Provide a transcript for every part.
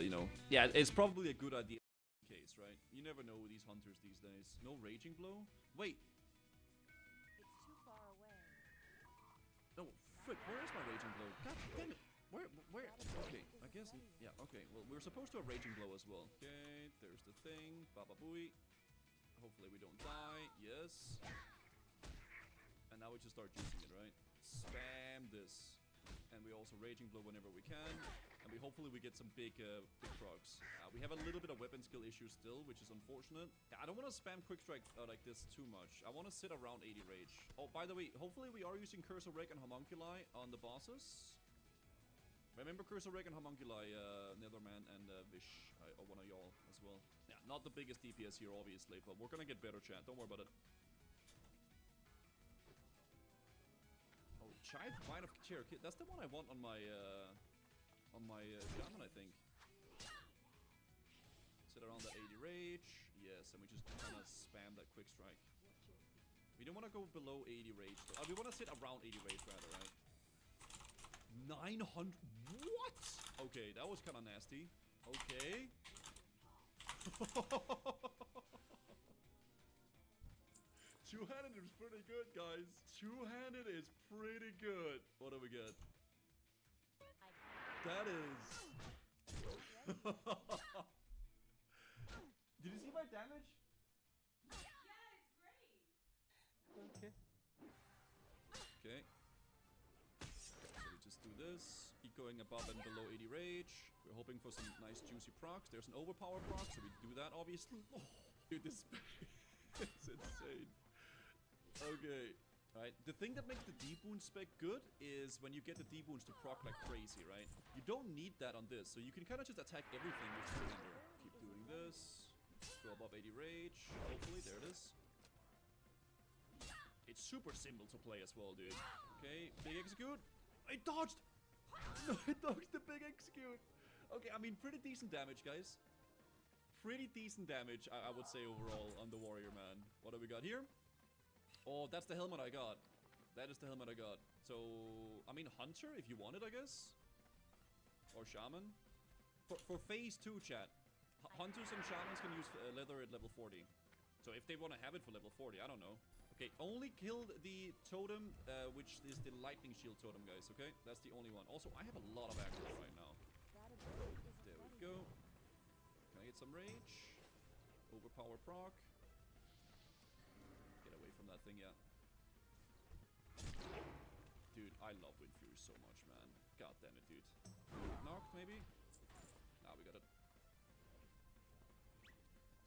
you know, yeah, it's probably a good idea in case, right? You never know with these hunters these days. No Raging Blow? Wait. It's too far away. No, frick, where is my Raging Blow? God damn it. Where? Okay, I guess, yeah, okay. Well, we're supposed to have Raging Blow as well. Okay, there's the thing. Baba Booey. Hopefully we don't die. Yes. And now we just start using it, right? Spam this. And we also Raging Blow whenever we can. And hopefully we get some big procs. We have a little bit of weapon skill issues still, which is unfortunate. I don't want to spam Quick Strike like this too much. I want to sit around 80 rage. Oh, by the way, hopefully we are using Curse of Reg and Homunculi on the bosses. Remember Curse of Reg and Homunculi, Netherman and Vish, or one of y'all as well. Yeah, not the biggest DPS here, obviously, but we're gonna get better, chat. Don't worry about it. Oh, Chive Vine of Cherokee. That's the one I want on my Shaman, I think. Sit around that 80 rage. Yes, and we just kind of spam that Quick Strike. We don't want to go below 80 rage. We want to sit around 80 rage, rather, right? 900. What? Okay, that was kind of nasty. Okay. Two-handed is pretty good, guys. Two-handed is pretty good. What do we get? That is... Did you see my damage? Yeah, it's great. Okay. Okay. So we just do this. Keep going above and below 80 rage. We're hoping for some nice juicy procs. There's an overpower proc, so we do that, obviously. Oh, dude, this is insane. Okay. Alright, the thing that makes the deep wound spec good is when you get the deep wounds to proc like crazy, right? You don't need that on this, so you can kind of just attack everything with Cylinder. Keep doing this. Go above 80 rage. Hopefully, there it is. It's super simple to play as well, dude. Okay, big execute. I dodged! No, I dodged the big execute. Okay, I mean, pretty decent damage, guys. Pretty decent damage, I would say, overall on the warrior, man. What do we got here? Oh, that's the helmet I got. That is the helmet I got. So, I mean, Hunter, if you want it, I guess. Or Shaman. For phase 2, chat. Hunters and Shamans can use leather at level 40. So if they want to have it for level 40, I don't know. Okay, only kill the totem, which is the lightning shield totem, guys, okay? That's the only one. Also, I have a lot of aggro right now. There we go. Can I get some rage? Overpower proc. Get away from that thing, yeah. Dude, I love Wind Fury so much, man. God damn it, dude. Knocked, maybe? Nah, we got it.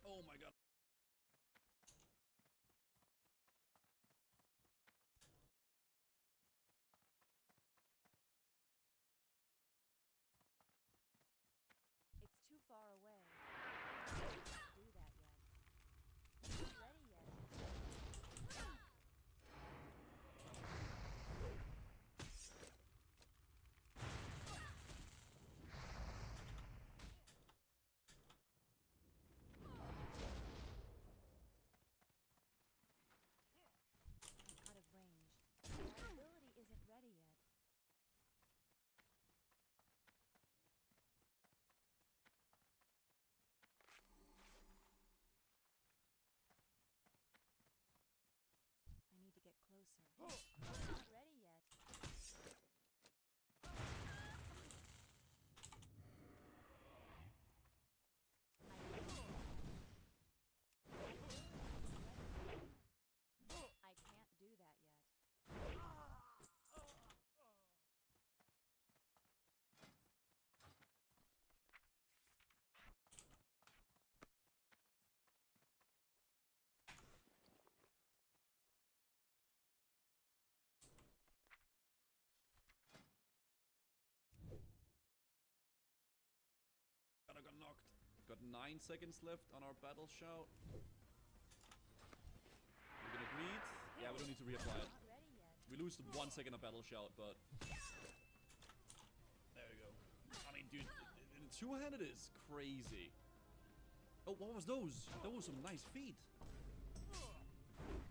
Oh my god. It's too far away. I can't do that yet. Not ready yet. I'm out of range. My ability isn't ready yet. I need to get closer. I'm not ready yet. I can't do that yet. God, I got knocked. Got 9 seconds left on our battle shout. We're gonna greet. Yeah, we don't need to reapply it. Not ready yet. We lose 1 second of battle shout, but there we go. I mean, dude, the two-handed is crazy. Oh, what was those? Those were some nice feet.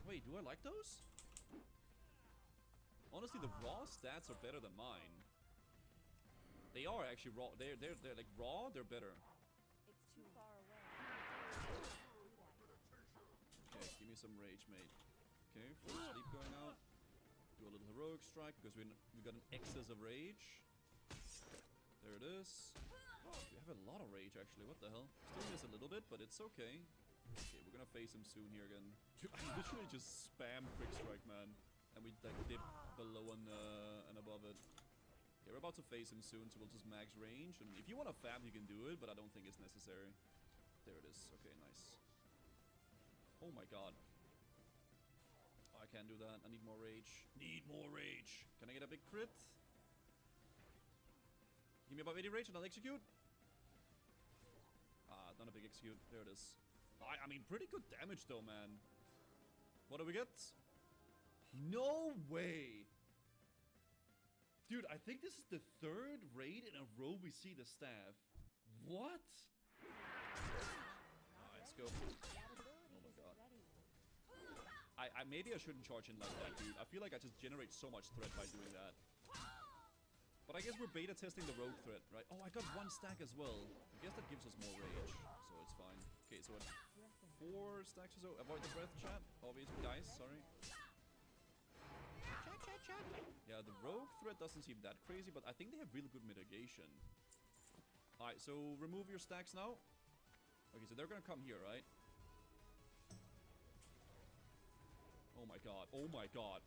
Wait, do I like those? Honestly, the raw stats are better than mine. They are actually raw. They're like raw. They're better. It's too far away. Do that yet. Okay, give me some rage, mate. Okay, full sleep going out. Do a little heroic strike because we got an excess of rage. There it is. We have a lot of rage actually. What the hell? Still miss a little bit, but it's okay. Okay, we're gonna face him soon here again. Dude, I literally just spam quick strike, man, and we like dip below and above it. Okay, we're about to face him soon, so we'll just max range. And if you want to fab, you can do it, but I don't think it's necessary. There it is. Okay, nice. Oh my god. Oh, I can't do that. I need more rage. Need more rage. Can I get a big crit? Give me about 80 rage and I'll execute. Ah, not a big execute. There it is. I mean, pretty good damage though, man. What do we get? No way! Dude, I think this is the third raid in a row we see the staff. What? Alright, let's go. That ability Oh my isn't god. ready. Maybe I shouldn't charge in like that, dude. I feel like I just generate so much threat by doing that. But I guess we're beta testing the rogue threat, right? Oh, I got 1 stack as well. I guess that gives us more rage, so it's fine. Okay, so what? 4 stacks or so. Avoid the breath, chat. Obviously, guys, sorry. Chat. Yeah, the rogue threat doesn't seem that crazy, but I think they have really good mitigation. Alright, so remove your stacks now. Okay, so they're gonna come here, right? Oh my god. Oh my god.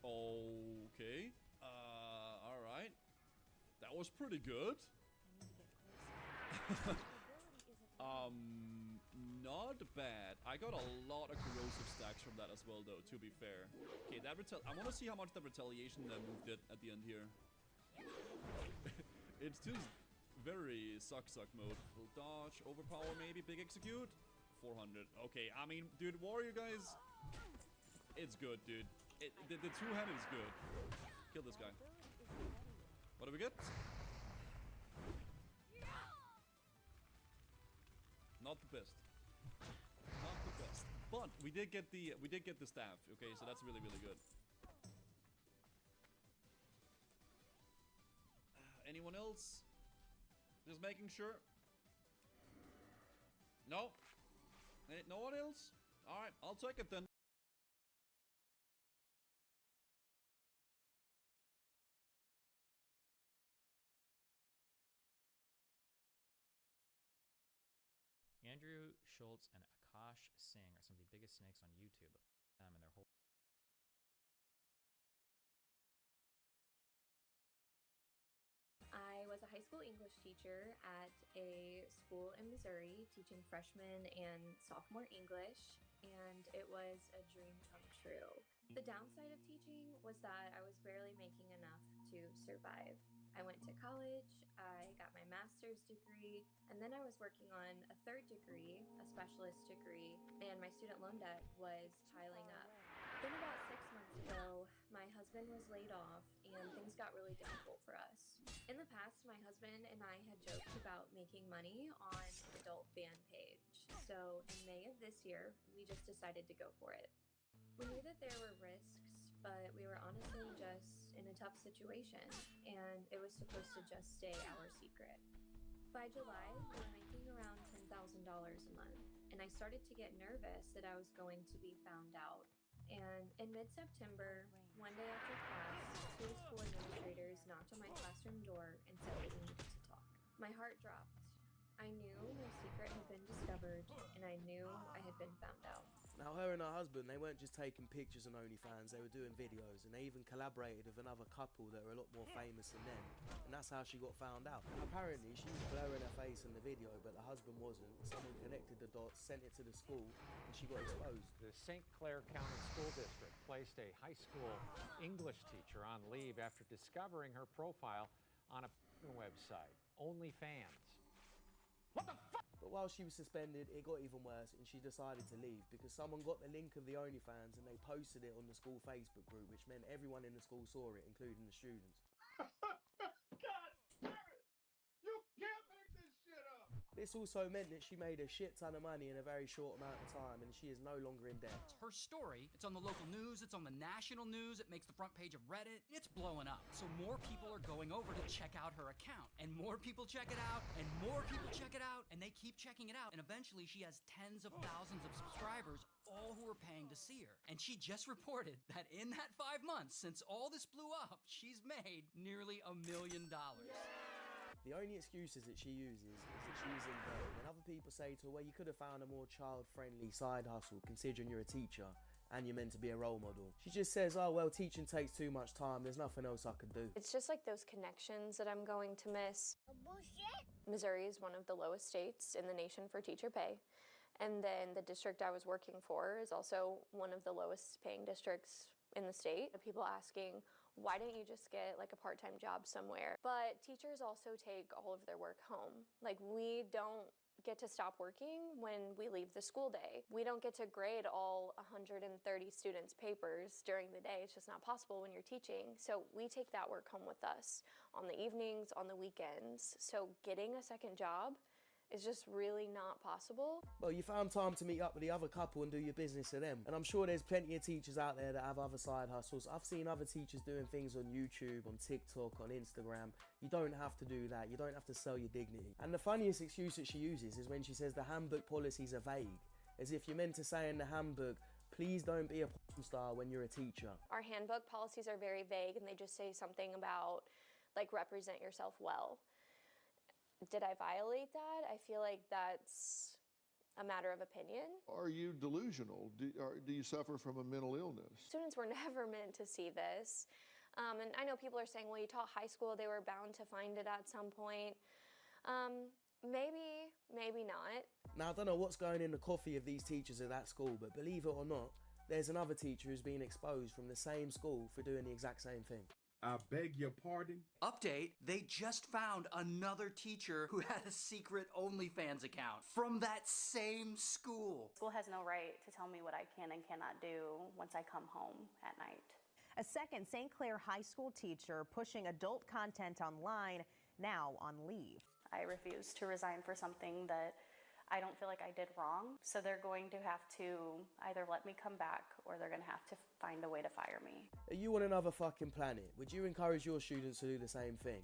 Okay. Alright. That was pretty good. I need to get closer. Ability isn't ready. Not bad. I got a lot of corrosive stacks from that as well, though, to be fair. Okay, that I want to see how much the retaliation move did at the end here. It's just very suck mode. Little dodge, overpower maybe, big execute. 400. Okay, I mean, dude, warrior guys, it's good, dude. The two-handed is good. Kill this guy. Ability isn't ready yet. What do we get? Not the best. Not the best. But we did get the staff. Okay, so that's really good. Anyone else? Just making sure. No. No one else? All right, I'll take it then. Andrew Schultz and Akash Singh are some of the biggest snakes on YouTube. Them and their whole I was a high school English teacher at a school in Missouri teaching freshman and sophomore English, and it was a dream come true. The downside of teaching was that I was barely making enough to survive. I went to college, I got my master's degree, and then I was working on a third degree, a specialist degree, and my student loan debt was piling up. Then about 6 months ago, my husband was laid off and things got really difficult for us. In the past, my husband and I had joked about making money on an adult fan page. So in May of this year, we just decided to go for it. We knew that there were risks, but we were honestly just in a tough situation, and it was supposed to just stay our secret. By July, we were making around $10,000 a month, and I started to get nervous that I was going to be found out. And in mid-September, one day after class, 2 school administrators knocked on my classroom door and said that we needed to talk. My heart dropped. I knew my secret had been discovered, and I knew I had been found out. Now, her and her husband, they weren't just taking pictures on OnlyFans, they were doing videos, and they even collaborated with another couple that were a lot more famous than them, and that's how she got found out. Apparently, she was blurring her face in the video, but the husband wasn't. Someone connected the dots, sent it to the school, and she got exposed. The St. Clair County School District placed a high school English teacher on leave after discovering her profile on a website, OnlyFans. What the fuck? But while she was suspended, it got even worse, and she decided to leave because someone got the link of the OnlyFans and they posted it on the school Facebook group, which meant everyone in the school saw it, including the students. God damn it! You can't make this shit up! This also meant that she made a shit ton of money in a very short amount of time, and she is no longer in debt. It's her story. It's on the local news. It's on the national news. It makes the front page of Reddit. It's blowing up. So more people are going over to check out her account. And more people check it out. And more people check it out. And they keep checking it out. And eventually she has tens of thousands of subscribers, all who are paying to see her. And she just reported that in that 5 months, since all this blew up, she's made nearly $1 million. The only excuses that she uses is that she's in debt. When other people say to her, well, you could have found a more child-friendly side hustle considering you're a teacher and you're meant to be a role model. She just says, oh, well, teaching takes too much time. There's nothing else I can do. It's just like those connections that I'm going to miss. Missouri is one of the lowest states in the nation for teacher pay. And then the district I was working for is also one of the lowest paying districts in the state. People asking, why didn't you just get like a part-time job somewhere? But teachers also take all of their work home. Like, we don't get to stop working when we leave the school day. We don't get to grade all 130 students' papers during the day. It's just not possible when you're teaching. So we take that work home with us on the evenings, on the weekends. So getting a second job is just really not possible. Well, you found time to meet up with the other couple and do your business to them. And I'm sure there's plenty of teachers out there that have other side hustles. I've seen other teachers doing things on YouTube, on TikTok, on Instagram. You don't have to do that. You don't have to sell your dignity. And the funniest excuse that she uses is when she says the handbook policies are vague, as if you're meant to say in the handbook, please don't be a porn star when you're a teacher. Our handbook policies are very vague, and they just say something about, like, represent yourself well. Did I violate that? I feel like that's a matter of opinion. Are you delusional? Do you suffer from a mental illness? Students were never meant to see this. And I know people are saying, well, you taught high school, they were bound to find it at some point. Maybe, maybe not. Now, I don't know what's going in the coffee of these teachers at that school, but believe it or not, there's another teacher who's been exposed from the same school for doing the exact same thing. I beg your pardon? Update, they just found another teacher who had a secret OnlyFans account from that same school. School has no right to tell me what I can and cannot do once I come home at night. A second St. Clair High School teacher pushing adult content online, now on leave. I refuse to resign for something that I don't feel like I did wrong. So they're going to have to either let me come back or they're going to have to find a way to fire me. Are you on another fucking planet? Would you encourage your students to do the same thing?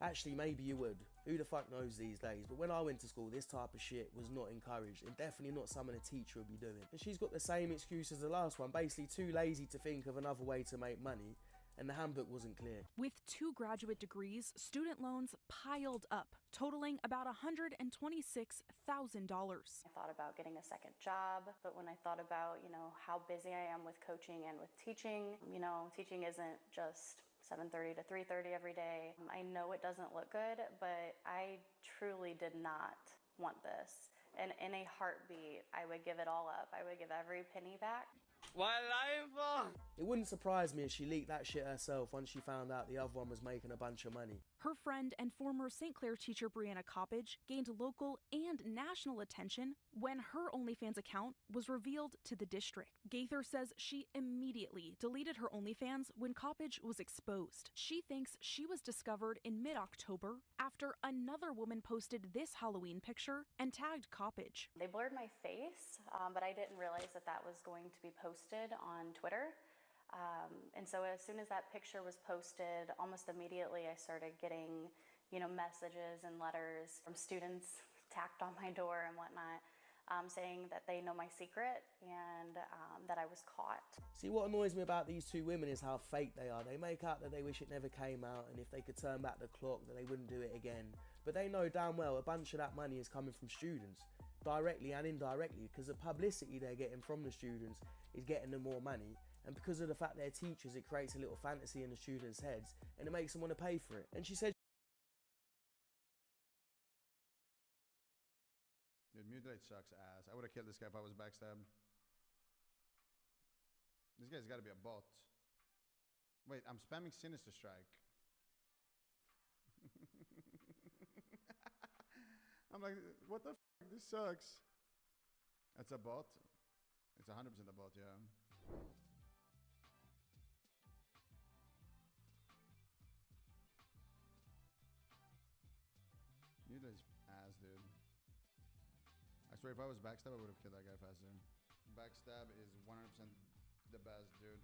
Actually, maybe you would. Who the fuck knows these days? But when I went to school, this type of shit was not encouraged, and definitely not something a teacher would be doing. And she's got the same excuse as the last one, basically too lazy to think of another way to make money, and the handbook wasn't clear. With 2 graduate degrees, student loans piled up, totaling about $126,000. I thought about getting a second job, but when I thought about, how busy I am with coaching and with teaching, teaching isn't just 7:30 to 3:30 every day. I know it doesn't look good, but I truly did not want this. And in a heartbeat, I would give it all up. I would give every penny back. It wouldn't surprise me if she leaked that shit herself once she found out the other one was making a bunch of money. Her friend and former St. Clair teacher Brianna Coppage gained local and national attention when her OnlyFans account was revealed to the district. Gaither says she immediately deleted her OnlyFans when Coppage was exposed. She thinks she was discovered in mid-October after another woman posted this Halloween picture and tagged Coppage. They blurred my face, but I didn't realize that that was going to be posted on Twitter. And so as soon as that picture was posted, almost immediately I started getting, messages and letters from students tacked on my door and whatnot, saying that they know my secret and that I was caught. See, what annoys me about these two women is how fake they are. They make out that they wish it never came out, and if they could turn back the clock that they wouldn't do it again. But they know damn well a bunch of that money is coming from students, directly and indirectly, because the publicity they're getting from the students is getting them more money. And because of the fact they're teachers, it creates a little fantasy in the students' heads, and it makes them want to pay for it. And she said, Dude, mutilate sucks ass. I would have killed this guy if I was backstabbed. This guy's got to be a bot. Wait, I'm spamming Sinister Strike. I'm like, what the fuck? This sucks. That's a bot? It's 100% a bot, yeah. Mutilate's ass, dude. swear, if I was backstab, I would have killed that guy faster. Backstab is 100% the best, dude.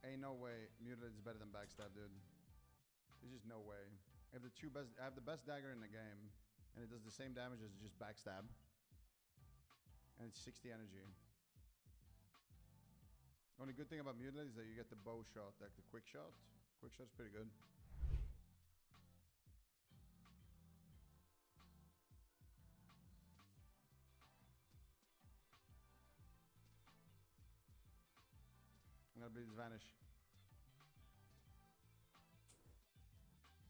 Ain't no way Mutilate is better than backstab, dude. There's just no way. I have the best dagger in the game, and it does the same damage as just backstab. And it's 60 energy. Only good thing about Mutilate is that you get the bow shot, like the quick shot. Quick shot's pretty good. I'm gonna bleed his vanish.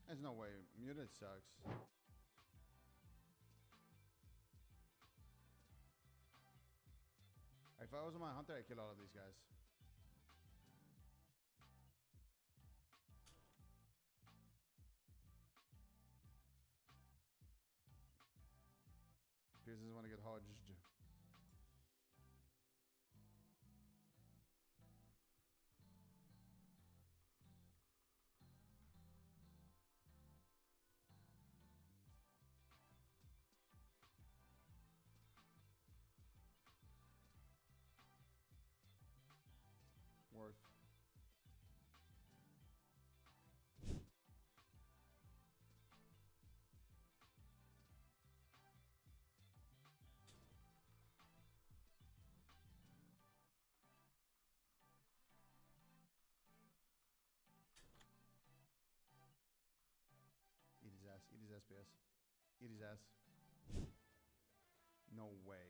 There's no way. Mutilate sucks. If I was on my hunter, I'd kill all of these guys. Pierce doesn't want to get hodged. Worth. Eat his ass. Eat his SPS. Eat his ass. No way.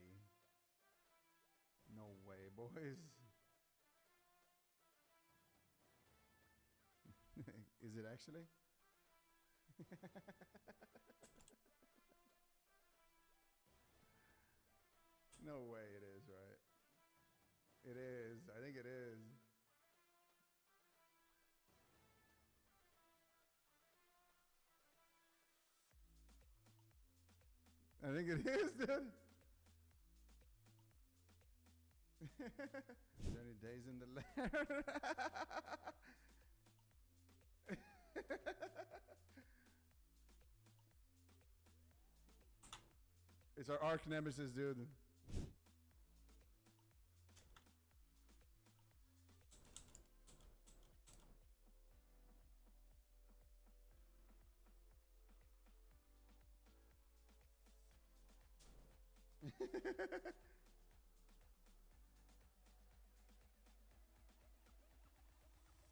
No way, boys. Is it actually? No way it is, right? It is. I think it is. I think it is, dude. Is there any days in the lair? It's our arch nemesis, dude.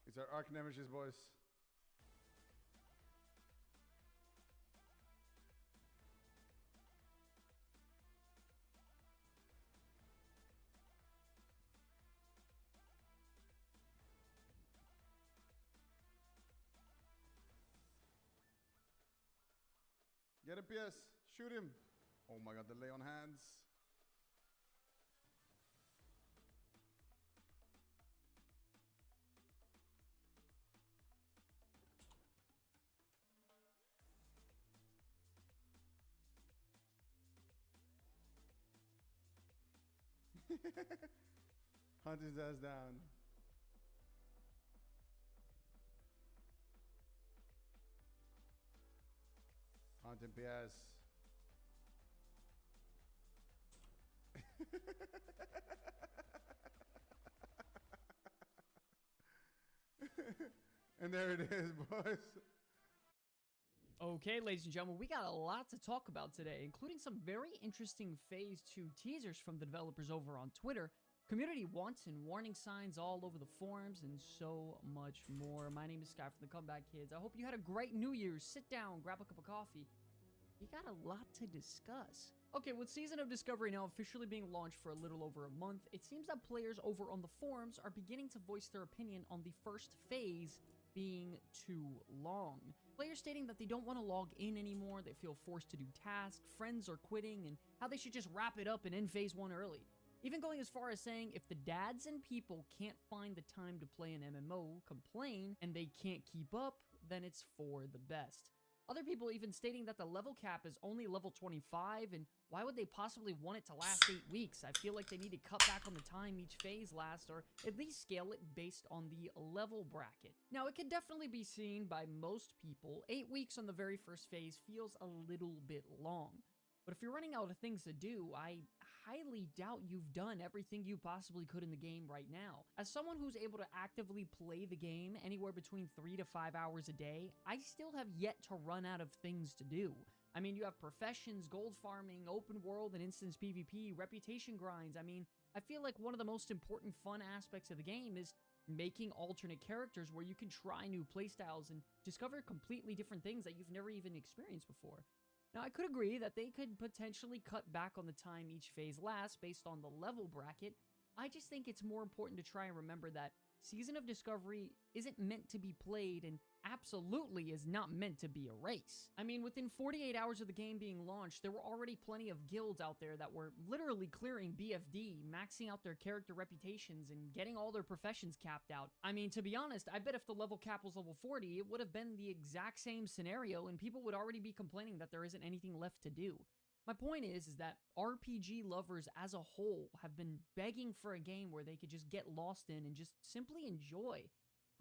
It's our arch nemesis, boys. Get him, PS. Shoot him. Oh my god, the lay on hands. Hunt his ass down. Hunt him, PS. And there it is, boys. Okay, ladies and gentlemen, we got a lot to talk about today, including some very interesting Phase 2 teasers from the developers over on Twitter, community wants and warning signs all over the forums, and so much more. My name is Sky from the Comeback Kids. I hope you had a great New Year's. Sit down, grab a cup of coffee. We got a lot to discuss. Okay, with Season of Discovery now officially being launched for a little over a month, it seems that players over on the forums are beginning to voice their opinion on the first phase being too long. Players stating that they don't want to log in anymore, they feel forced to do tasks, friends are quitting, and how they should just wrap it up and end Phase 1 early. Even going as far as saying if the dads and people can't find the time to play an MMO, complain, and they can't keep up, then it's for the best. Other people even stating that the level cap is only level 25, and why would they possibly want it to last 8 weeks? I feel like they need to cut back on the time each phase lasts, or at least scale it based on the level bracket. Now, it can definitely be seen by most people, 8 weeks on the very first phase feels a little bit long. But if you're running out of things to do, I highly doubt you've done everything you possibly could in the game right now. As someone who's able to actively play the game anywhere between 3 to 5 hours a day, I still have yet to run out of things to do. I mean, you have professions, gold farming, open world and instance PvP, reputation grinds. I mean, I feel like one of the most important fun aspects of the game is making alternate characters where you can try new playstyles and discover completely different things that you've never even experienced before. Now, I could agree that they could potentially cut back on the time each phase lasts based on the level bracket. I just think it's more important to try and remember that Season of Discovery isn't meant to be played and absolutely is not meant to be a race. I mean, within 48 hours of the game being launched, there were already plenty of guilds out there that were literally clearing BFD, maxing out their character reputations, and getting all their professions capped out. I mean, to be honest, I bet if the level cap was level 40, it would have been the exact same scenario and people would already be complaining that there isn't anything left to do. My point is that RPG lovers as a whole have been begging for a game where they could just get lost in and just simply enjoy.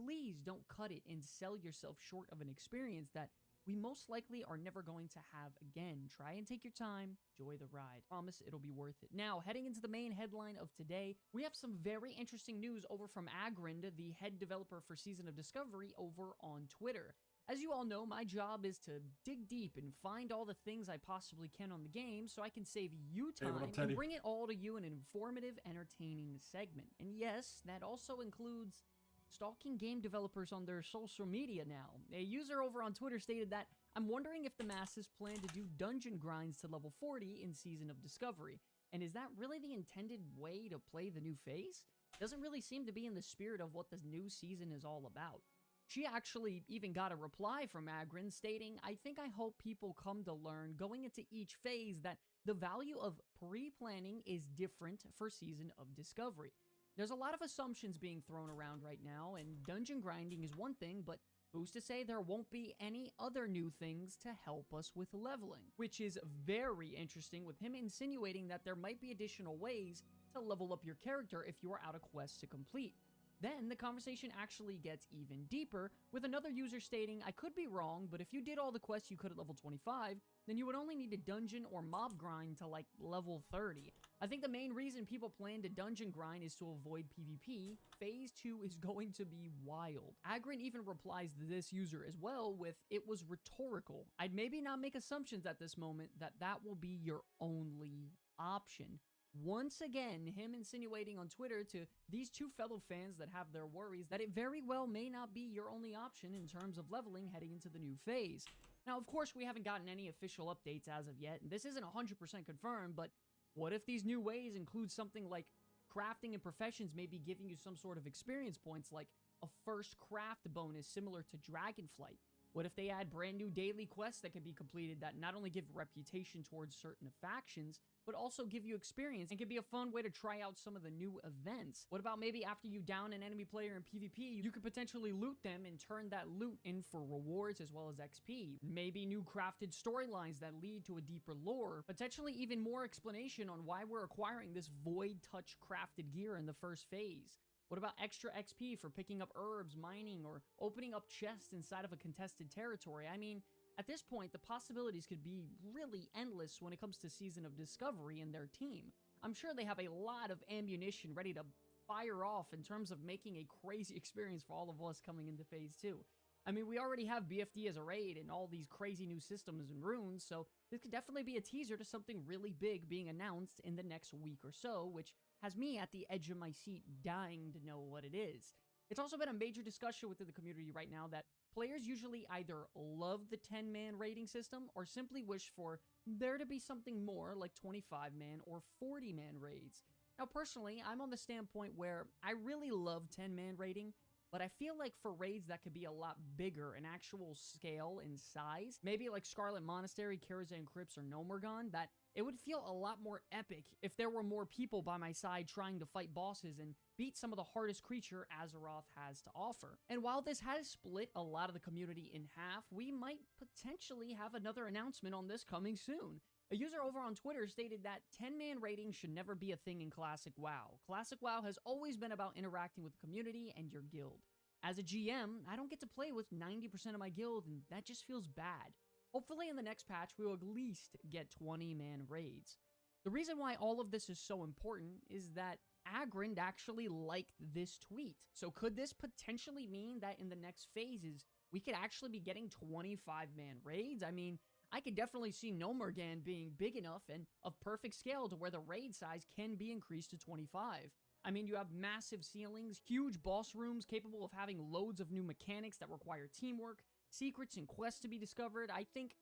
Please don't cut it and sell yourself short of an experience that we most likely are never going to have again. Try and take your time, enjoy the ride. Promise it'll be worth it. Now, heading into the main headline of today, we have some very interesting news over from Agrind, the head developer for Season of Discovery, over on Twitter. As you all know, my job is to dig deep and find all the things I possibly can on the game so I can save you time and bring it all to you in an informative, entertaining segment. And yes, that also includes stalking game developers on their social media now. A user over on Twitter stated that, "I'm wondering if the masses plan to do dungeon grinds to level 40 in Season of Discovery. And is that really the intended way to play the new phase? Doesn't really seem to be in the spirit of what the new season is all about." She actually even got a reply from Agrin stating, "I think I hope people come to learn going into each phase that the value of pre-planning is different for Season of Discovery. There's a lot of assumptions being thrown around right now, and dungeon grinding is one thing, but who's to say there won't be any other new things to help us with leveling?" Which is very interesting, with him insinuating that there might be additional ways to level up your character if you are out of quests to complete. Then the conversation actually gets even deeper, with another user stating, "I could be wrong, but if you did all the quests you could at level 25, then you would only need to dungeon or mob grind to like level 30. I think the main reason people plan to dungeon grind is to avoid PvP. Phase 2 is going to be wild." Agrin even replies to this user as well with, "It was rhetorical. I'd maybe not make assumptions at this moment that will be your only option." Once again, him insinuating on Twitter to these two fellow fans that have their worries that it very well may not be your only option in terms of leveling heading into the new phase. Now, of course, we haven't gotten any official updates as of yet, and this isn't 100% confirmed, but what if these new ways include something like crafting and professions maybe giving you some sort of experience points, like a first craft bonus similar to Dragonflight? What if they add brand new daily quests that can be completed that not only give reputation towards certain factions, but also give you experience and can be a fun way to try out some of the new events? What about maybe after you down an enemy player in PvP, you could potentially loot them and turn that loot in for rewards as well as XP? Maybe new crafted storylines that lead to a deeper lore, potentially even more explanation on why we're acquiring this Void Touch crafted gear in the first phase. What about extra XP for picking up herbs, mining, or opening up chests inside of a contested territory? I mean, at this point, the possibilities could be really endless when it comes to Season of Discovery and their team. I'm sure they have a lot of ammunition ready to fire off in terms of making a crazy experience for all of us coming into Phase 2. I mean, we already have BFD as a raid and all these crazy new systems and runes, so this could definitely be a teaser to something really big being announced in the next week or so, which has me at the edge of my seat dying to know what it is. It's also been a major discussion within the community right now that players usually either love the 10-man raiding system or simply wish for there to be something more like 25-man or 40-man raids. Now, personally, I'm on the standpoint where I really love 10-man raiding. but I feel like for raids that could be a lot bigger in actual scale and size, maybe like Scarlet Monastery, Karazhan Crypts, or Nomergon, that it would feel a lot more epic if there were more people by my side trying to fight bosses and beat some of the hardest creature Azeroth has to offer. And while this has split a lot of the community in half, we might potentially have another announcement on this coming soon. A user over on Twitter stated that 10-man raiding should never be a thing in Classic WoW. Classic WoW has always been about interacting with the community and your guild. As a GM, I don't get to play with 90% of my guild, and that just feels bad. Hopefully in the next patch, we will at least get 20-man raids. The reason why all of this is so important is that Agrind actually liked this tweet. So could this potentially mean that in the next phases, we could actually be getting 25-man raids? I mean, I could definitely see Nomergan being big enough and of perfect scale to where the raid size can be increased to 25. I mean, you have massive ceilings, huge boss rooms capable of having loads of new mechanics that require teamwork, secrets and quests to be discovered. I think,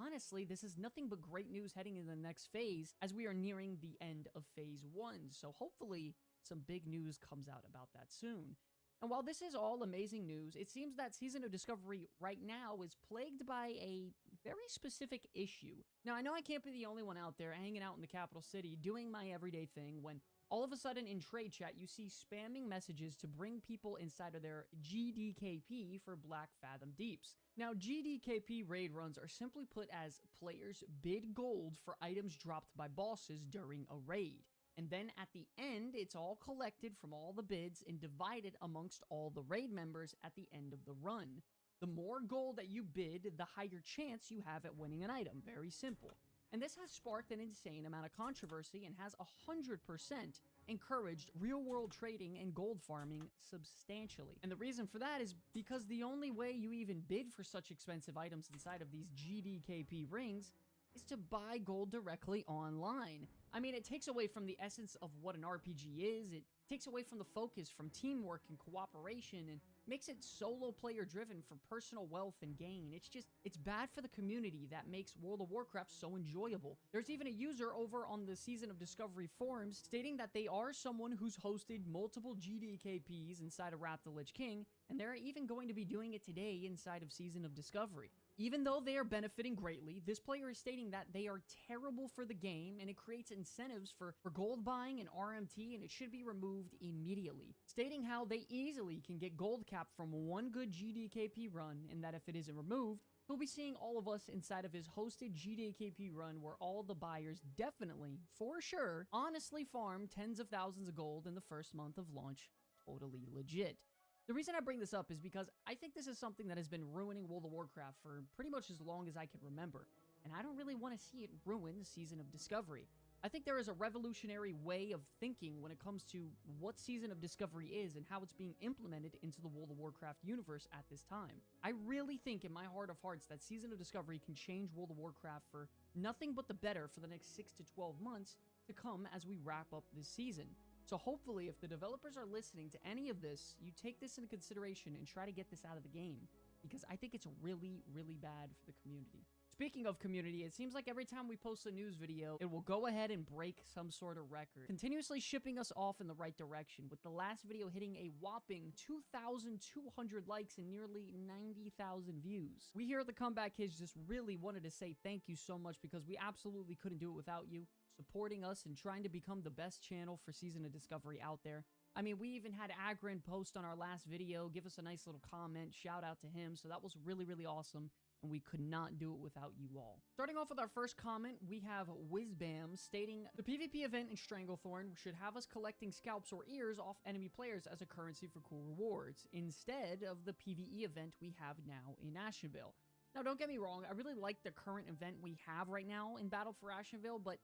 honestly, this is nothing but great news heading into the next phase as we are nearing the end of Phase 1. So hopefully some big news comes out about that soon. And while this is all amazing news, it seems that Season of Discovery right now is plagued by a very specific issue. Now, I know I can't be the only one out there hanging out in the capital city doing my everyday thing when all of a sudden in trade chat you see spamming messages to bring people inside of their GDKP for Black Fathom Deeps. Now, GDKP raid runs are simply put as players bid gold for items dropped by bosses during a raid. And then at the end, it's all collected from all the bids and divided amongst all the raid members at the end of the run. The more gold that you bid, the higher chance you have at winning an item. Very simple. And this has sparked an insane amount of controversy and has 100% encouraged real-world trading and gold farming substantially. And the reason for that is because the only way you even bid for such expensive items inside of these GDKP rings is to buy gold directly online. I mean, it takes away from the essence of what an RPG is, it takes away from the focus from teamwork and cooperation, and makes it solo player driven for personal wealth and gain. It's bad for the community that makes World of Warcraft so enjoyable. There's even a user over on the Season of Discovery forums stating that they are someone who's hosted multiple GDKPs inside of Wrath of the Lich King, and they're even going to be doing it today inside of Season of Discovery. Even though they are benefiting greatly, this player is stating that they are terrible for the game and it creates incentives for gold buying and RMT, and it should be removed immediately. Stating how they easily can get gold cap from one good GDKP run, and that if it isn't removed, he'll be seeing all of us inside of his hosted GDKP run where all the buyers definitely, for sure, honestly farm tens of thousands of gold in the first month of launch. Totally legit. The reason I bring this up is because I think this is something that has been ruining World of Warcraft for pretty much as long as I can remember, and I don't really want to see it ruin the Season of Discovery. I think there is a revolutionary way of thinking when it comes to what Season of Discovery is and how it's being implemented into the World of Warcraft universe at this time. I really think in my heart of hearts that Season of Discovery can change World of Warcraft for nothing but the better for the next 6 to 12 months to come as we wrap up this season. So hopefully, if the developers are listening to any of this, you take this into consideration and try to get this out of the game, because I think it's really, really bad for the community. Speaking of community, it seems like every time we post a news video, it will go ahead and break some sort of record, continuously shipping us off in the right direction, with the last video hitting a whopping 2,200 likes and nearly 90,000 views. We here at the Comeback Kids just really wanted to say thank you so much, because we absolutely couldn't do it without you, supporting us and trying to become the best channel for Season of Discovery out there. I mean, we even had Agrind post on our last video, give us a nice little comment, shout out to him, so that was really, really awesome, and we could not do it without you all. Starting off with our first comment, we have Whizbam stating, the PvP event in Stranglethorn should have us collecting scalps or ears off enemy players as a currency for cool rewards, instead of the PvE event we have now in Ashenvale. Now, don't get me wrong, I really like the current event we have right now in Battle for Ashenvale, but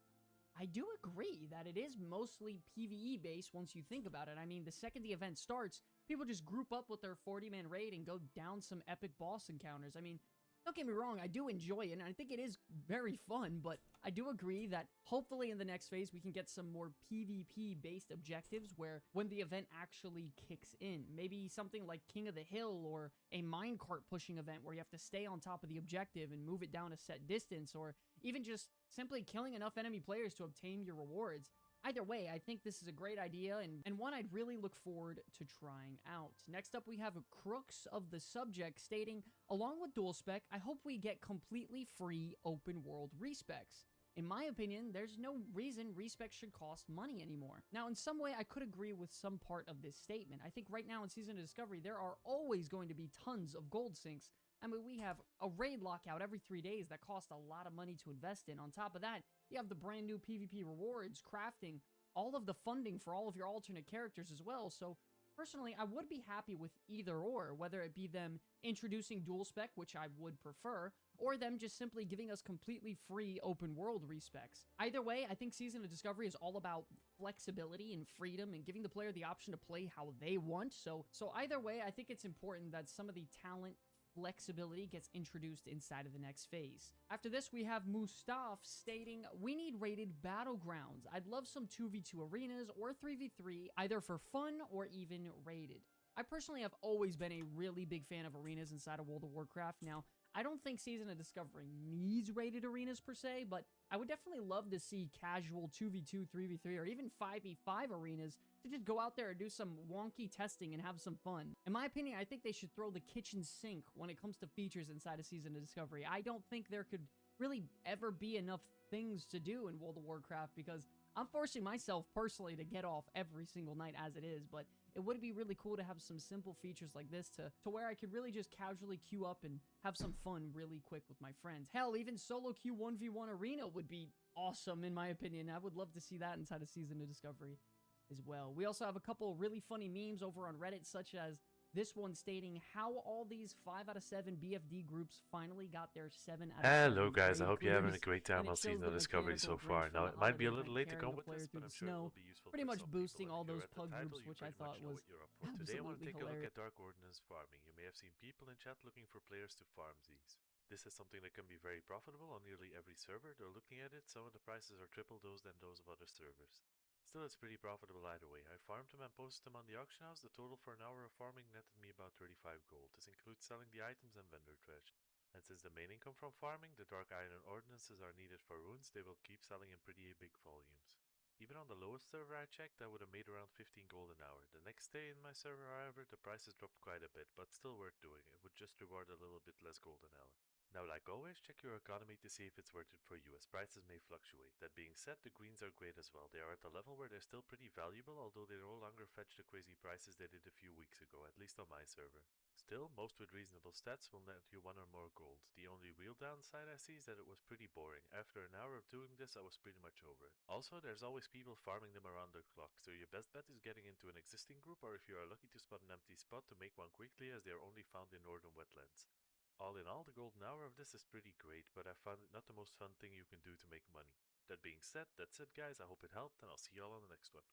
I do agree that it is mostly PvE based once you think about it. I mean, the second the event starts, people just group up with their 40-man raid and go down some epic boss encounters. I mean, don't get me wrong, I do enjoy it, and I think it is very fun, but I do agree that hopefully in the next phase we can get some more PvP-based objectives where when the event actually kicks in. Maybe something like King of the Hill or a minecart pushing event where you have to stay on top of the objective and move it down a set distance, or even just simply killing enough enemy players to obtain your rewards. Either way, I think this is a great idea and one I'd really look forward to trying out. Next up, we have Crooks of the Subject stating, along with dual spec, I hope we get completely free open world respecs. In my opinion, there's no reason respecs should cost money anymore. Now, in some way, I could agree with some part of this statement. I think right now in Season of Discovery, there are always going to be tons of gold sinks. I mean, we have a raid lockout every 3 days that cost a lot of money to invest in. On top of that, you have the brand new PvP rewards, crafting, all of the funding for all of your alternate characters as well. So personally, I would be happy with either or, whether it be them introducing dual spec, which I would prefer, or them just simply giving us completely free open world respecs. Either way, I think Season of Discovery is all about flexibility and freedom and giving the player the option to play how they want. So either way, I think it's important that some of the talent flexibility gets introduced inside of the next phase. After this, we have Mustaf stating, we need rated battlegrounds. I'd love some 2v2 arenas or 3v3, either for fun or even rated. I personally have always been a really big fan of arenas inside of World of Warcraft. Now, I don't think Season of Discovery needs rated arenas per se, but I would definitely love to see casual 2v2, 3v3, or even 5v5 arenas to just go out there and do some wonky testing and have some fun. In my opinion, I think they should throw the kitchen sink when it comes to features inside a Season of Discovery. I don't think there could really ever be enough things to do in World of Warcraft because I'm forcing myself personally to get off every single night as it is, but it would be really cool to have some simple features like this to where I could really just casually queue up and have some fun really quick with my friends. Hell, even solo queue 1v1 arena would be awesome in my opinion. I would love to see that inside a Season of Discovery as well. We also have a couple really funny memes over on Reddit, such as this one stating how all these 5 out of 7 BFD groups finally got their 7 out of 7 Hello guys, I raid hope you're having a clears, great time and it on shows Season the of Discovery mechanical so far. bridge Now from it the might be a holiday little event late to carrying come the with player this, through but the I'm sure it snow, will be useful pretty for much some boosting people. all And if those you're at the pug title, groups, you which I pretty much thought know was what you're up for. Today I want to absolutely take a look at hilarious. Dark Ordnance farming. You may have seen people in chat looking for players to farm these. This is something that can be very profitable on nearly every server. They're looking at it, some of the prices are triple those than those of other servers. Still, it's pretty profitable either way. I farmed them and posted them on the auction house. The total for an hour of farming netted me about 35 gold. This includes selling the items and vendor trash. And since the main income from farming, the Dark Iron Ordnances are needed for runes, they will keep selling in pretty big volumes. Even on the lowest server I checked, I would have made around 15 gold an hour. The next day in my server, however, the prices dropped quite a bit, but still worth doing. It would just reward a little bit less gold an hour. Now, like always, check your economy to see if it's worth it for you, as prices may fluctuate. That being said, the greens are great as well. They are at a level where they're still pretty valuable, although they no longer fetch the crazy prices they did a few weeks ago, at least on my server. Still, most with reasonable stats will net you 1 or more gold. The only real downside I see is that it was pretty boring. After an hour of doing this, I was pretty much over it. Also, there's always people farming them around the clock, so your best bet is getting into an existing group, or if you are lucky to spot an empty spot, to make one quickly, as they are only found in northern wetlands. All in all, the golden hour of this is pretty great, but I found it not the most fun thing you can do to make money. That being said, that's it guys, I hope it helped, and I'll see y'all on the next one.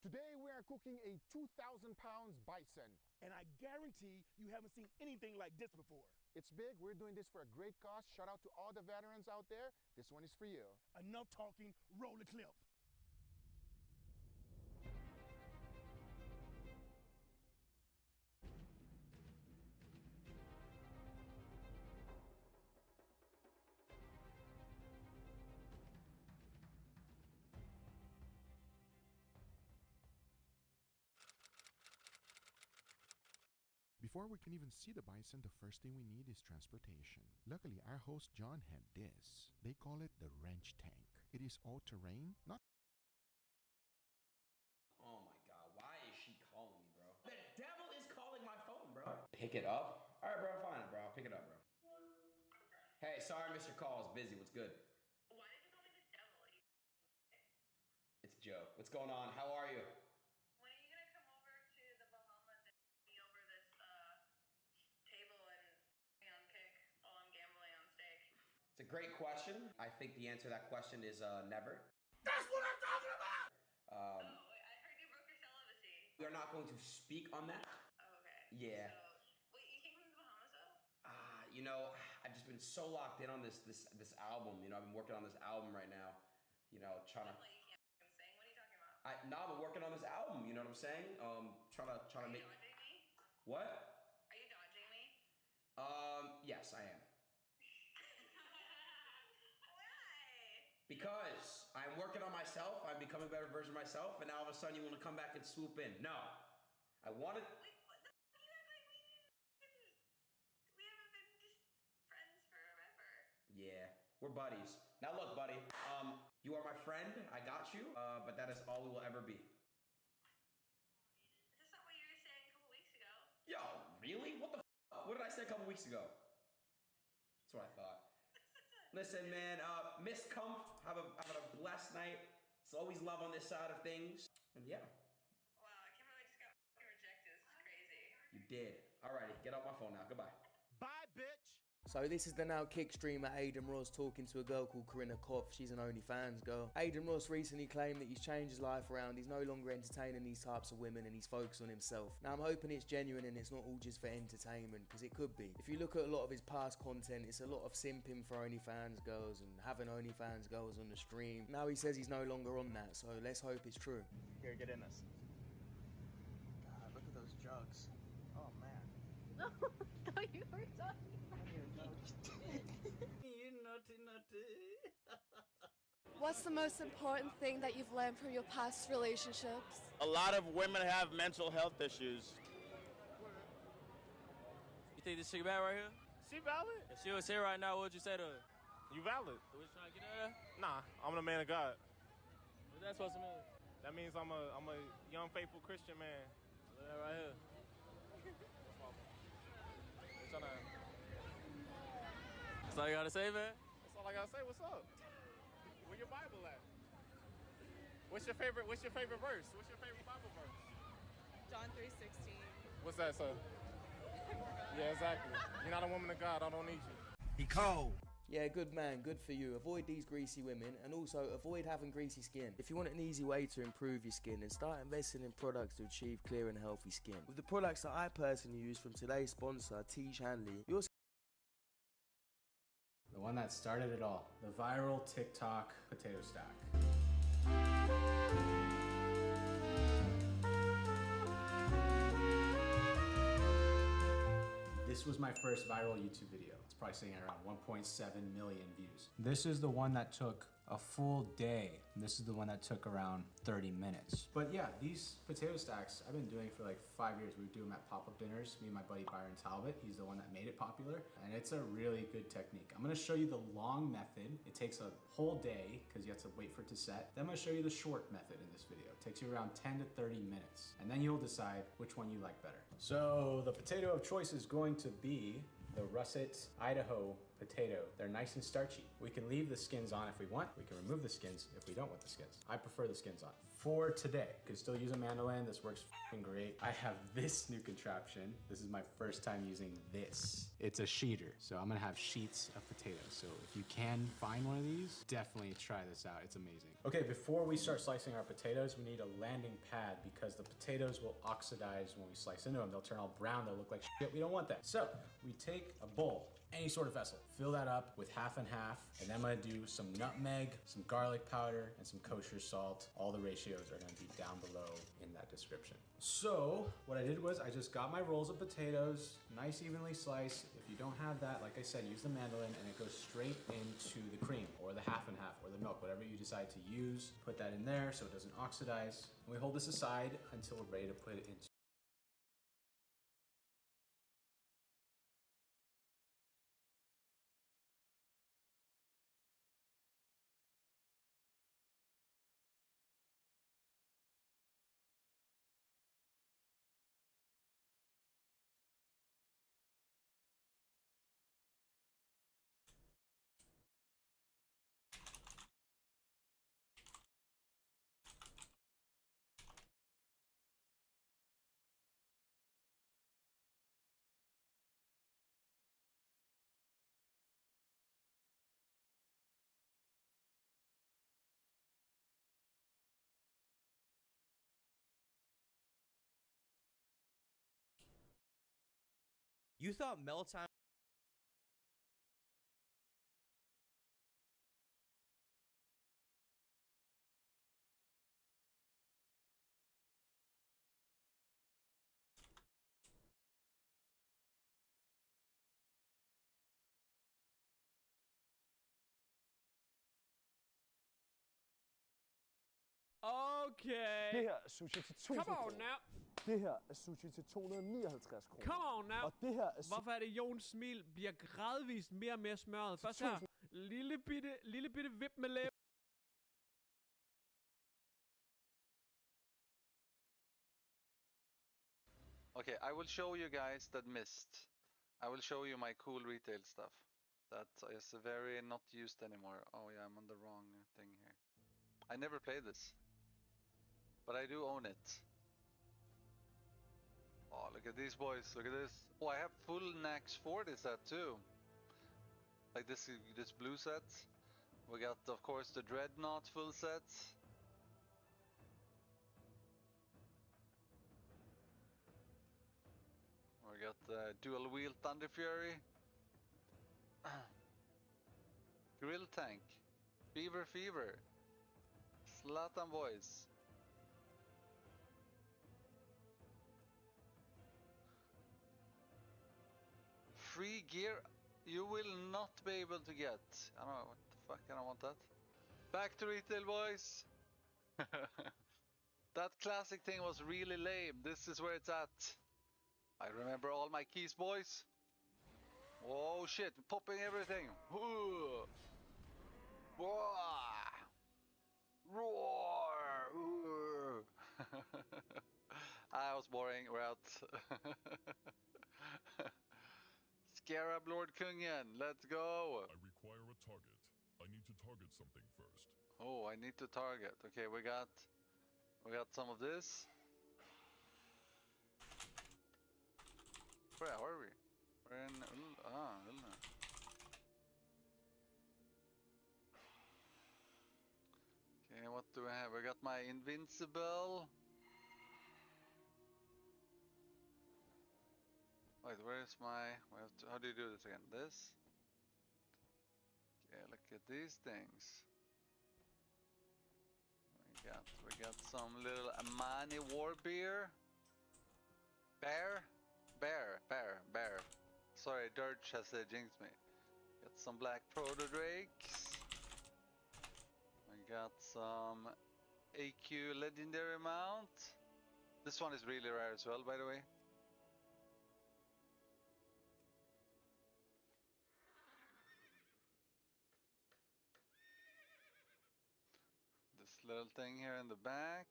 Today we are cooking a 2,000 pounds bison. And I guarantee you haven't seen anything like this before. It's big. We're doing this for a great cause. Shout out to all the veterans out there. This one is for you. Enough talking, roll the clip. Before we can even see the bison, the first thing we need is transportation. Luckily, our host John had this. They call it the wrench tank. It is all-terrain, not... Oh my god, why is she calling me, bro? The devil is calling my phone, bro. Pick it up? Alright, bro, fine, bro. I'll pick it up, bro. Hey, sorry I missed your call. I was busy. What's good? Why did you call me the devil? It's a joke. What's going on? How are you? It's a great question. I think the answer to that question is never. That's what I'm talking about! I heard you broke your celibacy. We are not going to speak on that. Oh, okay. Yeah. So, wait, you came from the Bahamas though? you know, I've just been so locked in on this album. You know, I've been working on this album right now. You know, trying to. Like you can't sing. What are you talking about? I've been working on this album. You know what I'm saying? Trying to make. Dodging me? What? Are you dodging me? Yes, I am. Why? Because I'm working on myself. I'm becoming a better version of myself, and now all of a sudden you want to come back and swoop in. No, I wanted. Wait, what the fuck? You act like we haven't been just friends forever. Yeah, we're buddies. Now look, buddy. You are my friend. I got you. But that is all we will ever be. That's not what you were saying a couple weeks ago. Yo, really? What the? What did I say a couple weeks ago? That's what I thought. Listen, man. Miss Comf, have a blessed night. It's always love on this side of things. And yeah. Wow, I can't believe I just got fucking rejected. This is crazy. You did. Alrighty, get off my phone now. Goodbye. Bye, bitch. So this is the now kick streamer Aiden Ross talking to a girl called Corinna Kopf. She's an OnlyFans girl. Aiden Ross recently claimed that he's changed his life around. He's no longer entertaining these types of women and he's focused on himself. Now I'm hoping it's genuine and it's not all just for entertainment, because it could be. If you look at a lot of his past content, it's a lot of simping for OnlyFans girls and having OnlyFans girls on the stream. Now he says he's no longer on that, so let's hope it's true. Here, get in this. God, look at those jugs. Oh man. No, you were talking. You naughty. What's the most important thing that you've learned from your past relationships? A lot of women have mental health issues. You think this chick bad right here? She valid? If she was here right now, what would you say to her? You valid? So what you trying to get at her? Nah, I'm the man of God. What's that supposed to mean? That means I'm a young, faithful Christian man. Look at that right here. That's all you gotta say, man? That's all I gotta say. What's up? Where your Bible at? What's your favorite verse? What's your favorite Bible verse? John 3:16. What's that, sir? Yeah, exactly. You're not a woman of God. I don't need you. He cold. Yeah, good man, good for you. Avoid these greasy women and also avoid having greasy skin. If you want an easy way to improve your skin, then start investing in products to achieve clear and healthy skin. With the products that I personally use from today's sponsor, Tiege Hanley, your The one that started it all, the viral TikTok potato stack. This was my first viral YouTube video. It's probably sitting at around 1.7 million views. This is the one that took a full day. And this is the one that took around 30 minutes. But yeah, these potato stacks, I've been doing for like 5 years. We do them at pop-up dinners. Me and my buddy Byron Talbot, he's the one that made it popular. And it's a really good technique. I'm gonna show you the long method. It takes a whole day because you have to wait for it to set. Then I'm gonna show you the short method in this video. It takes you around 10 to 30 minutes. And then you'll decide which one you like better. So the potato of choice is going to be the Russet Idaho potato. They're nice and starchy. We can leave the skins on if we want. We can remove the skins if we don't want the skins. I prefer the skins on. For today, you can still use a mandolin. This works f***ing great. I have this new contraption. This is my first time using this. It's a sheeter. So I'm gonna have sheets of potatoes. So if you can find one of these, definitely try this out. It's amazing. Okay, before we start slicing our potatoes, we need a landing pad because the potatoes will oxidize when we slice into them. They'll turn all brown. They'll look like shit. We don't want that. So we take a bowl, any sort of vessel, fill that up with half and half, and then I'm gonna do some nutmeg, some garlic powder, and some kosher salt. All the ratios are gonna be down below in that description. So what I did was I just got my rolls of potatoes, nice evenly sliced. If you don't have that, like I said, use the mandolin and it goes straight into the cream or the half and half or the milk, whatever you decide to use. Put that in there so it doesn't oxidize. And we hold this aside until we're ready to put it into You thought Meltime Okay. Det her er sushi til 1000 Come on kroner. now. Det her er sushi til 259 kroner. Come on now. Og det her er Hvorfor er det, Jons smil bliver gradvist mere og mere smørret? Først her, lille bitte vip med læb. Okay, I will show you guys that missed. I will show you my cool retail stuff. That is very not used anymore. Oh yeah, I'm on the wrong thing here. I never played this. But I do own it. Oh, look at these boys, look at this. Oh, I have full Nax 40 set too. Like this blue set. We got, of course, the Dreadnought full set. We got the dual wheel Thunder Fury. Grill Tank. Beaver Fever. Slatan Boys. Free gear you will not be able to get. I don't know, what the fuck, I don't want that. Back to retail, boys. That classic thing was really lame. This is where it's at. I remember all my keys, boys. Oh shit, popping everything. Ooh. Whoa. Roar. Ooh. I was boring, we're out. Scarab Lord Kungen, let's go. I require a target. I need to target something first. Oh, I need to target. Okay, we got some of this. Where are we? We're in Ulna. Okay, what do I have? I got my invincible. Wait, where's my? How do you do this again? This. Okay, look at these things. We got some little Amani war beer. Bear. Sorry, Dirge has jinxed me. Got some black proto drakes. We got some AQ legendary mount. This one is really rare as well, by the way. This little thing here in the back.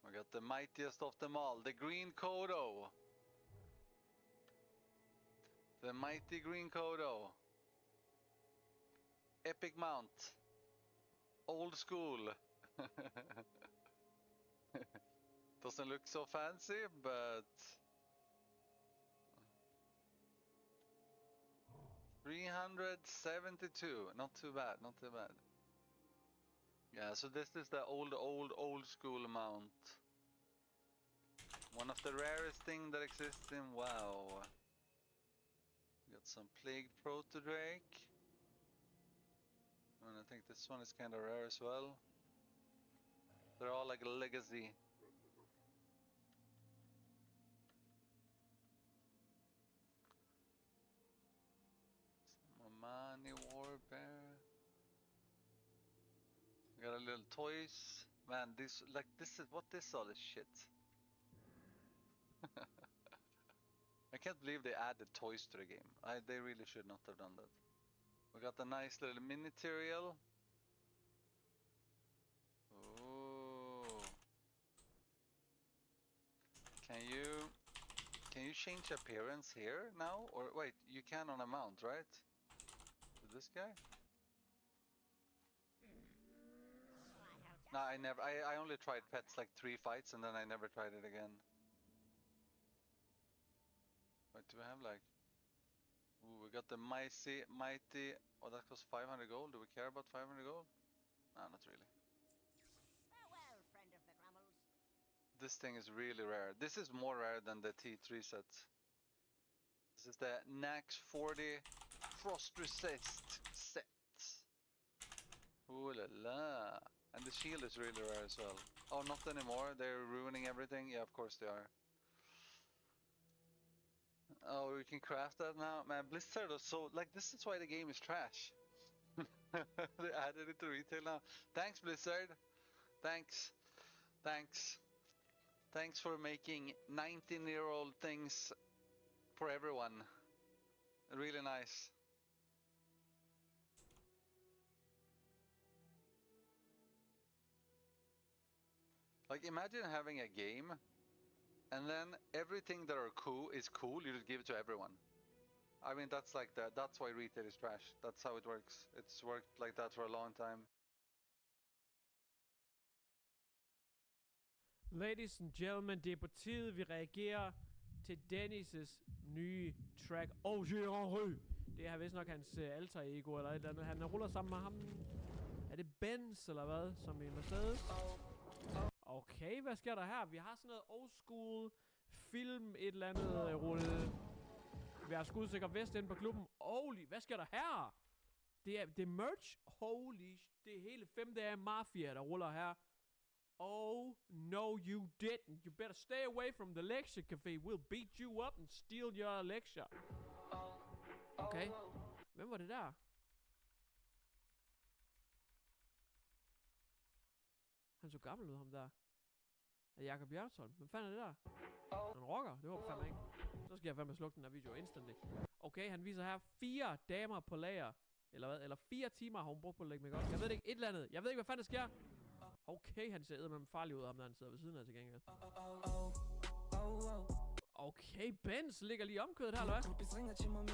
We got the mightiest of them all, the Green Kodo. The mighty Green Kodo. Epic mount. Old school. Doesn't look so fancy, but 372. Not too bad, not too bad. Yeah, so this is the old school mount. One of the rarest thing that exists in WoW. Got some Plagued Proto Drake. And I think this one is kind of rare as well. They're all like legacy. Some Amani Warbear. Got a little toys. Man, this is what this all this shit. I can't believe they added toys to the game. They really should not have done that. We got a nice little mini-material. Oh. Can you change appearance here now? Or wait, you can on a mount, right? With this guy? No, I never. I only tried pets like 3 fights and then I never tried it again. What do we have like? Ooh, we got the mighty. Oh, that costs 500 gold. Do we care about 500 gold? Nah, not really. Farewell, friend of the Grummles. This thing is really rare. This is more rare than the T3 set. This is the Nax 40 Frost Resist set. Ooh la la. And the shield is really rare as well. Oh, not anymore. They're ruining everything. Yeah, of course they are. Oh, we can craft that now? Man, Blizzard is so... Like, this is why the game is trash. They added it to retail now. Thanks, Blizzard. Thanks. Thanks. Thanks for making 19-year-old things for everyone. Really nice. Like, imagine having a game, and then everything that are cool is cool, you just give it to everyone. I mean, that's like that. That's why retail is trash. That's how it works. It's worked like that for a long time. Ladies and gentlemen, det er på tide, vi reagerer til Dennis' nye track. Det er vist nok hans alter ego eller et eller andet. Han ruller sammen med ham. Er det Benz eller hvad? Som i Mercedes? Okay, hvad sker der her? Vi har sådan noget old school film, et eller andet rulle. Vi har skudsikker vest inde på klubben. Holy, hvad sker der her? Det er merch. Holy, det er hele 5 dage Mafia, der ruller her. Oh, no you didn't. You better stay away from the lecture cafe. We'll beat you up and steal your lecture. Okay. Hvem var det der? Han så gammel ud, ham der. Er Jakob Jørgensson? Hvem fanden er det der? En rocker? Det håber fandme ikke. Så skal jeg fandme slukke den her video instantly. Okay, han viser her 4 damer på lager. Eller hvad? Eller 4 timer har hun brugt på at lægge make up. Jeg ved det ikke. Et eller andet. Jeg ved ikke, hvad fanden der sker. Okay, han ser med farlig ud, ham der han sidder ved siden af til gengæld. Okay, Benz ligger lige omkødet her, eller hvad? Groupies ringer til mig,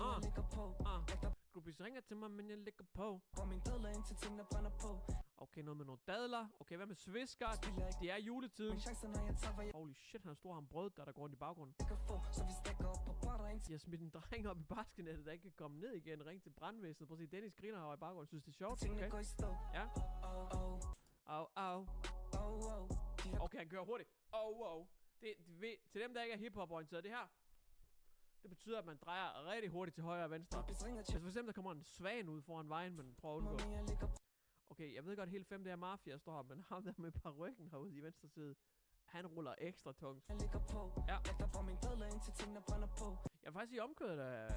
men jeg ligger på. Okay, noget med nogle dadler. Okay, hvad med svisker? Det er juletiden. Holy shit, han står ham brød, der går rundt i baggrunden. Jeg har smidt en dreng op i baskenettet, der ikke kan komme ned igen. Ring til brandvæsenet. Prøv at se, Dennis griner herovre i baggrunden. Synes det er sjovt? Okay. Ja. Okay, han kører hurtigt. Til dem, der ikke er hiphop-orienteret, det her, det betyder, at man drejer rigtig hurtigt til højre og venstre. Hvis for eksempel der kommer en svan ud foran vejen, men prøv at undgå. Okay, jeg ved godt, hele 5 der Mafia står her, men ham der med parykken herude i venstre side, han ruller ekstra tungt. Ja. Jeg er faktisk i omkødet af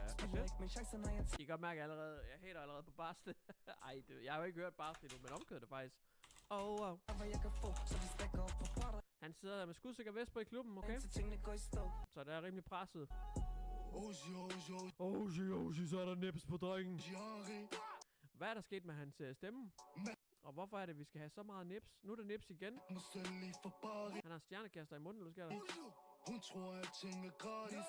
I kan godt mærke allerede, jeg hater allerede på Barsle. Ej, jeg har jo ikke hørt Barsle endnu, men omkødet er faktisk. Han sidder der med skudsikker vest på i klubben, okay? Så det er rimelig presset. Så er der nips på drengen. Hvad er der sket med hans stemme? Og hvorfor er det, vi skal have så meget nips? Nu er der nips igen. Han har stjernekaster i munden, eller sker der? Hun tror, alting er gratis.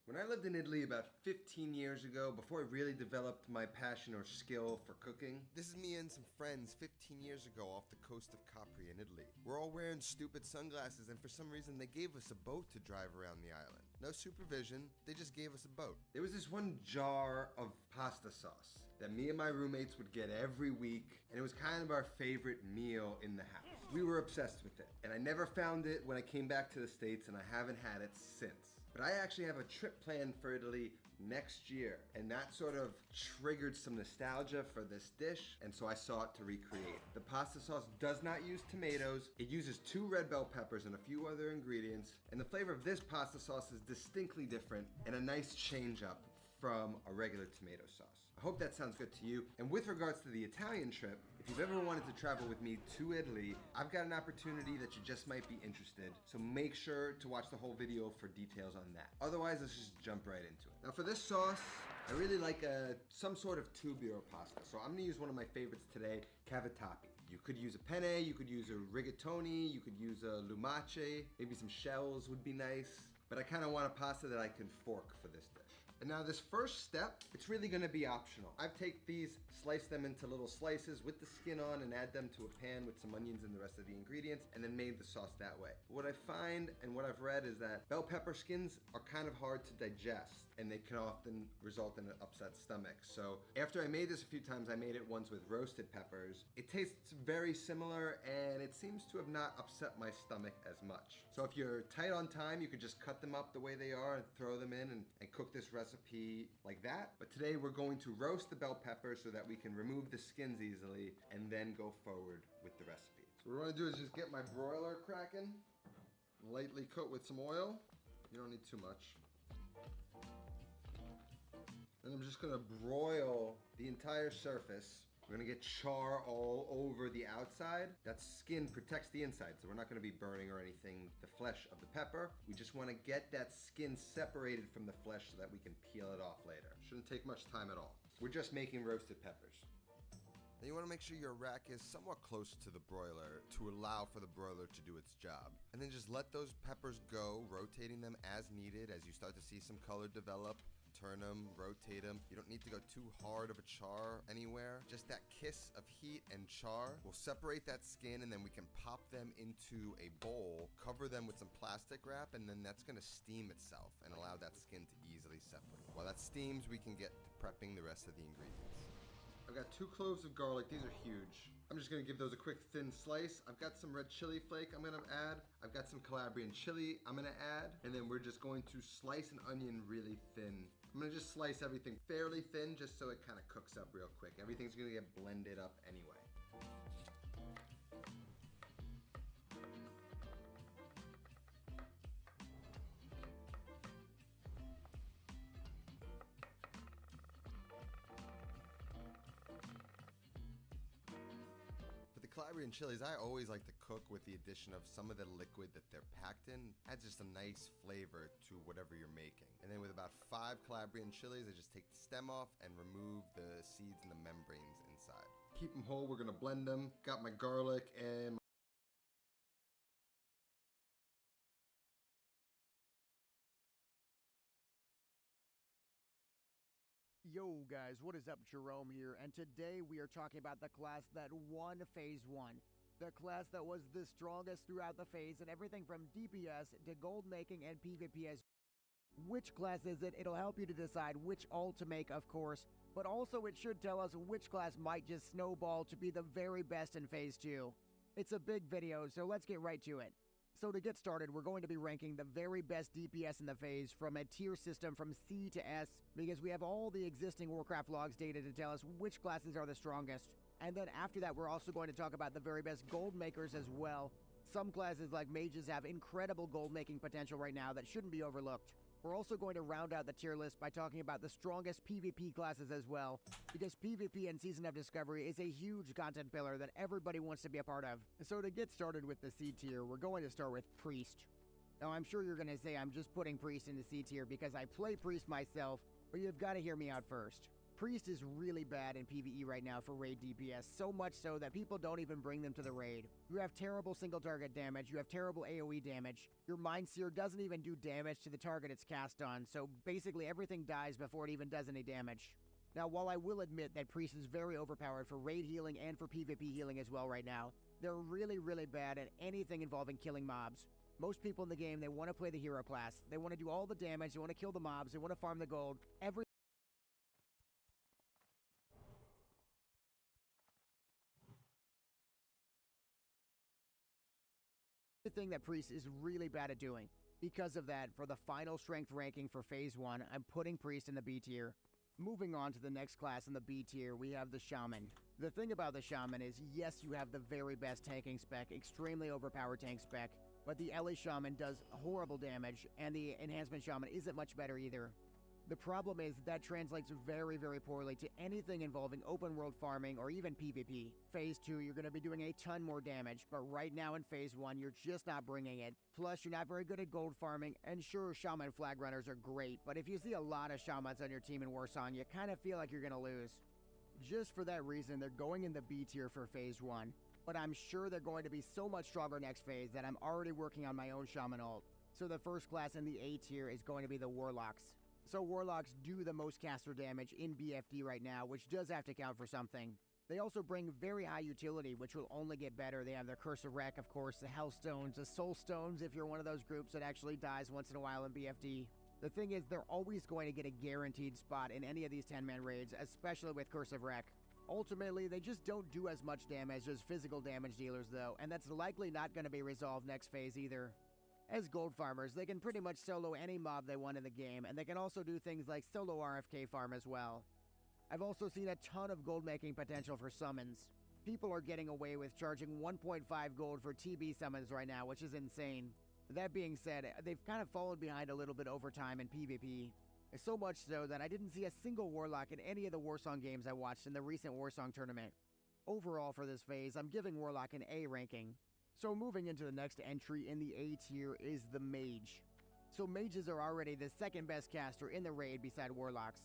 When I lived in Italy about 15 years ago, before I really developed my passion or skill for cooking, this is me and some friends 15 years ago off the coast of Capri in Italy. We're all wearing stupid sunglasses, and for some reason they gave us a boat to drive around the island. No supervision, they just gave us a boat. There was this one jar of pasta sauce that me and my roommates would get every week, and it was kind of our favorite meal in the house. We were obsessed with it, and I never found it when I came back to the States, and I haven't had it since. But I actually have a trip planned for Italy next year, and that sort of triggered some nostalgia for this dish, and so I sought to recreate. The pasta sauce does not use tomatoes. It uses 2 red bell peppers and a few other ingredients, and the flavor of this pasta sauce is distinctly different and a nice change up from a regular tomato sauce. I hope that sounds good to you. And with regards to the Italian trip, if you've ever wanted to travel with me to Italy, I've got an opportunity that you just might be interested. So make sure to watch the whole video for details on that. Otherwise, let's just jump right into it. Now for this sauce, I really like some sort of tubular pasta. So I'm gonna use one of my favorites today, cavatappi. You could use a penne, you could use a rigatoni, you could use a lumace, maybe some shells would be nice. But I kind of want a pasta that I can fork for this dish. And now this first step, it's really gonna be optional. I've taken these, sliced them into little slices with the skin on and add them to a pan with some onions and the rest of the ingredients and then made the sauce that way. What I find and what I've read is that bell pepper skins are kind of hard to digest and they can often result in an upset stomach. So after I made this a few times, I made it once with roasted peppers. It tastes very similar and it seems to have not upset my stomach as much. So if you're tight on time, you could just cut them up the way they are and throw them in and cook this recipe like that. But today we're going to roast the bell peppers so that we can remove the skins easily and then go forward with the recipe. So what we're gonna do is just get my broiler cracking, lightly coat with some oil. You don't need too much. And I'm just gonna broil the entire surface. We're gonna get char all over the outside. That skin protects the inside, so we're not gonna be burning or anything the flesh of the pepper. We just wanna get that skin separated from the flesh so that we can peel it off later. Shouldn't take much time at all. We're just making roasted peppers. Now you want to make sure your rack is somewhat close to the broiler to allow for the broiler to do its job. And then just let those peppers go, rotating them as needed as you start to see some color develop. Turn them, rotate them. You don't need to go too hard of a char anywhere. Just that kiss of heat and char will separate that skin, and then we can pop them into a bowl, cover them with some plastic wrap, and then that's gonna steam itself and allow that skin to easily separate. While that steams, we can get to prepping the rest of the ingredients. I've got 2 cloves of garlic. These are huge. I'm just gonna give those a quick thin slice. I've got some red chili flake I'm gonna add. I've got some Calabrian chili I'm gonna add. And then we're just going to slice an onion really thin. I'm gonna just slice everything fairly thin just so it kind of cooks up real quick. Everything's gonna get blended up anyway. For the Calabrian chilies, I always like to cook with the addition of some of the liquid that they're packed in. Adds just a nice flavor to whatever you're making. And then with about 5 Calabrian chilies, I just take the stem off and remove the seeds and the membranes inside. Keep them whole, we're gonna blend them. Got my garlic and Yo guys, what is up? Jerome here, and today we are talking about the class that won Phase 1. The class that was the strongest throughout the phase in everything from DPS to gold making and PvP as well. Which class is it? It'll help you to decide which ult to make, of course, but also it should tell us which class might just snowball to be the very best in Phase 2. It's a big video, so let's get right to it. So to get started, we're going to be ranking the very best DPS in the phase from a tier system from C to S, because we have all the existing Warcraft logs data to tell us which classes are the strongest. And then after that, we're also going to talk about the very best gold makers as well. Some classes like mages have incredible gold making potential right now that shouldn't be overlooked. We're also going to round out the tier list by talking about the strongest PvP classes as well, because PvP and Season of Discovery is a huge content pillar that everybody wants to be a part of. So to get started with the C tier, we're going to start with Priest. Now I'm sure you're going to say I'm just putting Priest in the C tier because I play Priest myself, but you've got to hear me out first. Priest is really bad in PvE right now for raid DPS, so much so that people don't even bring them to the raid. You have terrible single target damage, you have terrible AoE damage, your Mind Seer doesn't even do damage to the target it's cast on, so basically everything dies before it even does any damage. Now while I will admit that Priest is very overpowered for raid healing and for PvP healing as well right now, they're really bad at anything involving killing mobs. Most people in the game, they want to play the hero class, they want to do all the damage, they want to kill the mobs, they want to farm the gold, everything that Priest is really bad at doing. Because of that, for the final strength ranking for Phase 1, I'm putting Priest in the B tier. Moving on to the next class in the B tier, we have the Shaman. The thing about the Shaman is, yes, you have the very best tanking spec, extremely overpowered tank spec, but the Ellie Shaman does horrible damage, and the Enhancement Shaman isn't much better either. The problem is that translates very, very poorly to anything involving open world farming or even PvP. Phase 2, you're going to be doing a ton more damage, but right now in Phase 1, you're just not bringing it. Plus, you're not very good at gold farming, and sure, Shaman flag runners are great, but if you see a lot of Shamans on your team in Warsong, you kind of feel like you're going to lose. Just for that reason, they're going in the B tier for Phase 1, but I'm sure they're going to be so much stronger next phase that I'm already working on my own Shaman ult. So the first class in the A tier is going to be the Warlocks. So Warlocks do the most caster damage in BFD right now, which does have to count for something. They also bring very high utility, which will only get better. They have their Curse of Wreck, of course, the Hellstones, the Soul Stones if you're one of those groups that actually dies once in a while in BFD. The thing is, they're always going to get a guaranteed spot in any of these 10-man raids, especially with Curse of Wreck. Ultimately, they just don't do as much damage as physical damage dealers though, and that's likely not going to be resolved next phase either. As gold farmers, they can pretty much solo any mob they want in the game, and they can also do things like solo RFK farm as well. I've also seen a ton of gold making potential for summons. People are getting away with charging 1.5 gold for TB summons right now, which is insane. That being said, they've kind of fallen behind a little bit over time in PvP. So much so that I didn't see a single Warlock in any of the Warsong games I watched in the recent Warsong tournament. Overall for this phase, I'm giving Warlock an A ranking. So moving into the next entry in the A tier is the Mage. So Mages are already the second best caster in the raid beside Warlocks.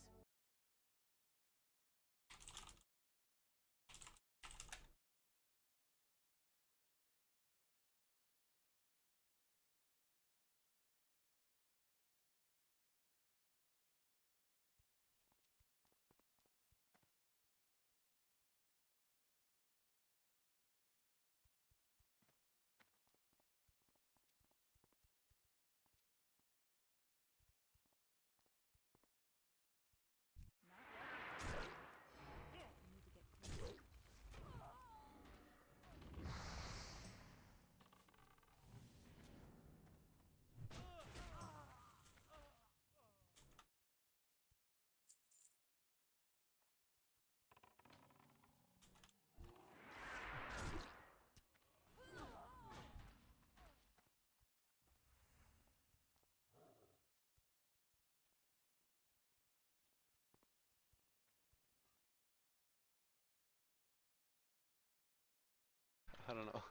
I don't know.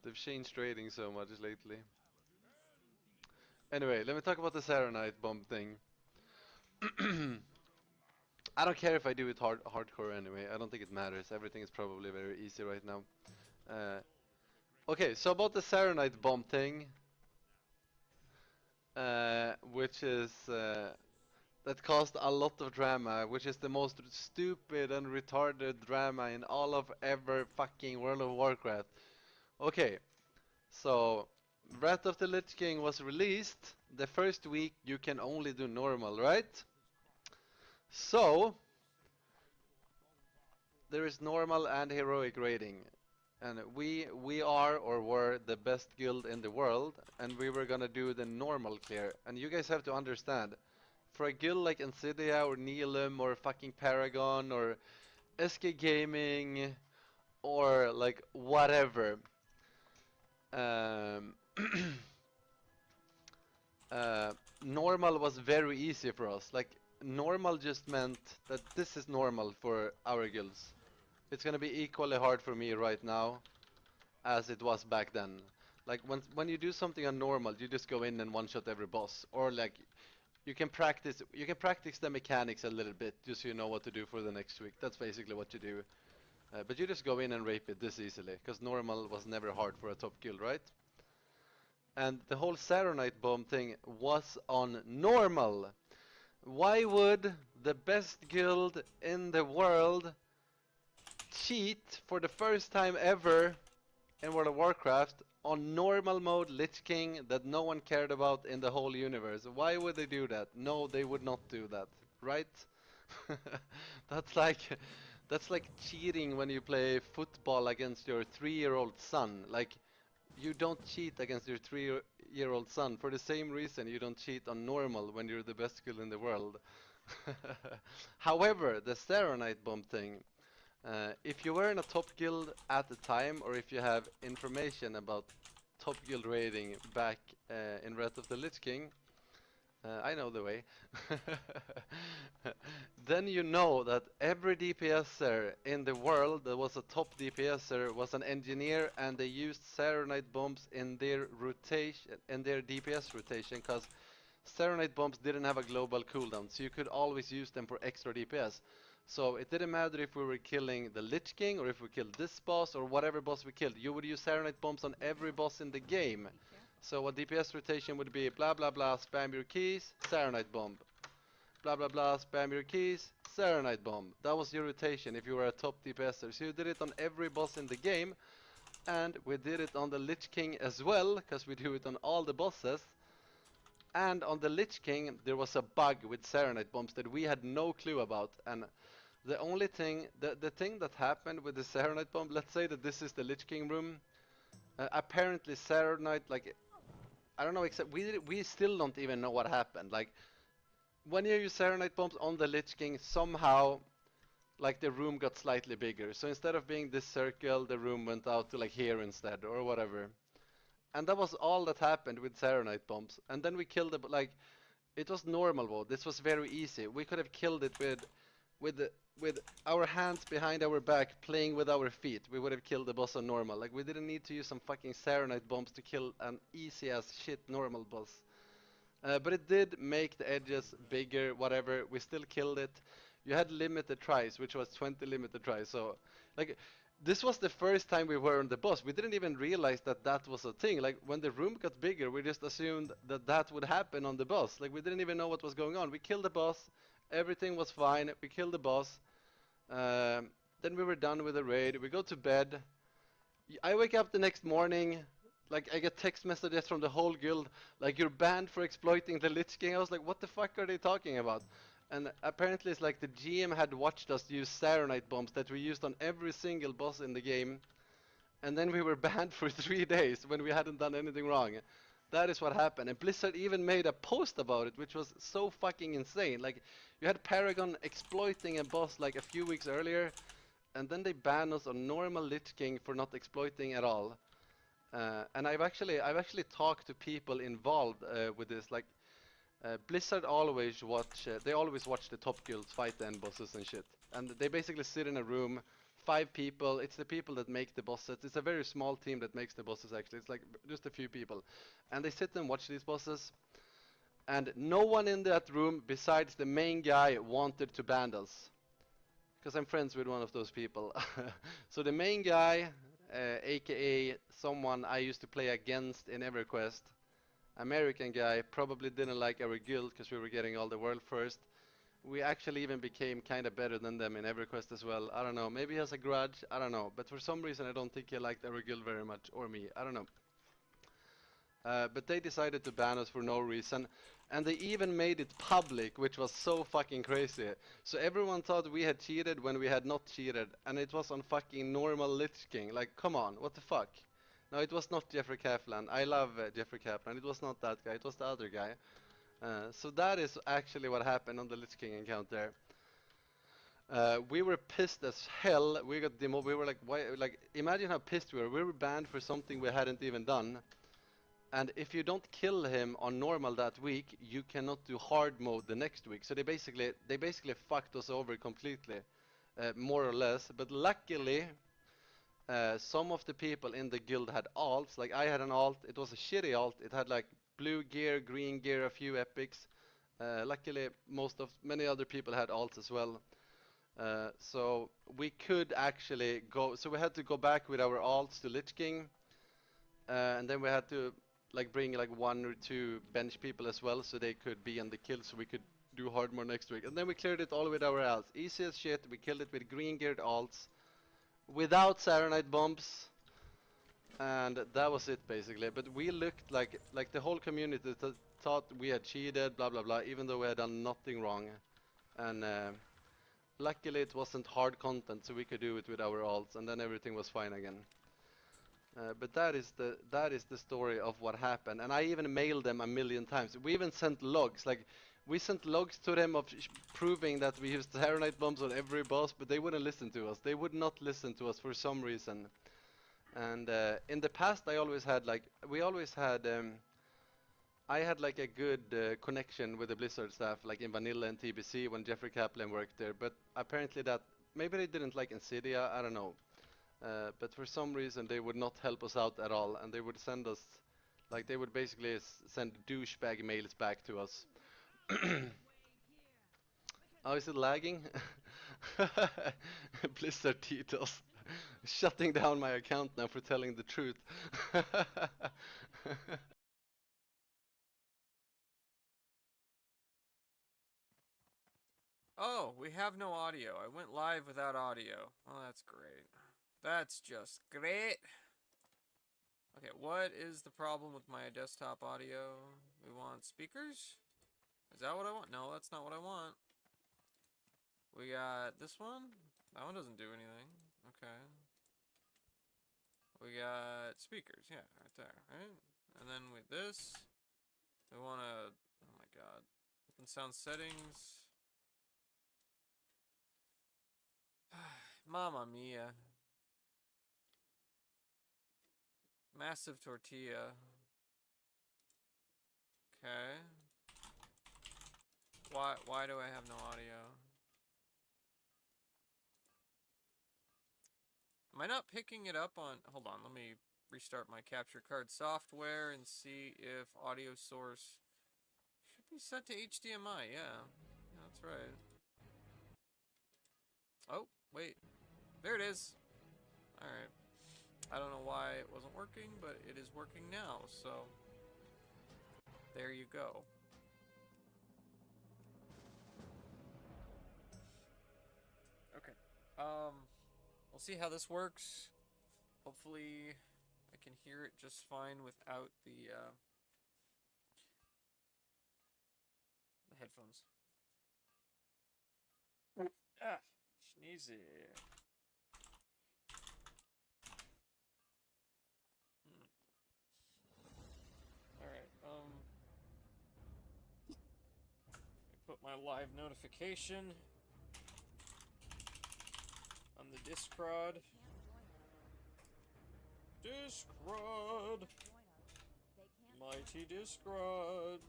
They've changed rating so much lately. Anyway, let me talk about the Saronite bomb thing. I don't care if I do it hardcore anyway. I don't think it matters. Everything is probably very easy right now. Okay, so about the Saronite bomb thing, which is that caused a lot of drama, which is the most stupid and retarded drama in all of ever fucking World of Warcraft. Okay, so Wrath of the Lich King was released. The first week you can only do normal, right? So there is normal and heroic rating, and we are or were the best guild in the world, and we were gonna do the normal clear. And you guys have to understand, for a guild like Insidia or Neelum or fucking Paragon or SK Gaming or like whatever, normal was very easy for us. Like normal just meant that this is normal for our guilds. It's gonna be equally hard for me right now as it was back then. Like when you do something on normal, you just go in and one-shot every boss, or like you can practice the mechanics a little bit just so you know what to do for the next week. That's basically what you do. But you just go in and rape it this easily, because normal was never hard for a top guild, right? And the whole Saronite bomb thing was on normal. Why would the best guild in the world cheat for the first time ever in World of Warcraft on normal mode Lich King that no one cared about in the whole universe? Why would they do that? No, they would not do that, right? That's like cheating when you play football against your 3-year-old son. Like, you don't cheat against your 3-year-old son for the same reason you don't cheat on normal when you're the best skill in the world. However, the Serenite Bomb thing, if you were in a top guild at the time, or if you have information about top guild raiding back in Wrath of the Lich King, I know the way. Then you know that every DPSer in the world that was a top DPSer was an engineer, and they used Serenite bombs in their rotation, in their DPS rotation, because Serenite bombs didn't have a global cooldown, so you could always use them for extra DPS. So it didn't matter if we were killing the Lich King, or if we killed this boss, or whatever boss we killed. You would use Serenite bombs on every boss in the game. So a DPS rotation would be blah blah blah, spam your keys, Serenite bomb. Blah blah blah, spam your keys, Serenite bomb. That was your rotation if you were a top DPSer. So you did it on every boss in the game, and we did it on the Lich King as well, because we do it on all the bosses. And on the Lich King, there was a bug with Serenite bombs that we had no clue about. And the only thing, the thing that happened with the Serenite bomb, let's say that this is the Lich King room. Apparently Serenite, like, I don't know, except we still don't even know what happened. Like, when you use Serenite bombs on the Lich King, somehow, like, the room got slightly bigger. So instead of being this circle, the room went out to like here instead, or whatever. And that was all that happened with Serenite bombs. And then we killed it, like, it was normal mode. This was very easy. We could have killed it with our hands behind our back, playing with our feet. We would have killed the boss on normal. Like, we didn't need to use some fucking Serenite bombs to kill an easy as shit normal boss. But it did make the edges bigger, whatever. We still killed it. You had limited tries, which was 20 limited tries. So, like, this was the first time we were on the boss. We didn't even realize that that was a thing. Like, when the room got bigger, we just assumed that that would happen on the boss. Like, we didn't even know what was going on. We killed the boss. Everything was fine. We killed the boss. Then we were done with the raid. We go to bed. I wake up the next morning. Like, I get text messages from the whole guild. Like, you're banned for exploiting the Lich King. I was like, what the fuck are they talking about? And apparently it's like the GM had watched us use Serenite bombs that we used on every single boss in the game. And then we were banned for 3 days when we hadn't done anything wrong. That is what happened. And Blizzard even made a post about it, which was so fucking insane. Like, you had Paragon exploiting a boss like a few weeks earlier, and then they banned us on normal Lich King for not exploiting at all. And I've actually talked to people involved with this. Like, Blizzard always watch, they always watch the top guilds fight the end bosses and shit. And they basically sit in a room, 5 people. It's the people that make the bosses. It's a very small team that makes the bosses actually. It's like just a few people. And they sit and watch these bosses. And no one in that room besides the main guy wanted to ban us. Because I'm friends with one of those people. So the main guy, aka someone I used to play against in EverQuest, American guy, probably didn't like our guild because we were getting all the world first. We actually even became kind of better than them in EverQuest as well. I don't know, maybe he has a grudge, I don't know. But for some reason I don't think he liked our guild very much, or me, I don't know. But they decided to ban us for no reason. And they even made it public, which was so fucking crazy. So everyone thought we had cheated when we had not cheated. And it was on fucking normal Lich King. Like, come on, what the fuck? No, it was not Jeffrey Kaplan. I love Jeffrey Kaplan. It was not that guy. It was the other guy. So that is actually what happened on the Lich King account there. We were pissed as hell. We got demoted. We were like, why? Like, imagine how pissed we were. We were banned for something we hadn't even done. And if you don't kill him on normal that week, you cannot do hard mode the next week. So they basically fucked us over completely, more or less. But luckily, some of the people in the guild had alts. Like, I had an alt. It was a shitty alt. It had like blue gear, green gear, a few epics. Luckily, many other people had alts as well. So we could actually go. So we had to go back with our alts to Lich King, and then we had to like bring like 1 or 2 bench people as well, so they could be on the kill, so we could do hard mode next week. And then we cleared it all with our alts. Easy as shit. We killed it with green geared alts, without Serenite bombs, and that was it basically. But we looked like the whole community thought we had cheated, blah blah blah, even though we had done nothing wrong. And luckily it wasn't hard content, so we could do it with our alts, and then everything was fine again. But that is the story of what happened, and I even mailed them a million times. We even sent logs, like we sent logs to them of proving that we used Saronite bombs on every boss, but they wouldn't listen to us. They would not listen to us for some reason. And in the past, I had like a good connection with the Blizzard staff, like in Vanilla and TBC when Jeffrey Kaplan worked there. But apparently maybe they didn't like Insidia, I don't know. But for some reason they would not help us out at all, and they would send us, like they would basically send douchebag mails back to us. Oh, is it lagging? Blizzard Titles. Shutting down my account now for telling the truth. Oh, we have no audio. I went live without audio. Well, that's great. That's just great. Okay, what is the problem with my desktop audio? We want speakers? Is that what I want? No, that's not what I want. We got this one. That one doesn't do anything. Okay. We got speakers. Yeah, right there, right? And then with this, we want to... Oh my god. Open sound settings. Mamma mia. Massive tortilla. Okay. Why do I have no audio? Am I not picking it up on... Hold on, let me restart my capture card software and see if audio source should be set to HDMI. Yeah, that's right. Oh, wait. There it is. Alright. I don't know why it wasn't working, but it is working now, so there you go. Okay. We'll see how this works. Hopefully I can hear it just fine without the headphones. Ah, sneezy. Alright, put my live notification on the Discord. Discord! Mighty Discord!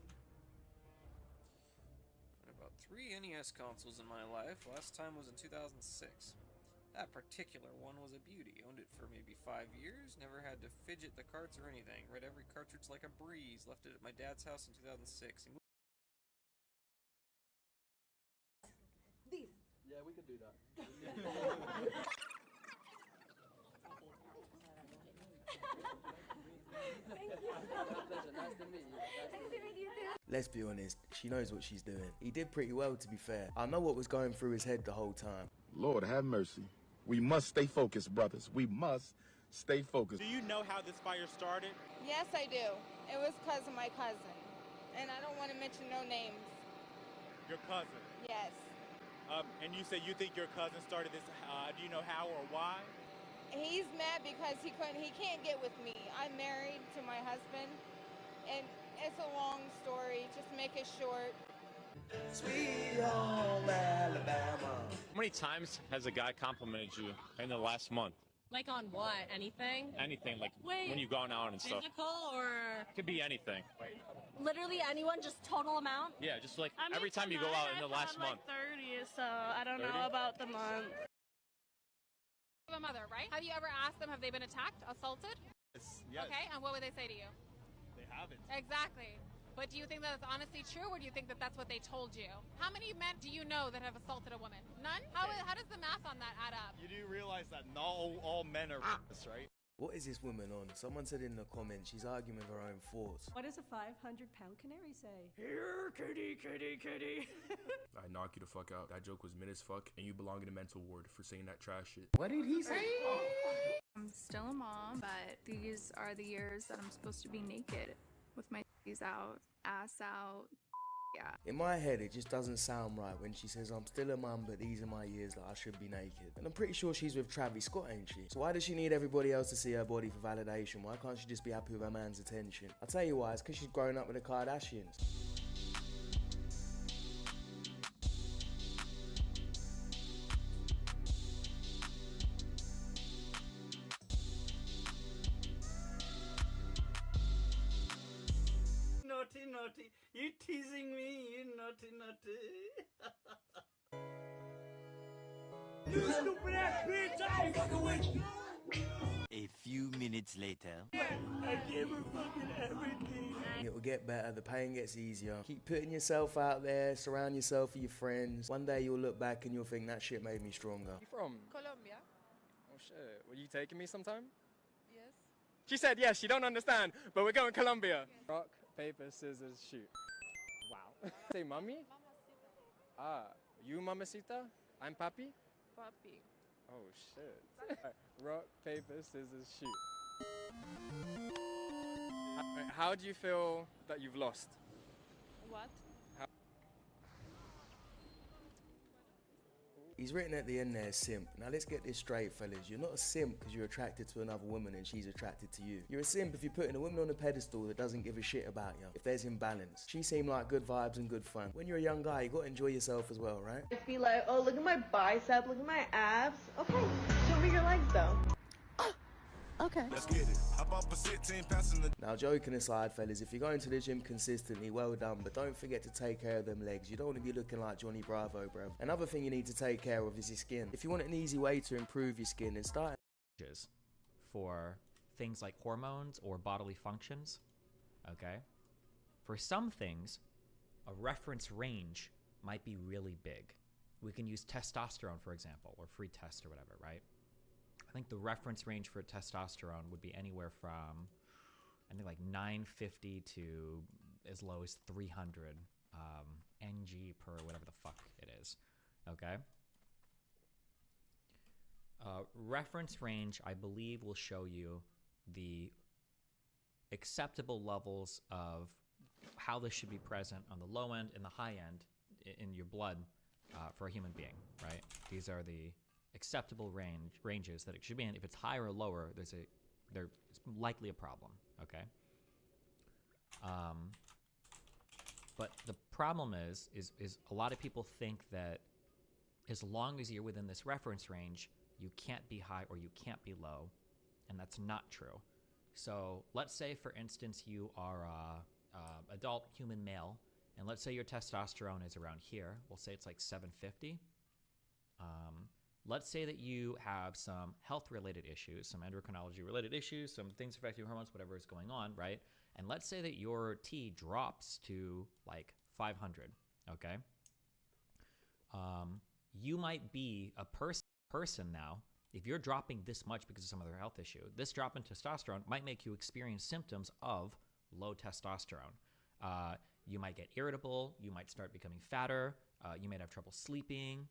About 3 NES consoles in my life. Last time was in 2006. That particular one was a beauty. Owned it for maybe 5 years. Never had to fidget the carts or anything. Read every cartridge like a breeze. Left it at my dad's house in 2006. Yeah, we could do that. Let's be honest, she knows what she's doing. He did pretty well, to be fair. I know what was going through his head the whole time. Lord have mercy. We must stay focused, brothers. We must stay focused. Do you know how this fire started? Yes, I do. It was because of my cousin. And I don't want to mention no names. Your cousin? Yes. And you say you think your cousin started this. Do you know how or why? He's mad because he can't get with me. I'm married to my husband. And it's a long story. Just make it short. Sweet home Alabama. How many times has a guy complimented you in the last month? Like on what? Anything? Anything, like Wait, when you've gone out and stuff. physical or Could be anything. literally anyone? Just total amount? Yeah, just like I mean, every time you go out in the last month. Like 30, so I don't 30? know about the month. A mother, right? Have you ever asked them, have they been attacked, assaulted? Yes. Okay, and what would they say to you? They haven't. Exactly. But do you think that it's honestly true, or do you think that that's what they told you? How many men do you know that have assaulted a woman? None? How does the math on that add up? You do realize that not all men are right? What is this woman on? Someone said in the comments she's arguing with her own thoughts. What does a 500-pound canary say? Here, kitty, kitty, kitty. I knock you the fuck out. That joke was mid as fuck, and you belong in a mental ward for saying that trash shit. What did he say? I'm still a mom, but these are the years that I'm supposed to be naked with my titties out, ass out, Yeah. In my head, it just doesn't sound right when she says, I'm still a mum, but these are my years that I should be naked. And I'm pretty sure she's with Travis Scott, ain't she? So why does she need everybody else to see her body for validation? Why can't she just be happy with her man's attention? I'll tell you why, it's because she's grown up with the Kardashians. Naughty, naughty. You teasing me, you naughty, naughty. You stupid ass bitch! I ain't fucking with you! A few minutes later. I gave her fucking everything. It will get better, the pain gets easier. Keep putting yourself out there, surround yourself with your friends. One day you'll look back and you'll think that shit made me stronger. You from? Colombia. Oh shit, were you taking me sometime? Yes. She said yes, she don't understand, but we're going Colombia. Yes. Rock, paper, scissors, shoot. Wow. Say mommy? Mamacita. Ah, you mamacita? I'm papi? Papi. Oh shit. Right, rock, paper, scissors, shoot. How do you feel that you've lost? What? He's written at the end there, simp. Now let's get this straight, fellas. You're not a simp because you're attracted to another woman and she's attracted to you. You're a simp if you're putting a woman on a pedestal that doesn't give a shit about you. If there's imbalance. She seemed like good vibes and good fun. When you're a young guy, you gotta enjoy yourself as well, right? Just be like, oh, look at my bicep, look at my abs. Okay, show me your legs though. Okay. Let's get it. Now, joking aside, fellas, if you're going to the gym consistently, well done, but don't forget to take care of them legs. You don't want to be looking like Johnny Bravo, bruv. Another thing you need to take care of is your skin. If you want an easy way to improve your skin, then start for things like hormones or bodily functions. Okay? For some things, a reference range might be really big. We can use testosterone, for example, or free test or whatever, right? I think the reference range for testosterone would be anywhere from, I think, like 950 to as low as 300 ng per whatever the fuck it is. Okay? Reference range, I believe, will show you the acceptable levels of how this should be present on the low end and the high end in your blood for a human being, right? These are the acceptable ranges that it should be in. If it's higher or lower, there's likely a problem, okay? But the problem is a lot of people think that as long as you're within this reference range, you can't be high or you can't be low, and that's not true. So let's say, for instance, you are a adult human male, and let's say your testosterone is around here. We'll say it's like 750. Let's say that you have some health-related issues, some endocrinology-related issues, some things affecting your hormones, whatever is going on, right? And let's say that your T drops to like 500, okay? You might be a person now, if you're dropping this much because of some other health issue, this drop in testosterone might make you experience symptoms of low testosterone. You might get irritable, you might start becoming fatter, you might have trouble sleeping,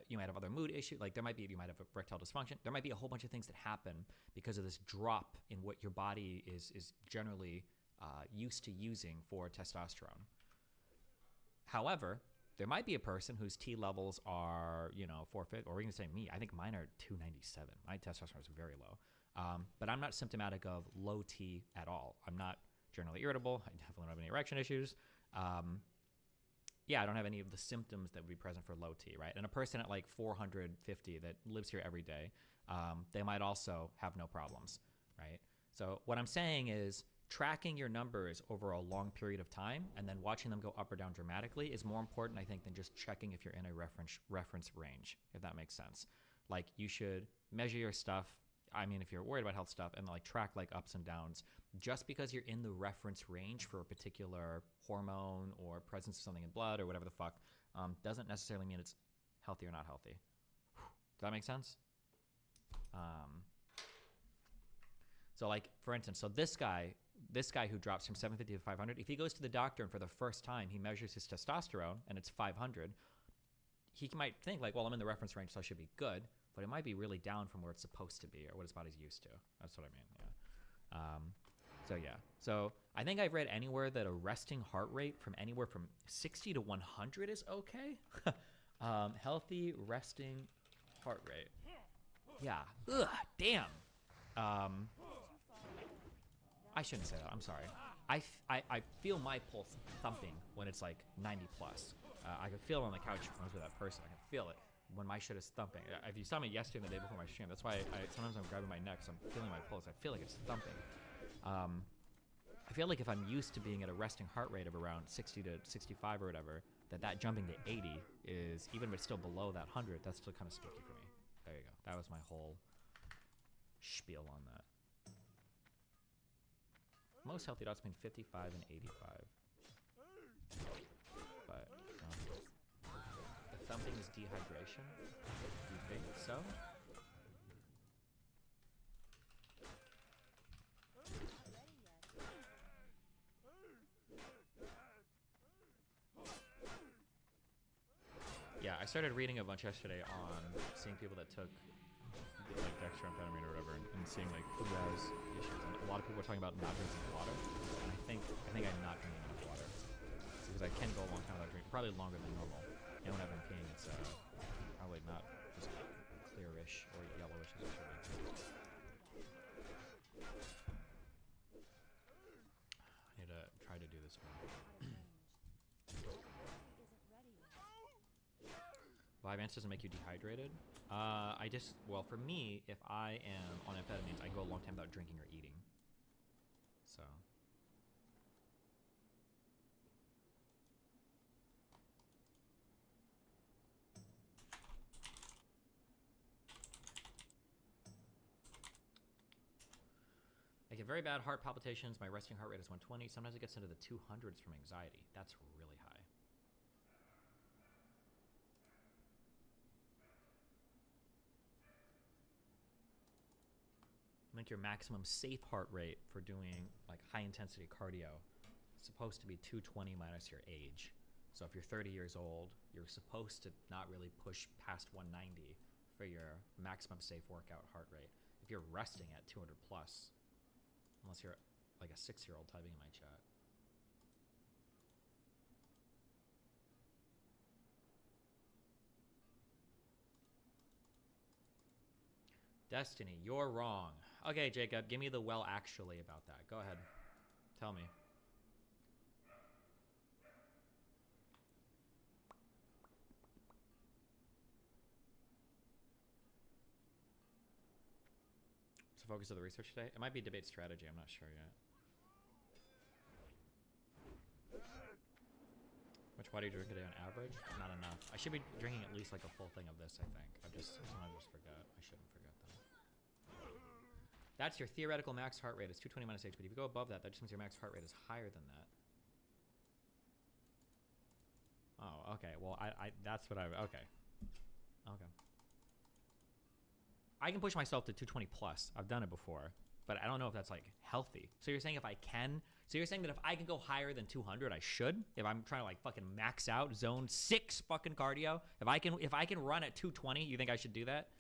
you might have other mood issues, like you might have erectile dysfunction. There might be a whole bunch of things that happen because of this drop in what your body is generally used to using for testosterone. However, there might be a person whose T levels are, 450, or we can say me. I think mine are 297. My testosterone is very low. But I'm not symptomatic of low T at all. I'm not generally irritable. I definitely don't have any erection issues. I don't have any of the symptoms that would be present for low T, right? And a person at like 450 that lives here every day, they might also have no problems, right? So what I'm saying is tracking your numbers over a long period of time and then watching them go up or down dramatically is more important, I think, than just checking if you're in a reference range, if that makes sense. Like, you should measure your stuff, I mean, if you're worried about health stuff, and like track like ups and downs. Just because you're in the reference range for a particular hormone or presence of something in blood or whatever the fuck, doesn't necessarily mean it's healthy or not healthy. Does that make sense? So like, for instance, so this guy who drops from 750 to 500, if he goes to the doctor and for the first time he measures his testosterone and it's 500, he might think like, well, I'm in the reference range, so I should be good, but it might be really down from where it's supposed to be or what his body's used to. That's what I mean, yeah. So yeah. So I think I've read anywhere that a resting heart rate from anywhere from 60 to 100 is okay. Healthy resting heart rate. Yeah. Ugh, damn. I shouldn't say that. I'm sorry. I feel my pulse thumping when it's like 90 plus. I can feel it on the couch when I was with that person. I can feel it when my shit is thumping. If you saw me yesterday and the day before my stream, that's why sometimes I'm grabbing my neck, so I'm feeling my pulse. I feel like it's thumping. I feel like if I'm used to being at a resting heart rate of around 60 to 65 or whatever, that jumping to 80 is, even if it's still below that 100, that's still kind of spooky for me. There you go. That was my whole spiel on that. Most healthy dots between 55 and 85. But the thumping is dehydration? Do you think so? Yeah, I started reading a bunch yesterday on seeing people that took like dextroamphetamine or whatever, and seeing like who has issues. And a lot of people are talking about not drinking water, and I think I'm not drinking enough water because I can go a long time without drinking, probably longer than normal. And when I've been peeing, it's probably not just clearish or yellowish as it should be. I need to try to do this more. 5 ounces doesn't make you dehydrated. Well, for me, if I am on amphetamines, I go a long time without drinking or eating. So. I get very bad heart palpitations. My resting heart rate is 120. Sometimes it gets into the 200s from anxiety. That's really high. I think your maximum safe heart rate for doing like high intensity cardio is supposed to be 220 minus your age. So if you're 30 years old, you're supposed to not really push past 190 for your maximum safe workout heart rate. If you're resting at 200 plus, unless you're like a 6-year-old typing in my chat. Destiny, you're wrong. Okay, Jacob, give me the well actually about that. Go ahead. Tell me. What's the focus of the research today? It might be debate strategy. I'm not sure yet. Much water do you drink a day on average? Not enough. I should be drinking at least like a full thing of this, I think. Sometimes I just forget. I shouldn't forget that. That's your theoretical max heart rate. It's 220 minus H, but if you go above that, that just means your max heart rate is higher than that. Oh, okay. Well, that's what okay. Okay. I can push myself to 220 plus. I've done it before, but I don't know if that's like healthy. So you're saying if I can, so you're saying that if I can go higher than 200, I should? If I'm trying to like fucking max out zone 6 fucking cardio, if I can run at 220, you think I should do that?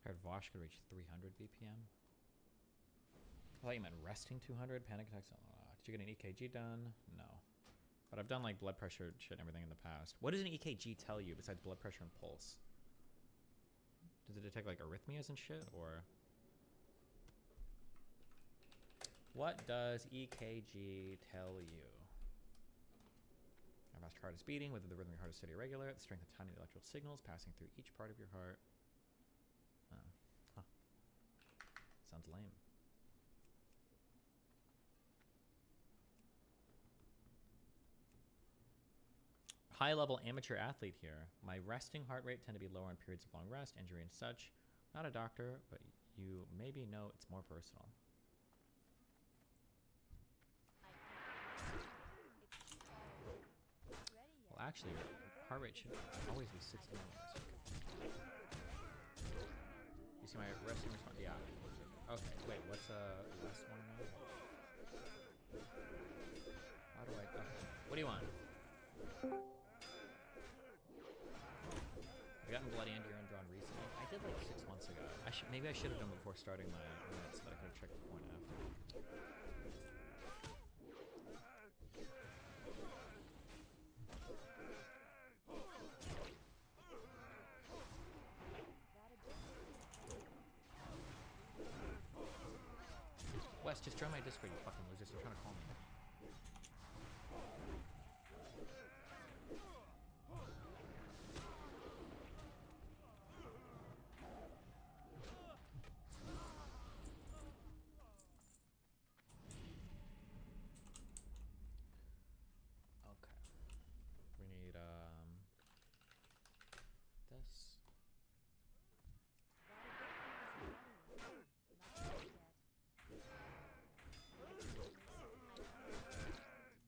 I heard Vosh could reach 300 BPM. I thought you meant resting 200, panic attacks. Did you get an EKG done? No. But I've done like blood pressure shit and everything in the past. What does an EKG tell you besides blood pressure and pulse? Does it detect like arrhythmias and shit, or? What does EKG tell you? How fast your heart is beating, whether the rhythm of your heart is steady or regular, the strength of tiny electrical signals passing through each part of your heart. Oh. Huh. Sounds lame. high-level amateur athlete here. My resting heart rate tend to be lower in periods of long rest, injury, and such. Not a doctor, but you maybe know it's more personal. Well, actually, your heart rate should always be 60 minutes. You see my resting response? Yeah. Okay, wait, what's last one now? How do I... Okay. What do you want? I've gotten bloody and urine drawn recently. I did like 6 months ago. Maybe I should have done before starting my minutes so that I could have checked the point after. Wes, just join my Discord, you fucking losers. You're trying to call me. Okay. We need, this.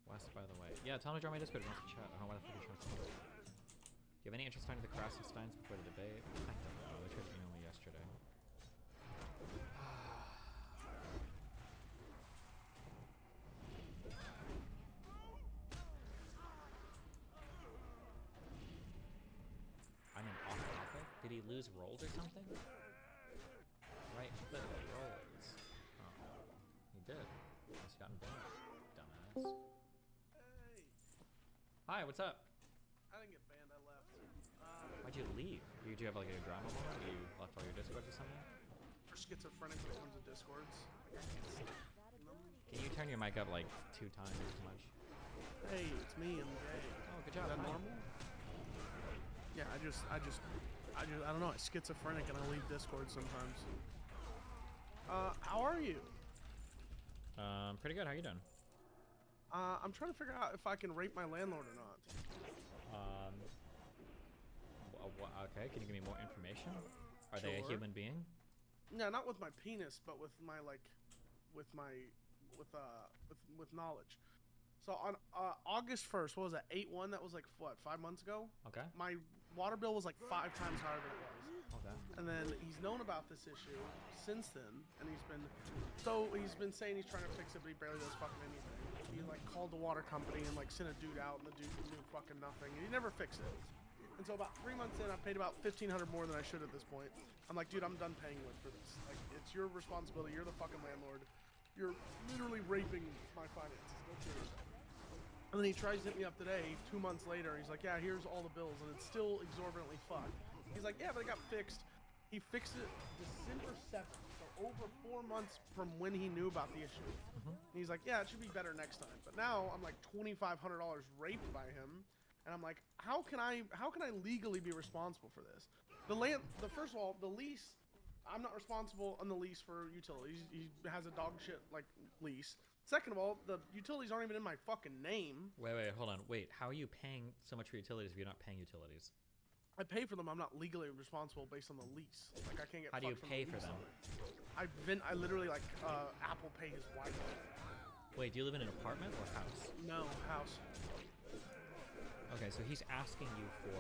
Wes, by the way. Yeah, tell him to join my Discord. He wants to chat. I don't know why the fuck he's trying to call me. Do you have any interest in talking to the Krassensteins before the debate? I don't know. They tried to email me yesterday. I'm an off topic? Did he lose rolls or something? Right, click rolls. Oh, he did. He's gotten banned. Dumbass. Hi, what's up? I didn't get banned, I left. Why'd you leave? Did you have like a drama moment? Or you left all your Discords or something? We're schizophrenic when it comes to Discords. Like, I can't stand them. Can you turn your mic up like 2 times as much? Hey, it's me, I'm gay. Oh, good job. Is that Hi. normal? Yeah, I don't know, I'm schizophrenic and I leave Discord sometimes. How are you? Pretty good. How you doing? I'm trying to figure out if I can rape my landlord or not. Okay, can you give me more information? Are they a Sure. human being? No, not with my penis, but with my with knowledge. So on August 1st, what was that? 8/1. That was like what, 5 months ago? Okay. My water bill was like 5 times higher than it was. Okay. And then he's known about this issue since then, and he's been saying he's trying to fix it, but he barely does fucking anything. He like called the water company and like sent a dude out, and the dude knew fucking nothing, and he never fixed it. And so about 3 months in, I paid about $1,500 more than I should at this point. I'm like, dude, I'm done paying you for this. Like, it's your responsibility. You're the fucking landlord. You're literally raping my finances. Go kill yourself. And then he tries to hit me up today, 2 months later. He's like, yeah, here's all the bills, and it's still exorbitantly fucked. He's like, yeah, but it got fixed. He fixed it December 7th, so over 4 months from when he knew about the issue. And he's like, yeah, it should be better next time. But now I'm like $2,500 raped by him, and I'm like, how can I legally be responsible for this? First of all, the lease, I'm not responsible on the lease for utilities. He has a dog shit like lease. Second of all, the utilities aren't even in my fucking name. Wait, hold on. Wait, how are you paying so much for utilities if you're not paying utilities? I pay for them. I'm not legally responsible based on the lease. Like, I can't get. How do you fucked from pay the for lease them? on it. I literally like Apple Pay his wife. Wait, do you live in an apartment or house? No, house. Okay, so he's asking you for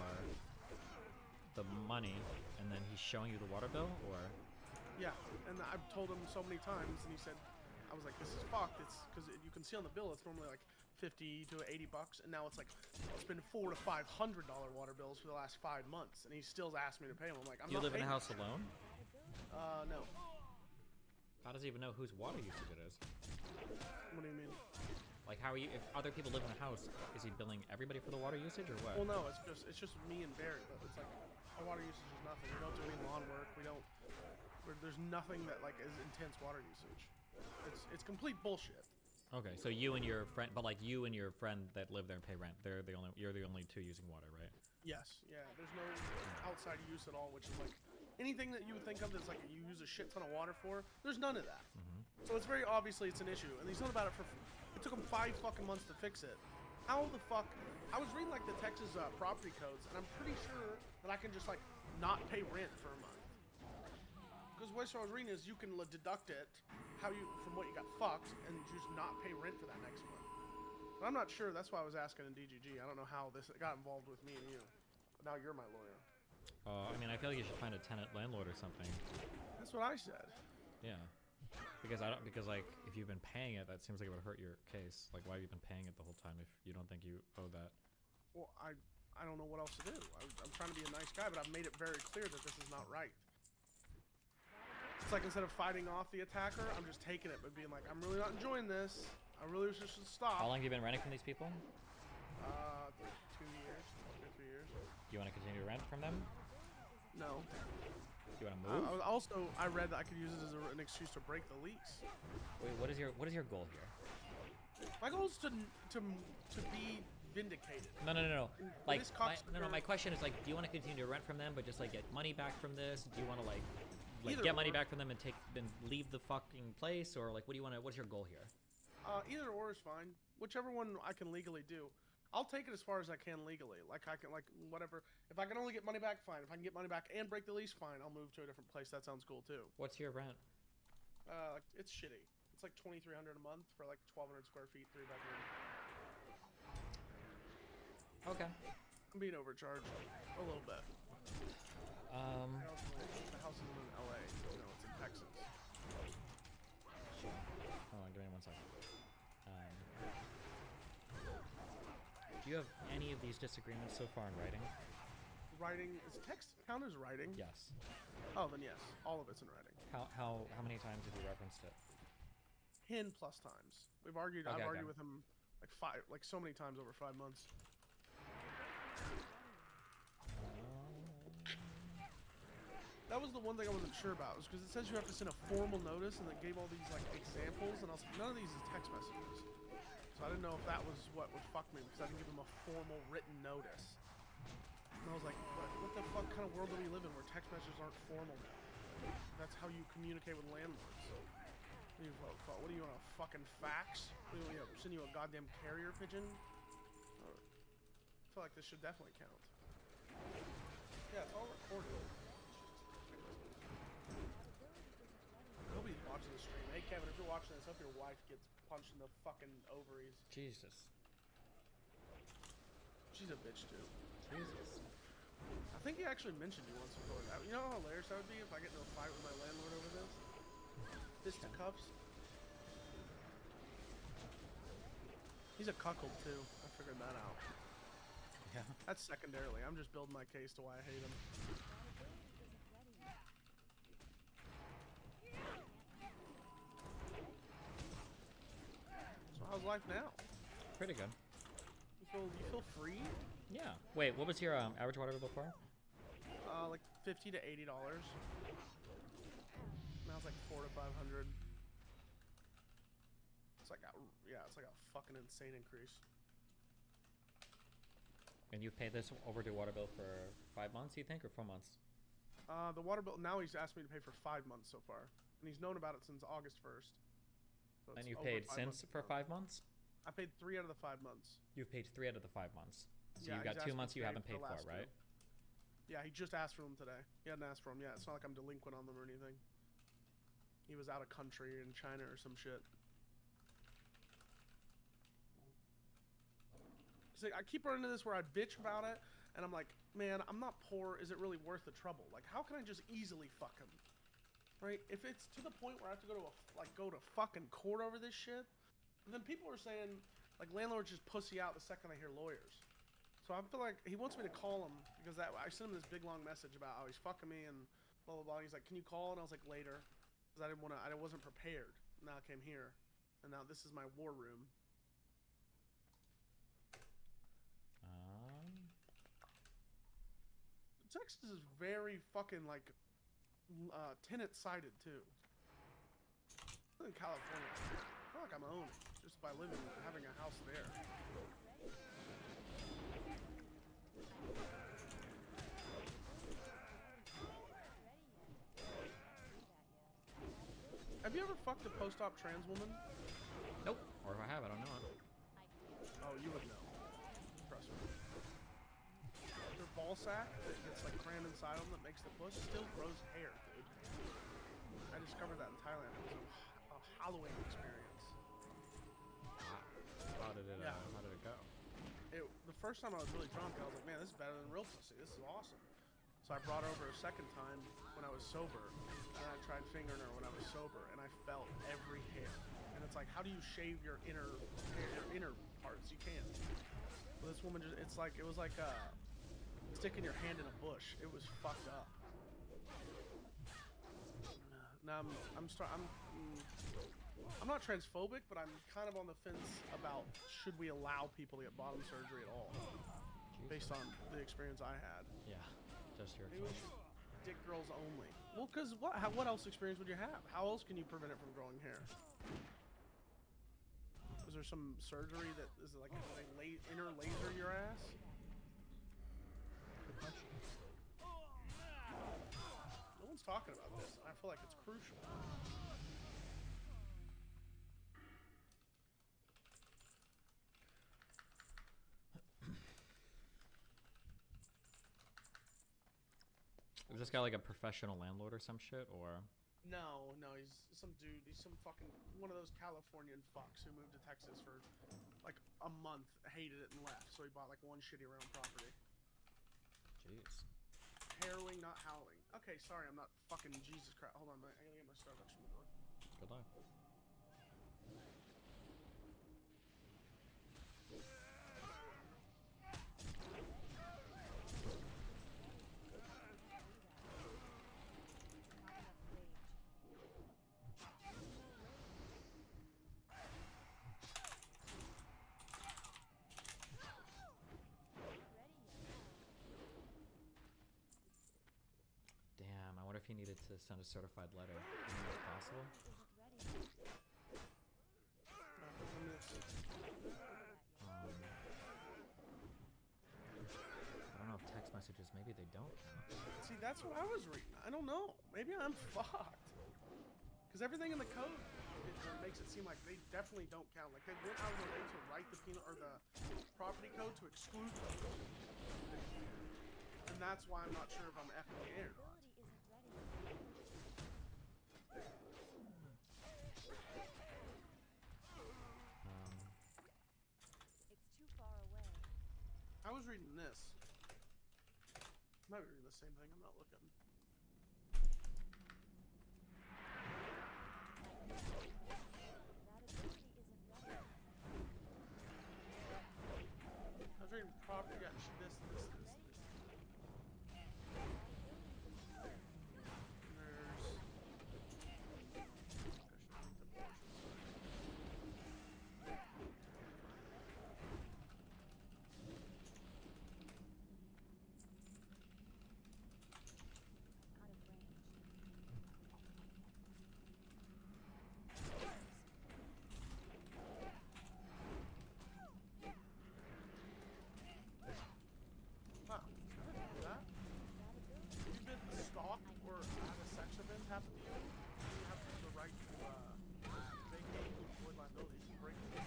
the money, and then he's showing you the water bill, or? Yeah, and I've told him so many times, and he said, I was like, this is fucked. It's because you can see on the bill, it's normally like $50 to $80, and now it's like, it's been $400 to $500 water bills for the last 5 months, and he still asked me to pay him. I'm like, I'm Do you not live in a paying house alone? No. How does he even know whose water usage it is? What do you mean? Like, how are you? If other people live in a house, is he billing everybody for the water usage, or what? Well, no, it's just me and Barry, but it's like, our water usage is nothing. We don't do any lawn work. There's nothing that like is intense water usage. It's complete bullshit. Okay, so you and your friend, but like you and your friend that live there and pay rent, you're the only two using water, right? Yes, yeah. There's no outside use at all, which is like anything that you would think of that's like you use a shit ton of water for. There's none of that. So it's very obviously it's an issue, and he's known about it for. It took him 5 fucking months to fix it, How the fuck? I was reading like the Texas property codes, and I'm pretty sure that I can just like not pay rent for a month. Because what I was reading is you can deduct it from what you got fucked and just not pay rent for that next month. But I'm not sure. That's why I was asking in DGG. I don't know how this got involved with me and you. But now you're my lawyer. I mean, I feel like you should find a tenant landlord or something. That's what I said. Yeah. Because like if you've been paying it, that seems like it would hurt your case. Like, why have you been paying it the whole time if you don't think you owe that? Well, I don't know what else to do. I'm trying to be a nice guy, but I've made it very clear that this is not right. It's like instead of fighting off the attacker, I'm just taking it, but being like, I'm really not enjoying this. I really should stop. How long have you been renting from these people? 2 years, 2 or 3 years. Do you want to continue to rent from them? No. Do you want to move? I read that I could use it as an excuse to break the lease. Wait, what is your goal here? My goal is to be vindicated. No. Like, no. My question is like, do you want to continue to rent from them, but just like get money back from this? Do you want to like Either get or. money back from them and then leave the fucking place, or like what do you want to? What's your goal here? Either or is fine. Whichever one I can legally do. I'll take it as far as I can legally. Like I can whatever. If I can only get money back, fine. If I can get money back and break the lease, fine. I'll move to a different place. That sounds cool too. What's your rent? It's shitty. It's like $2,300 a month for like 1,200 square feet, 3-bedroom. Okay. I'm being overcharged a little bit. The house is in LA. You know, it's in Texas. Hold on, give me 1 second. Do you have any of these disagreements so far in writing? Writing is text count as writing? Yes. Oh, then yes, all of it's in writing. How many times have you referenced it? 10+ times. We've argued. Okay, I've argued with him like so many times over 5 months. That was the one thing I wasn't sure about, was because it says you have to send a formal notice, and it gave all these like examples, and I was like, none of these is text messages. So I didn't know if that was what would fuck me, because I didn't give him a formal written notice. And I was like, what the fuck kind of world do we live in where text messages aren't formal now? That's how you communicate with landlords. What do you want, a fucking fax? What do you want, send you a goddamn carrier pigeon? I feel like this should definitely count. Yeah, it's all recorded. I hope he's watching the stream. Hey Kevin, if you're watching this, I hope your wife gets punched in the fucking ovaries. Jesus. She's a bitch too. Jesus. I think he actually mentioned you once before. You know how hilarious that would be if I get into a fight with my landlord over this? Fisticuffs. He's a cuckold too. I figured that out. Yeah. That's secondarily. I'm just building my case to why I hate him. So how's life now? Pretty good. You feel free? Yeah. Wait, what was your average water bill before? Like $50 to $80. Now it's like $400 to $500. It's like it's like a fucking insane increase. And you've paid this overdue water bill for 5 months, you think, or 4 months? The water bill, now he's asked me to pay for 5 months so far. And he's known about it since August 1st. So And you've paid since for 5 months? I paid 3 out of the 5 months. You've paid 3 out of the 5 months. So Yeah, you've got he's 2 asked me months to you pay haven't for paid the for, last right? Yeah, he just asked for them today. He hadn't asked for them yet. It's not like I'm delinquent on them or anything. He was out of country in China or some shit. So I keep running into this where I bitch about it, and I'm like, man, I'm not poor. Is it really worth the trouble? Like, how can I just easily fuck him? Right? If it's to the point where I have to go to fucking court over this shit, then people are saying, like, landlords just pussy out the second they hear lawyers. So I feel like he wants me to call him because I sent him this big long message about how he's fucking me and blah blah blah. He's like, "Can you call?" And I was like, "Later," because I wasn't prepared. Now I came here, and now this is my war room. Texas is very fucking like tenant sided too. In California, I feel like I'm owning just by living having a house there. Have you ever fucked a post-op trans woman? Nope. Or if I have, I don't know it. Oh, you would know. ball sack that gets like crammed inside them that makes the bush still grows hair, dude. I discovered that in Thailand. It was a Halloween experience. How did it go? The first time I was really drunk, I was like, man, this is better than real pussy. This is awesome. So I brought her over a second time when I was sober, and I tried fingering her when I was sober, and I felt every hair. And it's like, how do you shave your inner parts? You can't. But this woman just, it was like sticking your hand in a bush. It was fucked up. Now I'm not transphobic, but I'm kind of on the fence about should we allow people to get bottom surgery at all, based on the experience I had. Yeah, just your Maybe we should dick girls only. Well, because what else experience would you have? How else can you prevent it from growing hair? Is there some surgery that is it like inner laser your ass? Good question. No one's talking about this. I feel like it's crucial. Is this guy like a professional landlord or some shit, or? No, he's some dude. He's some fucking one of those Californian fucks who moved to Texas for like a month, hated it, and left. So he bought like one shitty rental property. Jeez. Harrowing, not howling. Okay, sorry, I'm not fucking Jesus Christ. Hold on, I gotta get my Starbucks from the door. Good luck. Damn, I wonder if he needed to send a certified letter. Do you think it's possible? I don't know if text messages, maybe they don't count. See, that's what I was reading. I don't know. Maybe I'm fucked. Because everything in the code makes it seem like they definitely don't count. Like they went out of their way to write the penal or the property code to exclude those. And that's why I'm not sure if I'm effing the air or not. It's too far away. I was reading this. I might be reading the same thing. I'm not looking. I was reading property. Yeah, this. Happen to you? You have the right to vacate and avoid liability. You can break the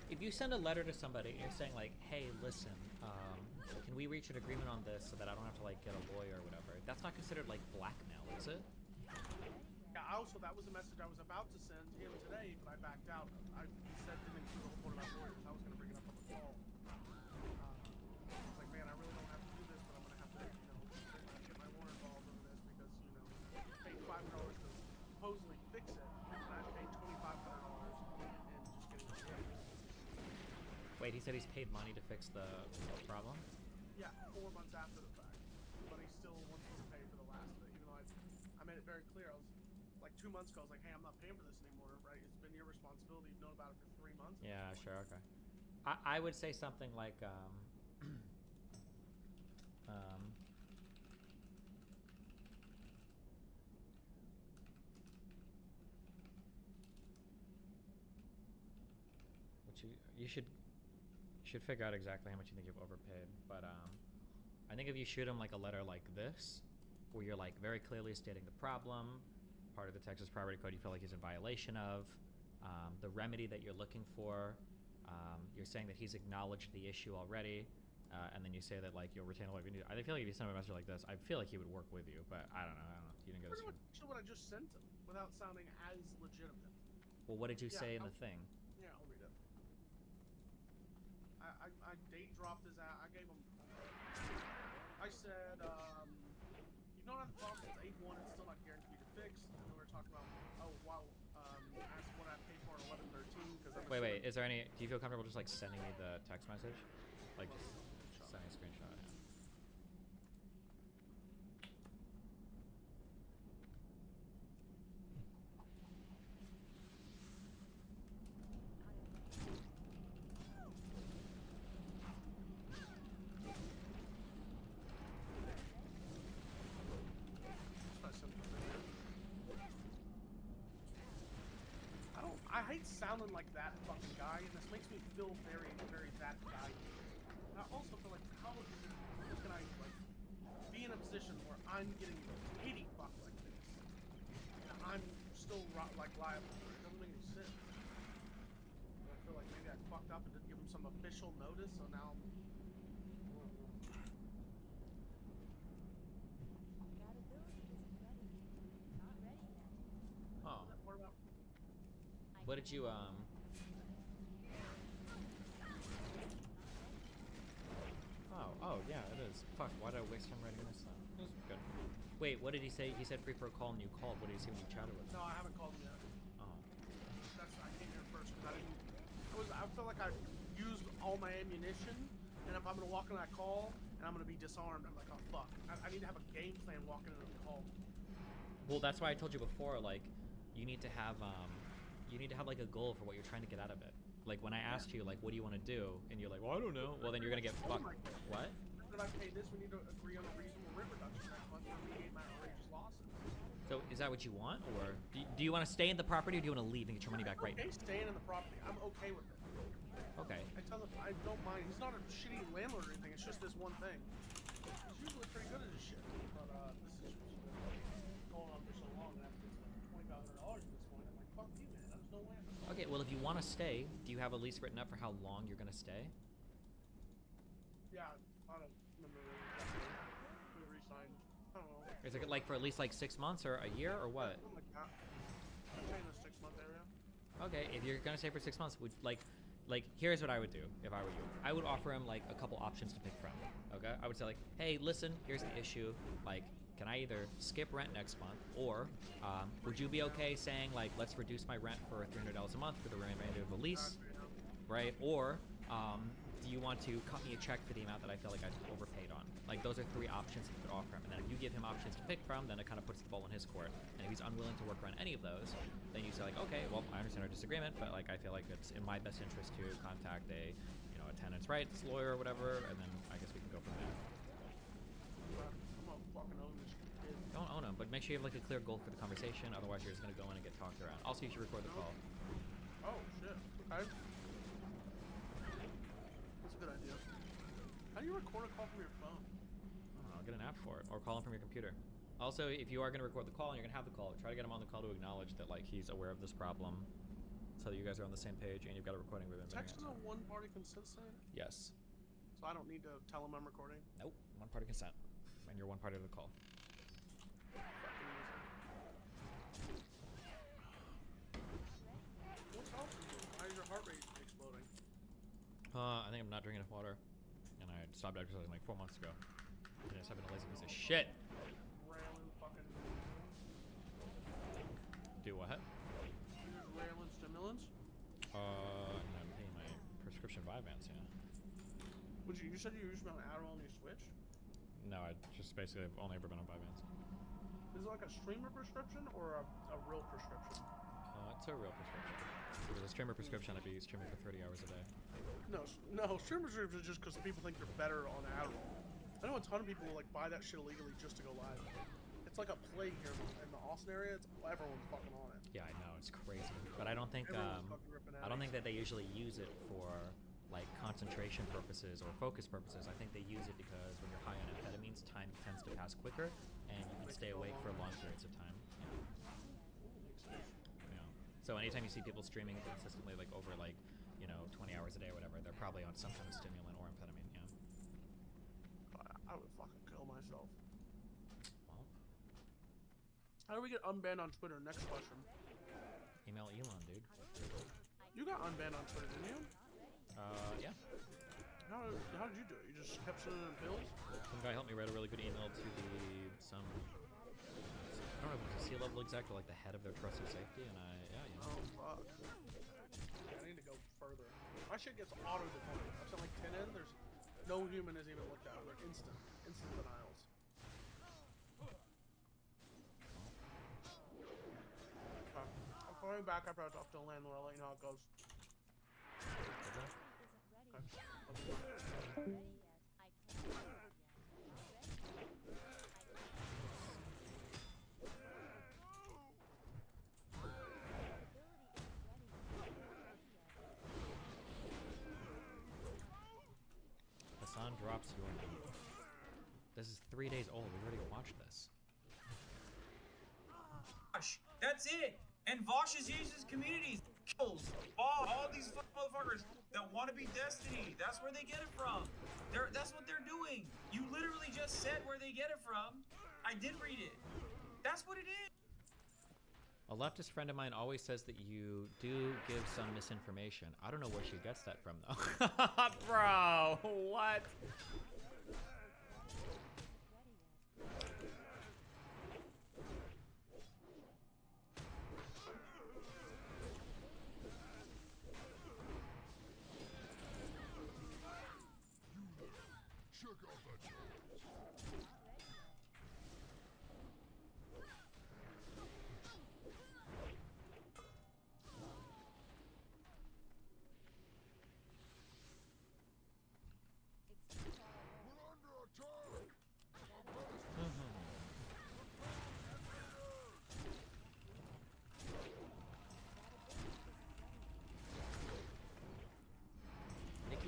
If you send a letter to somebody and you're saying like, hey, listen, can we reach an agreement on this so that I don't have to like get a lawyer or whatever, that's not considered like blackmail, is it? Yeah, also that was a message I was about to send him today, but I backed out. He said to me the whole point about lawyers. I was going to bring it up on the call. I was like, man, I really don't have to do this, but I'm going to have to, get my lawyer involved in this because, I paid $500 to supposedly fix it, and I paid $2,500 and just getting it fixed. Wait, he said he's paid money to fix the problem? Yeah, 4 months after the fact. But he still wants me to pay for the last of it, even though I made it very clear. I was like 2 months ago, I was like, hey, I'm not paying for this anymore, right? It's been your responsibility. You've known about it for 3 months. Yeah, sure, okay. I would say something like, which you should figure out exactly how much you think you've overpaid, but I think if you shoot him like a letter like this, where you're like very clearly stating the problem, part of the Texas property code you feel like he's in violation of, the remedy that you're looking for. You're saying that he's acknowledged the issue already, and then you say that like you'll retain a lawyer. I feel like if you send him a message like this, I feel like he would work with you, but I don't know. You didn't get Pretty much what I just sent him, without sounding as legitimate. Well, what did you say in the thing? Yeah, I'll read it. I date dropped his ass. I gave him. I said, you don't have the problem. It's 8-1. It's still not guaranteed to fix. And then we were talking about, oh wow, ask what I paid for 11/13 because I'm. Wait. Is there any? Do you feel comfortable just like sending me the text message, like just sending a screenshot? I hate sounding like that fucking guy, and this makes me feel very, very that guy. And I also feel like, how can I like be in a position where I'm getting pity fucked like this, and I'm still like liable for it? It doesn't make any sense. And I feel like maybe I fucked up and didn't give him some official notice, so now I'm. Oh. What did you Oh yeah, it is. Fuck, why did I waste time writing this down? This is good. Wait, what did he say? He said free for a call and you called. What did he say when you chatted with him? No, I haven't called him yet. Oh. I came here first because I feel like I used all my ammunition, and if I'm gonna walk in that call and I'm gonna be disarmed, I'm like, oh fuck. I need to have a game plan walking into the call. Well, that's why I told you before, like, you need to have like a goal for what you're trying to get out of it. Like when I asked you, like, what do you want to do, and you're like, well, I don't know. Well, then you're gonna get fucked. What? Did I pay this? We need to agree on a reasonable rent reduction next month to mitigate my outrageous losses. So is that what you want, or do you want to stay in the property, or do you want to leave and get your money back right now? Staying in the property. I'm okay with it. Okay. I tell him I don't mind. He's not a shitty landlord or anything. It's just this one thing. He's usually pretty good at his shit, but this is just been going on for so long. And after it's like $2,500 at this point, I'm like, fuck you, man. There's no way. Okay, well, if you want to stay, do you have a lease written up for how long you're gonna stay? Yeah, I don't remember. We re-signed. I don't know. Is it like for at least like 6 months or a year or what? Something like that. I'm saying the 6-month area. Okay, if you're gonna stay for 6 months, would like here's what I would do if I were you. I would offer him like a couple options to pick from. Okay, I would say like, hey, listen, here's the issue. Like, can I either skip rent next month, or would you be okay saying like, let's reduce my rent for $300 a month for the remainder of the lease, right? Or do you want to cut me a check for the amount that I feel like I overpaid on? Like, those are 3 options you could offer him, and then if you give him options to pick from, then it kind of puts the ball in his court. And if he's unwilling to work around any of those, then you say like, okay, well, I understand our disagreement, but like I feel like it's in my best interest to contact a tenant's rights lawyer or whatever, and then I guess we can go from there. I'm not fucking own this kid. Don't own him, but make sure you have like a clear goal for the conversation. Otherwise, you're just gonna go in and get talked around. Also, you should record the call. Oh shit. Okay. That's a good idea. How do you record a call from your phone? I don't know, get an app for it, or call him from your computer. Also, if you are gonna record the call and you're gonna have the call, try to get him on the call to acknowledge that like he's aware of this problem, so that you guys are on the same page and you've got a recording with him. Text is a one-party consent stand? Yes. So I don't need to tell him I'm recording? Nope, one-party consent, and you're one party of the call. What's wrong with you? Why is your heart rate exploding? I think I'm not drinking enough water, and I stopped exercising like 4 months ago. I just having a lazy piece of shit. Railing fucking... Do what? Railing stimulants? And I'm paying my prescription Vyvanse, yeah. You said you used on Adderall and you switched? No, I just basically have only ever been on Vyvanse. Is it like a streamer prescription or a real prescription? It's a real prescription. If it was a streamer prescription, I'd be streaming for 30 hours a day. No, streamer prescription is just because people think they're better on Adderall. I know a ton of people will like buy that shit illegally just to go live. It's like a plague here in the Austin area. Everyone's fucking on it. Yeah, I know, it's crazy. But I don't think that they usually use it for like concentration purposes or focus purposes. I think they use it because when you're high on amphetamines, time tends to pass quicker, and you can stay awake for long periods of time. Yeah. So anytime you see people streaming consistently, like over like, you know, 20 hours a day or whatever, they're probably on some kind of stimulant or amphetamine. Yeah. I would fucking kill myself. Well, how do we get unbanned on Twitter? Next question. email Elon, dude. You got unbanned on Twitter, didn't you? Yeah. How did you do it? You just kept sending them pills? Some guy helped me write a really good email to I don't know if it was a C-level exec or like the head of their trust and safety, and Oh, fuck. I need to go further. My shit gets auto-deployed. I've sent like 10 in, there's no human has even looked at it. They're instant denials. Okay. I'm going back after I talk to the landlord. I'll let you know how it goes. Hassan drops your name. This is 3 days old. We already watched this. Vosh, that's it. And Vosh is using his communities. Kills all these motherfuckers that want to be Destiny. That's where they get it from. That's what they're doing. You literally just said where they get it from. I did read it. That's what it is. A leftist friend of mine always says that you do give some misinformation. I don't know where she gets that from, though. Bro, what?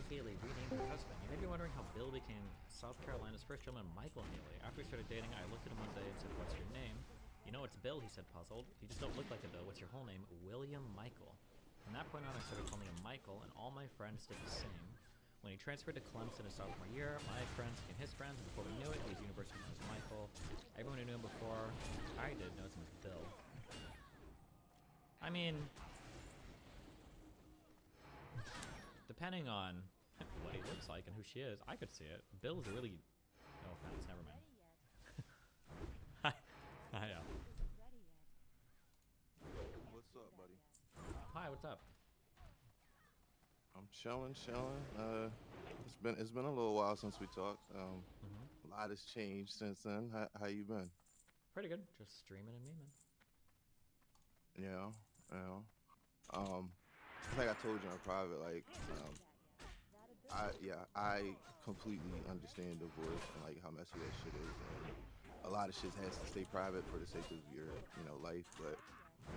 Haley renamed her husband. You may be wondering how Bill became South Carolina's first gentleman, Michael Haley. After we started dating, I looked at him one day and said, "What's your name?" "You know, it's Bill," he said, puzzled. "You just don't look like a Bill. What's your whole name?" "William Michael." From that point on, I started calling him Michael, and all my friends did the same. When he transferred to Clemson his sophomore year, my friends became his friends, and before we knew it, he was university known as Michael. Everyone who knew him before I did knows him as Bill. I mean, depending on what he looks like and who she is, I could see it. Bill is a really... No offense, never mind. Hi, What's up, buddy? Hi, what's up? I'm chilling. It's been a little while since we talked. A lot has changed since then. How you been? Pretty good. Just streaming and memeing. Yeah. I think I told you in private, like, I completely understand divorce and like how messy that shit is, and a lot of shit has to stay private for the sake of your, life. But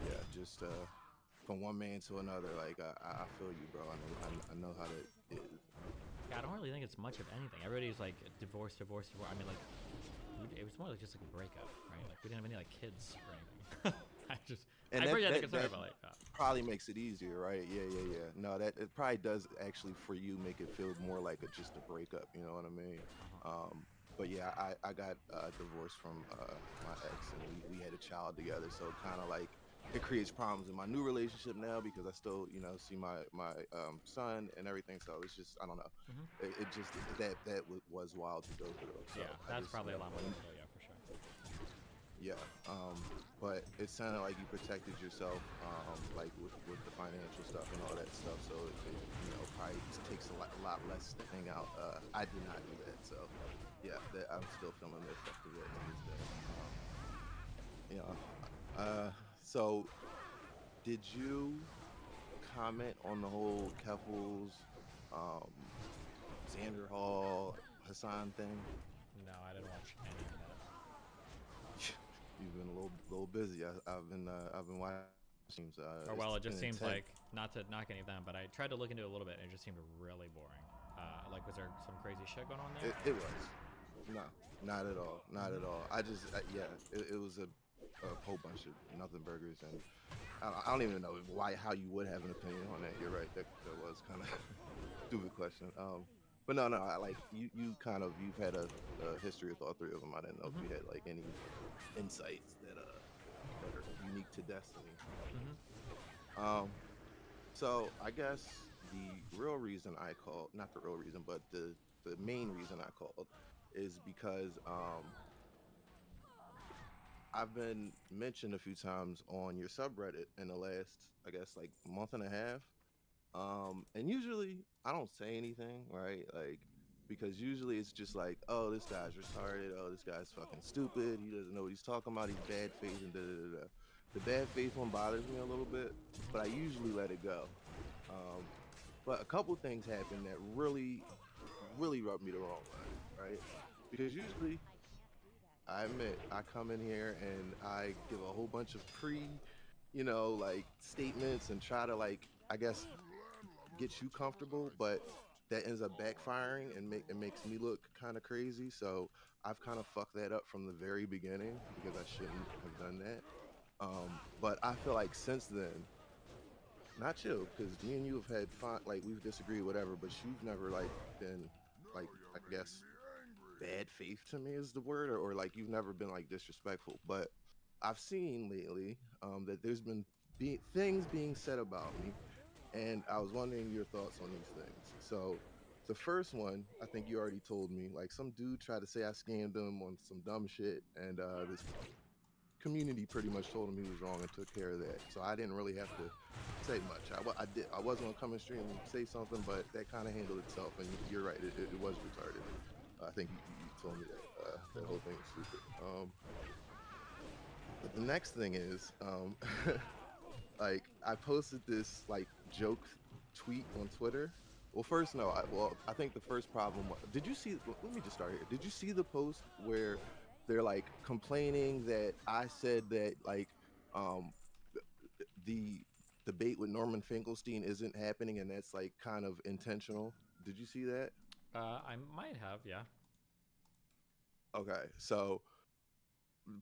yeah, just from one man to another, like I feel you, bro. I know how that is. Yeah, I don't really think it's much of anything. Everybody's like divorce. I mean, like, it was more like just like a breakup, right? Like we didn't have any like kids or anything. I really had to concern about like that. Probably makes it easier, right? Yeah. No, that it probably does actually for you make it feel more like just a breakup. You know what I mean? But yeah, I got divorced from my ex, and we had a child together. So kind of like it creates problems in my new relationship now because I still see my son and everything. So it's just I don't know. It just that was wild to go through. So yeah, that's probably a lot more difficult. Yeah, for sure. Yeah, but it sounded like you protected yourself, like with the financial stuff and all that stuff. So it probably just takes a lot less to hang out. I did not do that, so yeah, I'm still feeling the effect of that to this day. So did you comment on the whole Keffels, Xander Hall, Hassan thing? No, I didn't watch any of that. You've been a little busy. I've been watching. Well, it just seems like not to knock any of them, but I tried to look into it a little bit, and it just seemed really boring. Like, was there some crazy shit going on there? It was. No, not at all. Not at all. It was a a whole bunch of nothing burgers, and I don't even know how you would have an opinion on that. You're right. That was kind of stupid question. But no, I like you've had a history with all three of them. I didn't know if you had like any insights that are unique to Destiny. So I guess the real reason I called, not the real reason, but the main reason I called is because I've been mentioned a few times on your subreddit in the last, I guess, like month and a half. And usually I don't say anything, right? Like, because usually it's just like, oh, this guy's retarded. Oh, this guy's fucking stupid. He doesn't know what he's talking about. He's bad faith and da da da. The bad faith one bothers me a little bit, but I usually let it go. But a couple things happened that really rubbed me the wrong way, right? Because usually, I admit, I come in here and I give a whole bunch of like statements and try to like, I guess, get you comfortable, but that ends up backfiring and it makes me look kind of crazy. So I've kind of fucked that up from the very beginning because I shouldn't have done that. But I feel like since then, not you, because me and you have had fun, like we've disagreed, whatever, but you've never like been like, I guess, bad faith to me is the word, or like you've never been like disrespectful. But I've seen lately that there's been things being said about me, and I was wondering your thoughts on these things. So the first one, I think you already told me, like some dude tried to say I scammed him on some dumb shit, and this community pretty much told him he was wrong and took care of that. So I didn't really have to say much. I wasn't gonna come in stream and say something, but that kind of handled itself. And you're right, it was retarded. I think you told me that that whole thing was stupid. But the next thing is, like I posted this like joke tweet on Twitter. Well, first, no. I think the first problem. Did you see? Let me just start here. Did you see the post where they're like complaining that I said that like the debate with Norman Finkelstein isn't happening and that's like kind of intentional? Did you see that? I might have, yeah. Okay, so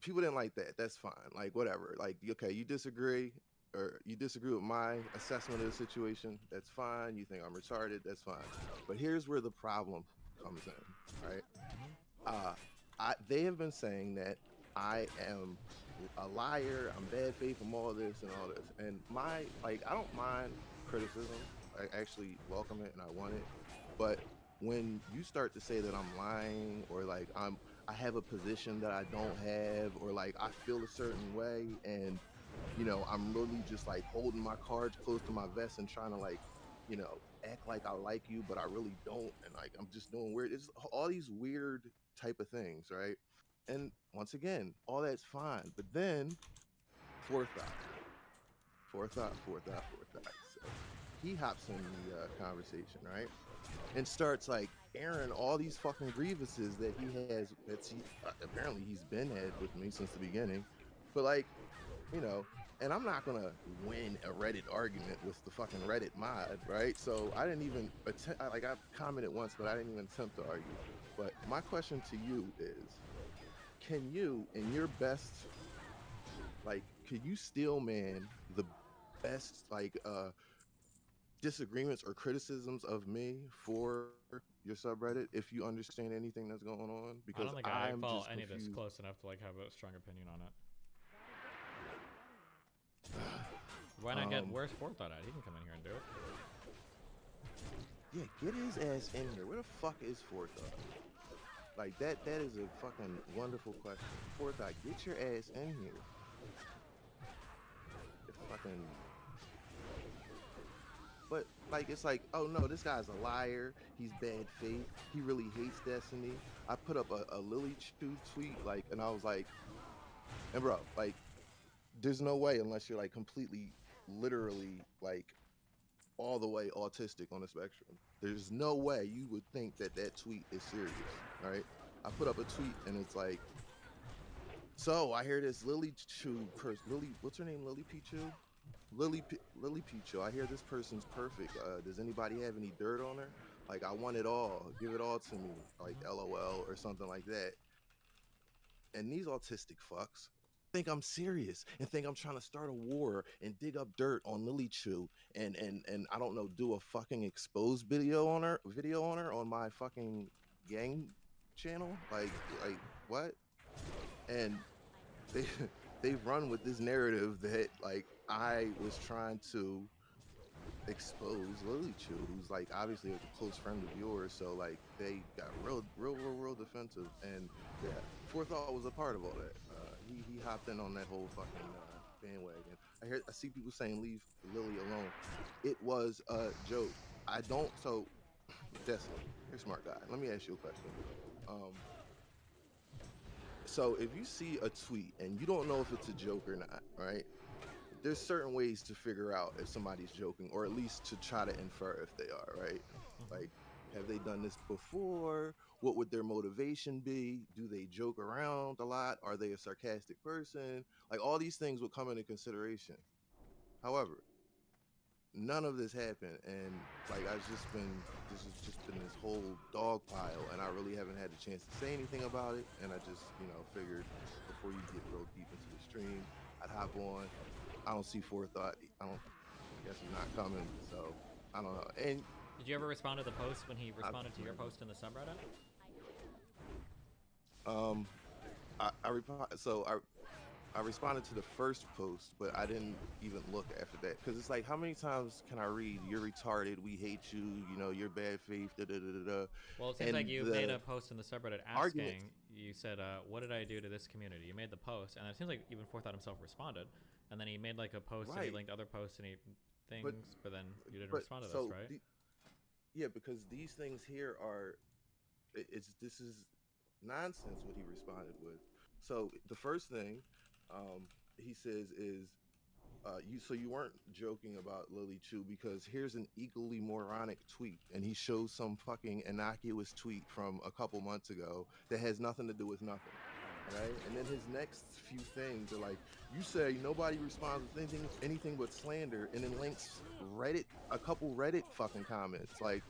people didn't like that. That's fine. Like whatever. Like okay, you disagree with my assessment of the situation. That's fine. You think I'm retarded. That's fine. But here's where the problem comes in, right? They have been saying that I am a liar, I'm bad faith, I'm all this and all this. And I don't mind criticism. I actually welcome it and I want it. But when you start to say that I'm lying or like I have a position that I don't have or like I feel a certain way and I'm really just like holding my cards close to my vest and trying to like, act like I like you, but I really don't. And like, I'm just doing weird. It's all these weird type of things, right? And once again, all that's fine. But then, forethought. So he hops in the conversation, right? And starts like airing all these fucking grievances that he has. Apparently he's been had with me since the beginning. But like, and I'm not gonna win a Reddit argument with the fucking Reddit mod, right? So I didn't even attempt. I commented once, but I didn't even attempt to argue. But my question to you is, can you, in your best, could you steel man the best disagreements or criticisms of me for your subreddit if you understand anything that's going on? Because I don't think I I'm follow just any of this confused. close enough to like have a strong opinion on it. Why not get where's Forethought at? He can come in here and do it. Yeah, get his ass in here. Where the fuck is Forethought? Like that is a fucking wonderful question. Forethought, get your ass in here. But like it's like, oh no, this guy's a liar. He's bad faith. He really hates Destiny. I put up a Lily Chew tweet, and I was like, and bro, like, there's no way unless you're like completely, literally, like, all the way autistic on the spectrum. There's no way you would think that tweet is serious, right? I put up a tweet and it's like, so I hear this Lily Chew person, what's her name? Lily Pichu? Lily Pichu. I hear this person's perfect. Does anybody have any dirt on her? Like, I want it all. Give it all to me. Like, LOL or something like that. And these autistic fucks think I'm serious and think I'm trying to start a war and dig up dirt on Lily Chu and I don't know, do a fucking exposed video on her on my fucking gang channel, like what? And they they've run with this narrative that like I was trying to expose Lily Chu, who's like obviously a close friend of yours. So like they got real defensive, and yeah, Forethought was a part of all that. He hopped in on that whole fucking bandwagon. I see people saying leave Lily alone. It was a joke. I don't. So Destiny, you're a smart guy. Let me ask you a question. So if you see a tweet and you don't know if it's a joke or not, right? There's certain ways to figure out if somebody's joking, or at least to try to infer if they are, right? Like, have they done this before? What would their motivation be? Do they joke around a lot? Are they a sarcastic person? Like, all these things would come into consideration. However, none of this happened, and like this has just been this whole dog pile, and I really haven't had the chance to say anything about it. And I just, figured before you get real deep into the stream, I'd hop on. I don't see Forethought. I guess he's not coming, so I don't know. And did you ever respond to the post when he responded to your post in the subreddit? I responded to the first post, but I didn't even look after that, because it's like, how many times can I read "you're retarded, we hate you, you're bad faith, da da da da"? Well, it seems like you made a post in the subreddit asking. You said, "What did I do to this community?" You made the post, and it seems like even Forethought himself responded, and then he made like a post and he linked other posts and but then you didn't respond to this, right? Yeah, because these things here are, this is nonsense what he responded with. So the first thing he says is, you weren't joking about Lily Chu, because here's an equally moronic tweet, and he shows some fucking innocuous tweet from a couple months ago that has nothing to do with nothing, right? And then his next few things are like, you say nobody responds with anything but slander, and then links a couple Reddit fucking comments, like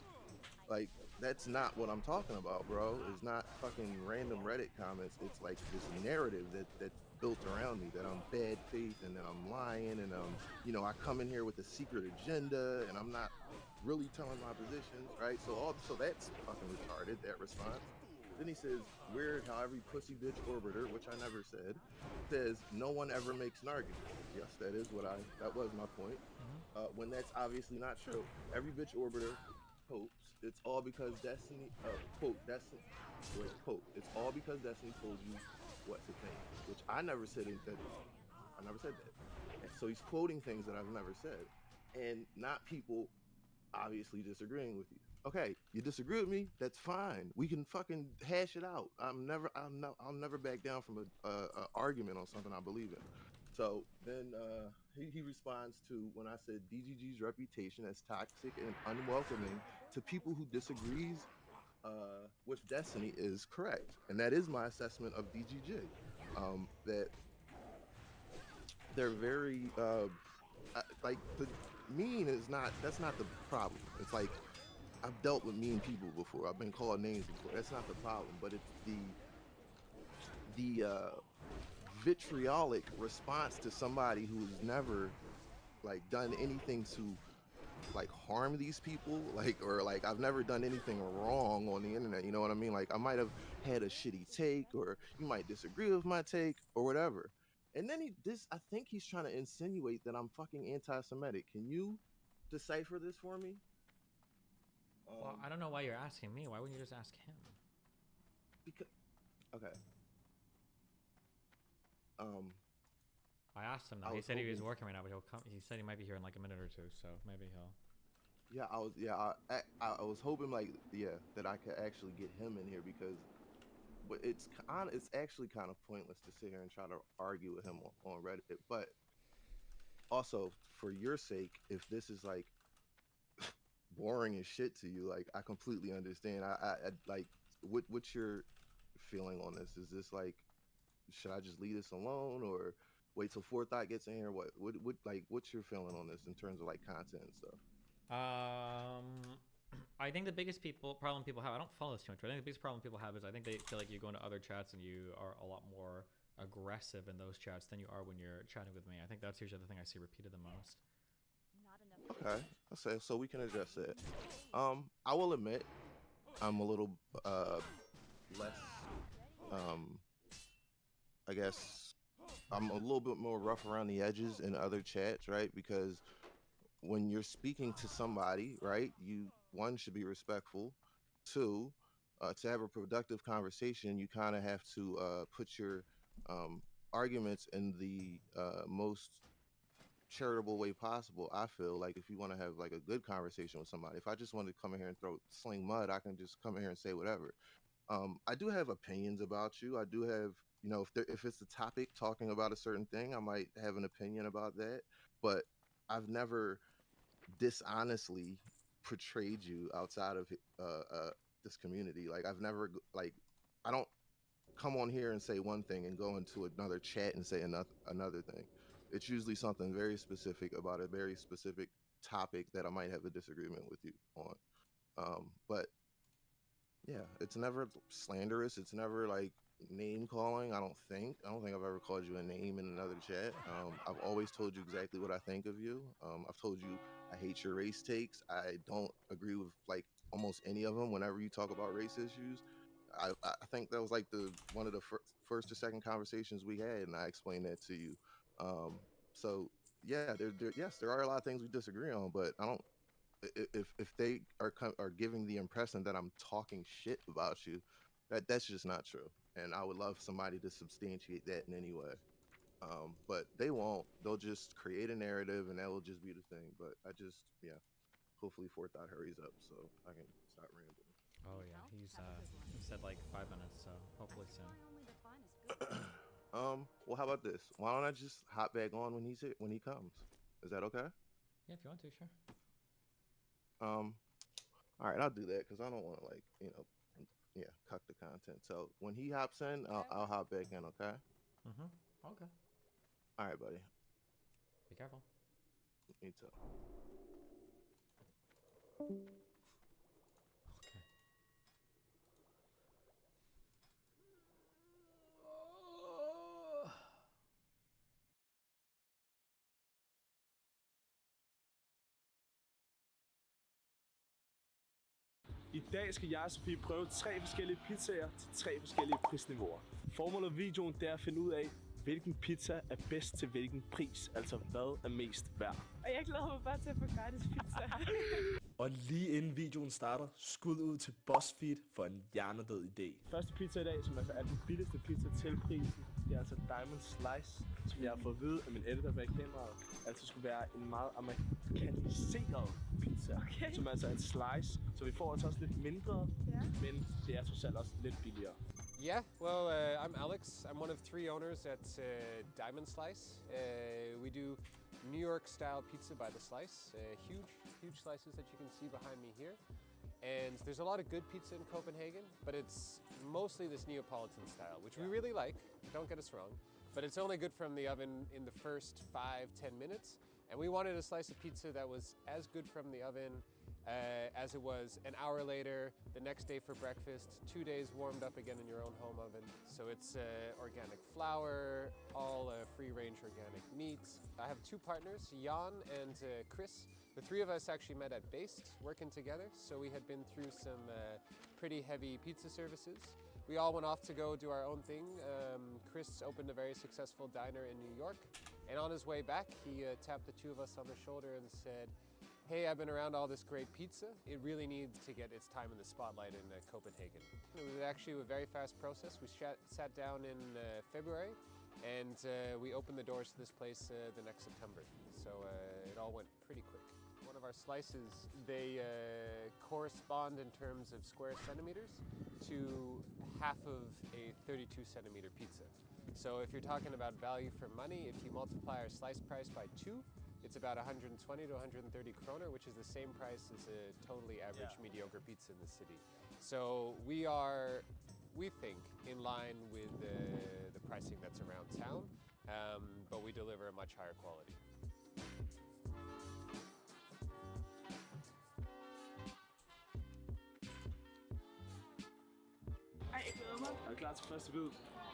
that's not what I'm talking about, bro. It's not fucking random Reddit comments. It's like this narrative that's built around me, that I'm bad faith and that I'm lying, and I come in here with a secret agenda and I'm not really telling my positions, right? So that's fucking retarded, that response. Then he says, weird how every pussy bitch orbiter, which I never said, says no one ever makes an argument. Yes, that was my point. When that's obviously not true. Every bitch orbiter hopes it's all because Destiny, quote, it's all because Destiny told you what to think, which I never said that. I never said that. And so he's quoting things that I've never said, and not people obviously disagreeing with you. Okay, you disagree with me, that's fine. We can fucking hash it out. I'll never back down from a argument on something I believe in. So then he responds to when I said DGG's reputation as toxic and unwelcoming to people who disagrees with Destiny is correct, and that is my assessment of DGG. That they're very like, the mean is not, that's not the problem. It's like, I've dealt with mean people before. I've been called names before. That's not the problem, but it's the vitriolic response to somebody who's never like done anything to like harm these people, or I've never done anything wrong on the internet, you know what I mean? Like, I might have had a shitty take, or you might disagree with my take or whatever, and then I think he's trying to insinuate that I'm fucking anti-Semitic. Can you decipher this for me? Well, I don't know why you're asking me. Why wouldn't you just ask him? Because, okay. I asked him though. He said he was working right now, but he'll come. He said he might be here in like a minute or two, so maybe he'll. Yeah, I was hoping that I could actually get him in here, because, but it's actually kind of pointless to sit here and try to argue with him on Reddit. But also, for your sake, if this is like boring as shit to you, like, I completely understand. I like, what's your feeling on this? Is this like, should I just leave this alone, or wait till Forethought gets in here? What's your feeling on this in terms of like content and stuff? I think the biggest problem people have, I don't follow this too much, but I think the biggest problem people have is I think they feel like you go into other chats and you are a lot more aggressive in those chats than you are when you're chatting with me. I think that's usually the thing I see repeated the most. Okay, I'll say so we can address it. I will admit I'm a little less I guess I'm a little bit more rough around the edges in other chats, right? Because when you're speaking to somebody, right, you one should be respectful. Two, to have a productive conversation, you kind of have to put your arguments in the most charitable way possible. I feel like if you want to have like a good conversation with somebody, if I just want to come in here and sling mud, I can just come in here and say whatever. I do have opinions about you. I do have, you know, if it's a topic talking about a certain thing, I might have an opinion about that. But I've never dishonestly portrayed you outside of this community. Like I've never like I don't come on here and say one thing and go into another chat and say another thing. It's usually something very specific about a very specific topic that I might have a disagreement with you on. But yeah, it's never slanderous. It's never like name calling. I don't think I've ever called you a name in another chat. I've always told you exactly what I think of you. I've told you I hate your race takes. I don't agree with like almost any of them whenever you talk about race issues. I think that was like one of the first or second conversations we had, and I explained that to you. So yeah, there are a lot of things we disagree on, but I don't. If they are giving the impression that I'm talking shit about you, that's just not true. And I would love somebody to substantiate that in any way. But they won't. They'll just create a narrative, and that will just be the thing. But yeah. Hopefully, Fourth Dot hurries up so I can stop rambling. Oh yeah, he said like 5 minutes, so hopefully soon. Well, how about this? Why don't I just hop back on when he comes? Is that okay? Yeah, if you want to, sure. All right, I'll do that because I don't want to cuck the content. So when he hops in, I'll hop back in. Okay. Okay. All right, buddy. Be careful. Me too. Okay. I dag skal jeg og Sofie prøve 3 forskellige pizzaer til 3 forskellige prisniveauer. Formålet af videoen er at finde ud af, hvilken pizza er bedst til hvilken pris, altså hvad er mest værd. Og jeg glæder mig bare til at få gratis pizza. Og lige inden videoen starter, skud ud til BuzzFeed for en hjernedød idé. Første pizza i dag, som altså er den billigste pizza til prisen, det er altså Diamond Slice, som jeg har fået at vide af min editor bag kameraet, altså skulle være en meget amerikaniseret pizza, som altså er en slice, så vi får altså også lidt mindre, men det er trods alt også lidt billigere. Yeah, well, I'm Alex. I'm one of 3 owners at Diamond Slice. We do New York-style pizza by the slice. Huge slices that you can see behind me here. And there's a lot of good pizza in Copenhagen, but it's mostly this Neapolitan style, which we really like, don't get us wrong. But it's only good from the oven in the first 5-10 minutes. And we wanted a slice of pizza that was as good from the oven as it was an hour later, the next day for breakfast, 2 days warmed up again in your own home oven. So it's organic flour, all free-range organic meats. I have 2 partners, Jan and Chris. The 3 of us actually met at Based, working together. So we had been through some pretty heavy pizza services. We all went off to go do our own thing. Chris opened a very successful diner in New York. And on his way back, he tapped the 2 of us on the shoulder and said, hey, I've been around all this great pizza. It really needs to get its time in the spotlight in Copenhagen. It was actually a very fast process. We sat down in February and we opened the doors to this place the next September. So it all went pretty quick. One of our slices, they correspond in terms of square centimeters to half of a 32 centimeter pizza. So if you're talking about value for money, if you multiply our slice price by 2, it's about 120 to 130 kroner, which is the same price as a totally average mediocre pizza in the city. So we think, in line with the pricing that's around town, but we deliver a much higher quality. Ej, jeg glæder mig. Er du klar til første bid?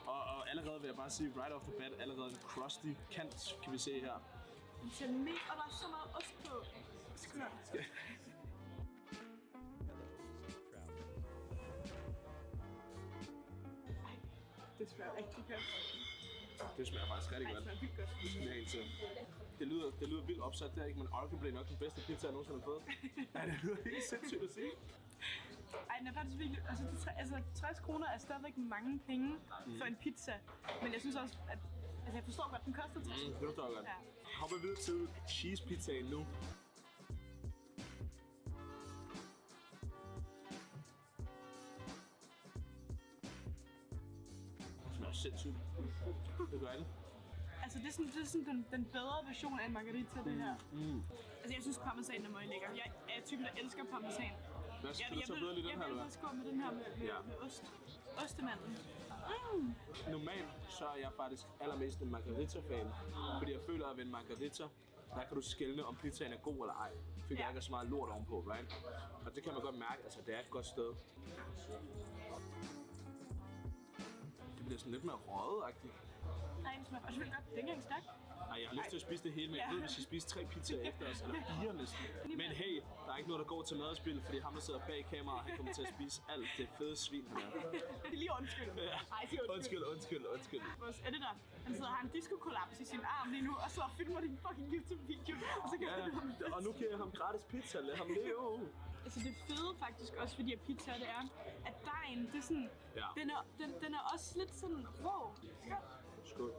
Og allerede vil jeg bare sige, right off the bat, allerede en crusty kant, kan vi se her. Den ser mega, og der er så meget ost på. Det smager rigtig godt. Det smager faktisk rigtig Ej, godt. det smager vildt godt. Det skal vi have en til. Det lyder vildt opsat der, ikke? Men arguably nok den bedste pizza, jeg nogensinde har fået. Ja, det lyder helt sindssygt at sige. Ej, den er faktisk virkelig... Altså 60 kroner er stadigvæk mange penge for en pizza. Men jeg synes også, at... Altså, jeg forstår godt, den koster 60 kroner. Det forstår jeg godt. Ja. Hopper videre til cheese pizzaen nu. Det smager sindssygt. Det gør det. Altså, det er sådan den bedre version af en margarita, det her. Altså, jeg synes, parmesanen er meget lækker. Jeg er typen, der elsker parmesan. Skal du så videre lige den her, eller hvad? Jeg vil gå med den her med ost. Ostemanden. Normalt så er jeg faktisk allermest en margarita-fan, fordi jeg føler, at ved en margarita, der kan du skelne, om pizzaen er god eller ej. Fordi der ikke er så meget lort ovenpå, right? Og det kan man godt mærke, altså det er et godt sted. Det bliver sådan lidt mere røget-agtigt. Nej, det smager faktisk vildt godt. Det er ikke engang stærkt. Nej, jeg har lyst til at spise det hele, men jeg ved, hvis jeg spiser 3 pizzaer efter os, eller 4 næsten. Men hey, der er ikke noget, der går til madspil, fordi ham, der sidder bag kameraet, han kommer til at spise alt det fede svin, han er. Det er lige undskyld. Ja. Ej, sig Undskyld. Vores editor, han sidder og har en disco-kollaps i sin arm lige nu, og så filmer din fucking YouTube-video, og så kan han ham og nu giver jeg ham gratis pizza, lad ham leve. Altså det fede faktisk også ved de her pizzaer, det er, at dejen, det er sådan, den er også lidt sådan rå. Skål.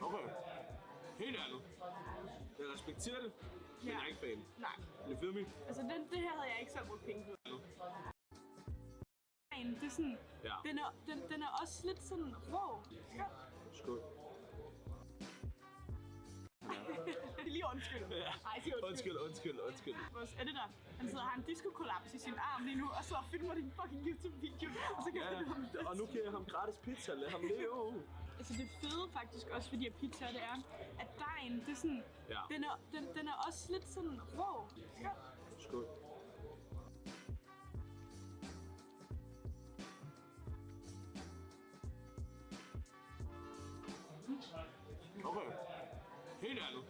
Okay. Helt ærligt. Jeg respekterer det, men jeg er ikke fan. Nej. You feel me? Altså det her havde jeg ikke selv brugt penge på. Det er sådan, den er også lidt sådan rå. Skål. Det er lige undskyld. Ej, sig Undskyld. Vores editor, han sidder og har en disco-kollaps i sin arm lige nu, og så filmer din fucking YouTube-video, og så kan han ham og nu giver jeg ham gratis pizza, lad ham leve. Altså det fede faktisk også ved de her pizzaer, det er, at dejen, det er sådan, den er også lidt sådan rå. Skål. Okay. Helt ærligt.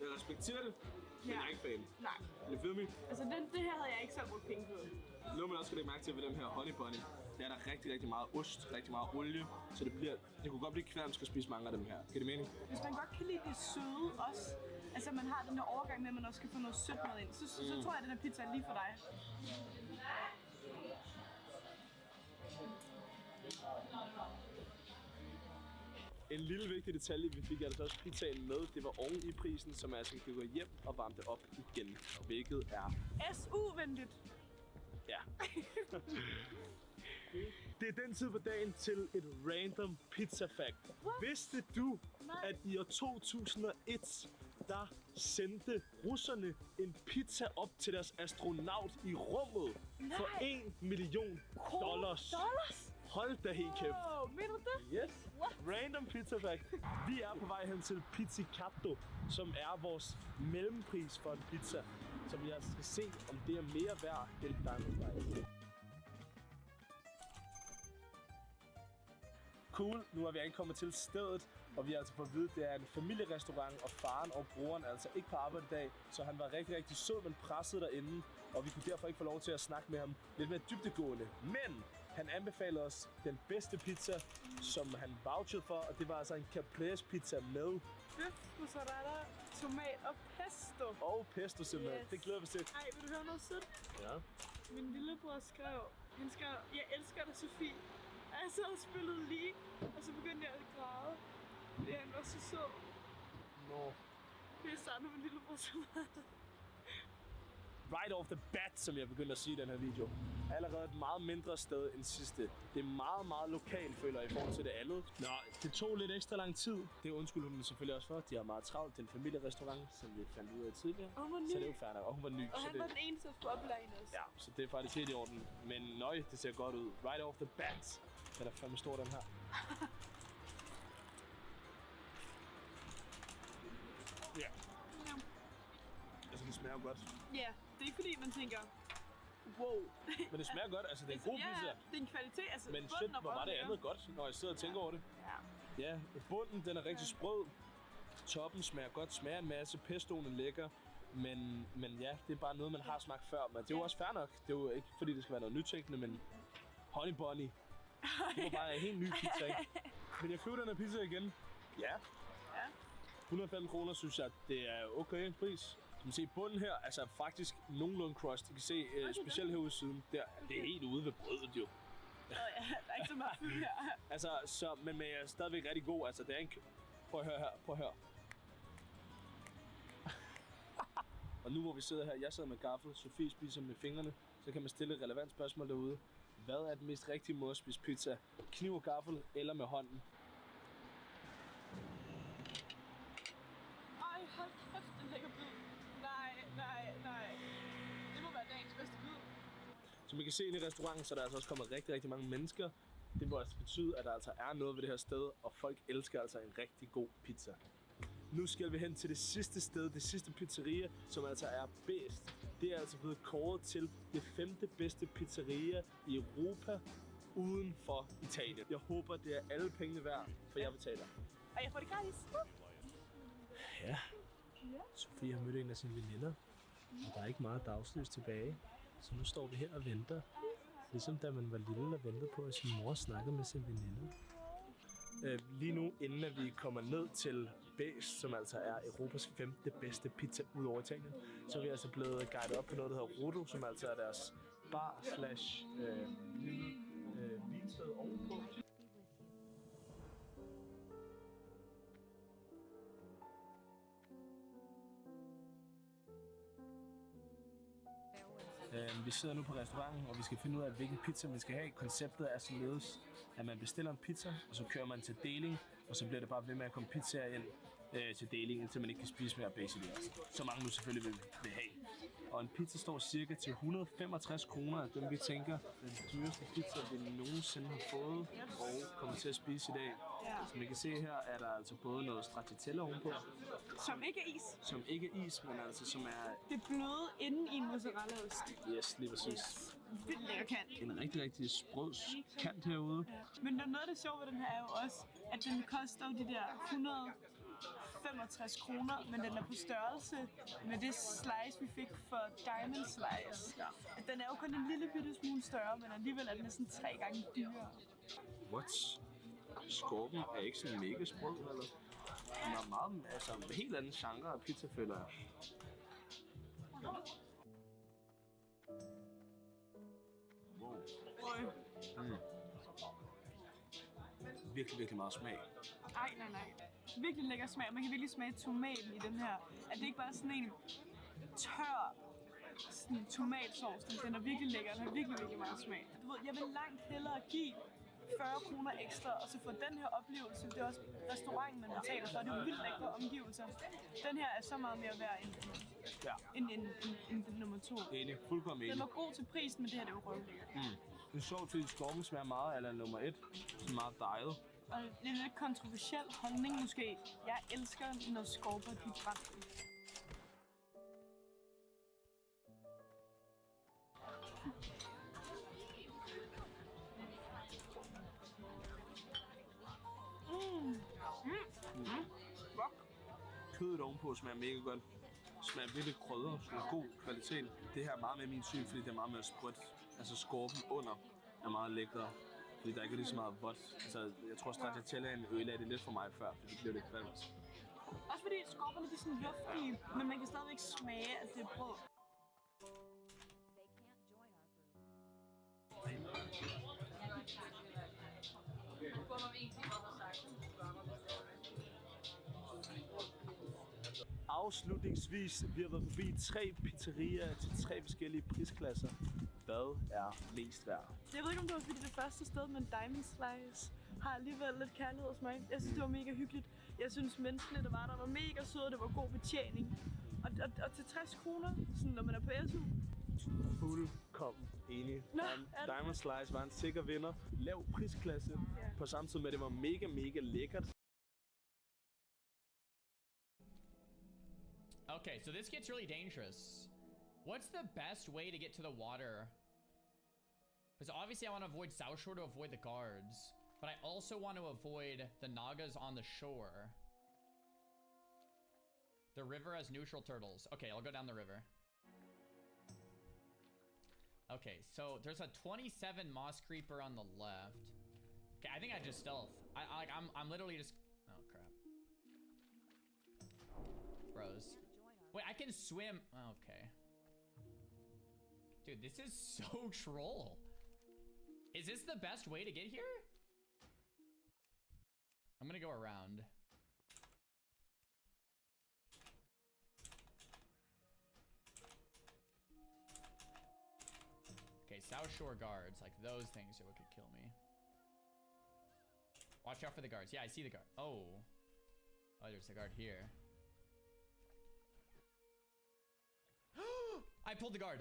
Jeg respekterer det, men jeg er ikke fan. Nej. You feel me? Altså det her havde jeg ikke selv brugt penge på. Noget man også skal lægge mærke til ved den her honey bunny, det er der rigtig meget ost, rigtig meget olie, så det kunne godt blive kvalmt at spise mange af dem her. Giver det mening? Hvis man godt kan lide det søde også, altså man har den der overgang med, at man også skal få noget sødt med ind, så tror jeg, at den her pizza er lige for dig. En lille vigtig detalje, vi fik altså også pizzaen med, det var oven i prisen, som altså kan gå hjem og varme det op igen, hvilket er SU-venligt. Ja. Det er den tid på dagen til et random pizza fact. Vidste du, at i år 2001, der sendte russerne en pizza op til deres astronaut i rummet for $1 million? Dollars? Hold da helt kæft. Mener du det? Yes. Random pizza fact. Vi er på vej hen til Pizzicato, som er vores mellempris for en pizza, som jeg skal se, om det er mere værd end Diamond Slice. Cool, nu er vi ankommet til stedet, og vi har altså fået at vide, at det er en familierestaurant, og faren og broren er altså ikke på arbejde i dag, så han var rigtig sød, men presset derinde, og vi kunne derfor ikke få lov til at snakke med ham lidt mere dybdegående. Men han anbefalede os den bedste pizza, som han vouchede for, og det var altså en caprese pizza med Bøf, mozzarella, tomat og pesto. Og pesto simpelthen. Yes. Det glæder vi til. Ej, vil du høre noget sødt? Ja. Min lillebror skrev, jeg elsker dig, Sofie. Og jeg sad og spillede League, og så begyndte jeg at græde, fordi han var så sød. Nå. Jeg savner min lillebror så meget. Right off the bat, som jeg begyndte at sige i den her video. Allerede et meget mindre sted end sidste. Det er meget lokalt, føler jeg, i forhold til det andet. Nå, det tog lidt ekstra lang tid. Det undskylder hun selvfølgelig også for. De har meget travlt. Det er en familierestaurant, som vi fandt ud af tidligere. Og hun var ny. Så det er jo fair nok. Og hun var ny. Og han var den eneste, der skulle oplære os. Ja, så det er faktisk helt i orden. Men nøj, det ser godt ud. Right off the bat. Den er fandme stor, den her. Ja. det smager godt. Ja, det er ikke fordi, man tænker, wow. Men det smager godt, altså det er en god pizza. Ja, det er en kvalitet, altså Men shit, hvor var det andet godt, når jeg sidder og tænker over det. Ja, bunden, den er rigtig sprød. Toppen smager godt, smager en masse, pestoen er lækker. Men ja, det er bare noget, man har smagt før. Men det er jo også fair nok. Det er jo ikke fordi, det skal være noget nytænkende, men honey bunny. Det var bare en helt ny pizza, ikke? Vil jeg købe den her pizza igen? Ja. 105 kroner, synes jeg, det er okay pris. Du kan se bunden her, altså faktisk nogenlunde crust. Du kan se specielt herude i siden, det er helt ude ved brødet jo. Ja, der er ikke så meget fyld her. Altså, men er stadigvæk rigtig god. Altså, det er en... Prøv at høre her, prøv at høre. Og nu hvor vi sidder her, jeg sidder med gaffel, Sofie spiser med fingrene, så kan man stille et relevant spørgsmål derude. Hvad er den mest rigtige måde at spise pizza? Kniv og gaffel eller med hånden? Ej, hold kæft, den lækker bid. Nej. Det må være dagens bedste bid. Som I kan se inde i restauranten, så er der altså også kommet rigtig mange mennesker. Det må altså betyde, at der altså er noget ved det her sted, og folk elsker altså en rigtig god pizza. Nu skal vi hen til det sidste sted, det sidste pizzeria, som altså er bedst. Det er altså blevet kåret til det 5. bedste pizzeria i Europa uden for Italien. Jeg håber, det er alle pengene værd, for jeg betaler. Og jeg får det gratis. Ja. Sofie har mødt en af sine veninder, og der er ikke meget dagslys tilbage. Så nu står vi her og venter. Ligesom da man var lille og ventede på, at sin mor snakkede med sin veninde. Lige nu, inden at vi kommer ned til Bæst, som altså er Europas 5. bedste pizza ud over Italien, så er vi altså blevet guidet op på noget, der hedder Rodo, som altså er deres bar slash vinsted ovenpå. Vi sidder nu på restauranten, og vi skal finde ud af, hvilken pizza vi skal have. Konceptet er således, at man bestiller en pizza, og så kører man til deling, og så bliver det bare ved med at komme pizzaer ind til deling, indtil man ikke kan spise mere basically. Så mange nu selvfølgelig vil have. Og en pizza står cirka til 165 kroner af dem, vi tænker, den dyreste pizza, vi nogensinde har fået og kommer til at spise i dag. Ja. Som I kan se her, er der altså både noget stracciatella ovenpå. Som ikke er is. Som ikke er is, men altså som er... Det er bløde inden i en mozzarellaost. Yes, lige præcis. Yes. Vildt lækker kant. En rigtig sprød kant herude. Ja. Men noget af det sjove ved den her er jo også, at den koster de der 165 kroner, men den er på størrelse med det slice, vi fik for Diamond Slice. Ja. Den er jo kun en lille bitte smule større, men alligevel er den næsten 3 gange dyrere. What? Skorpen er ikke sådan mega sprød, eller? Den er meget, altså en helt anden genre af pizza, føler jeg. Wow. Virkelig meget smag. Nej. Virkelig lækker smag. Man kan virkelig smage tomaten i den her. At det ikke bare er sådan en tør sådan tomatsauce. Den er virkelig lækker. Den har virkelig meget smag. Du ved, jeg vil langt hellere give 40 kroner ekstra, og så få den her oplevelse. Det er også restauranten, man betaler for. Det er jo vildt lækre omgivelser. Den her er så meget mere værd end den nummer 2. Enig, fuldkommen enig. Den var god til prisen, men det her det er jo røvlækkert. Det er sjovt, fordi skorpen smager meget eller nummer 1. Så meget dejet. Og det er en lidt kontroversiel holdning måske. Jeg elsker, når skorper de brænder. Kødet ovenpå smager mega godt. Smager virkelig krydder, så god kvalitet. Det her er meget mere min syn, fordi det er meget mere sprødt. Altså skorpen under er meget lækre, fordi der ikke er lige så meget vådt. Altså, jeg tror stracciatellaen ødelagde det lidt for mig før, fordi det blev lidt grimt. Også fordi skorperne er sådan luftige, men man kan stadigvæk smage, at det er brød. Afslutningsvis, vi har været forbi 3 pizzerier til 3 forskellige prisklasser. Hvad er mest værd? Jeg ved ikke, om det var fordi det første sted, men Diamond Slice har alligevel lidt kærlighed hos mig. Jeg synes, det var mega hyggeligt. Jeg synes, menneskene, der var mega søde, det var god betjening. Og til 60 kroner, sådan, når man er på SU. Fuldkommen enig. Diamond Slice var en sikker vinder. Lav prisklasse, på samme tid med, at det var mega lækkert. Okay, so this gets really dangerous. What's the best way to get to the water? Because obviously I want to avoid South Shore to avoid the guards. But I also want to avoid the Nagas on the shore. The river has neutral turtles. Okay, I'll go down the river. Okay, so there's a 27 Moss Creeper on the left. Okay, I think I just stealth. I'm literally just... Oh, crap. Bros. Wait, I can swim. Okay. Dude, this is so troll. Is this the best way to get here? I'm gonna go around. Okay, South Shore guards. Like, those things are what could kill me. Watch out for the guards. Yeah, I see the guard. Oh. Oh, there's the guard here. I pulled the guard.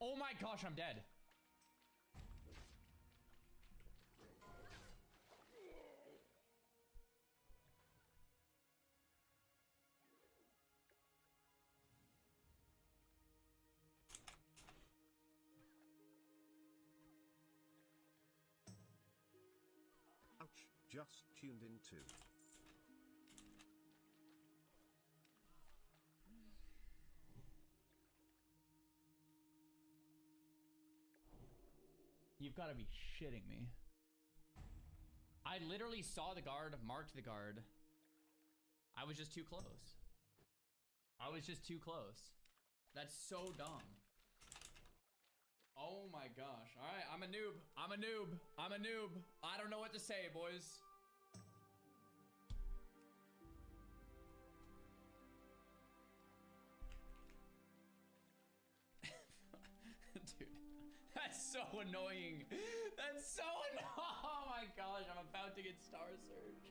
Oh my gosh, I'm dead. Just tuned in too. You've got to be shitting me. I literally saw the guard, marked the guard. I was just too close. I was just too close. That's so dumb. Oh my gosh. All right, I'm a noob. I'm a noob. I'm a noob. I don't know what to say, boys. Dude, that's so annoying. That's so annoying. Oh my gosh, I'm about to get Star Surge.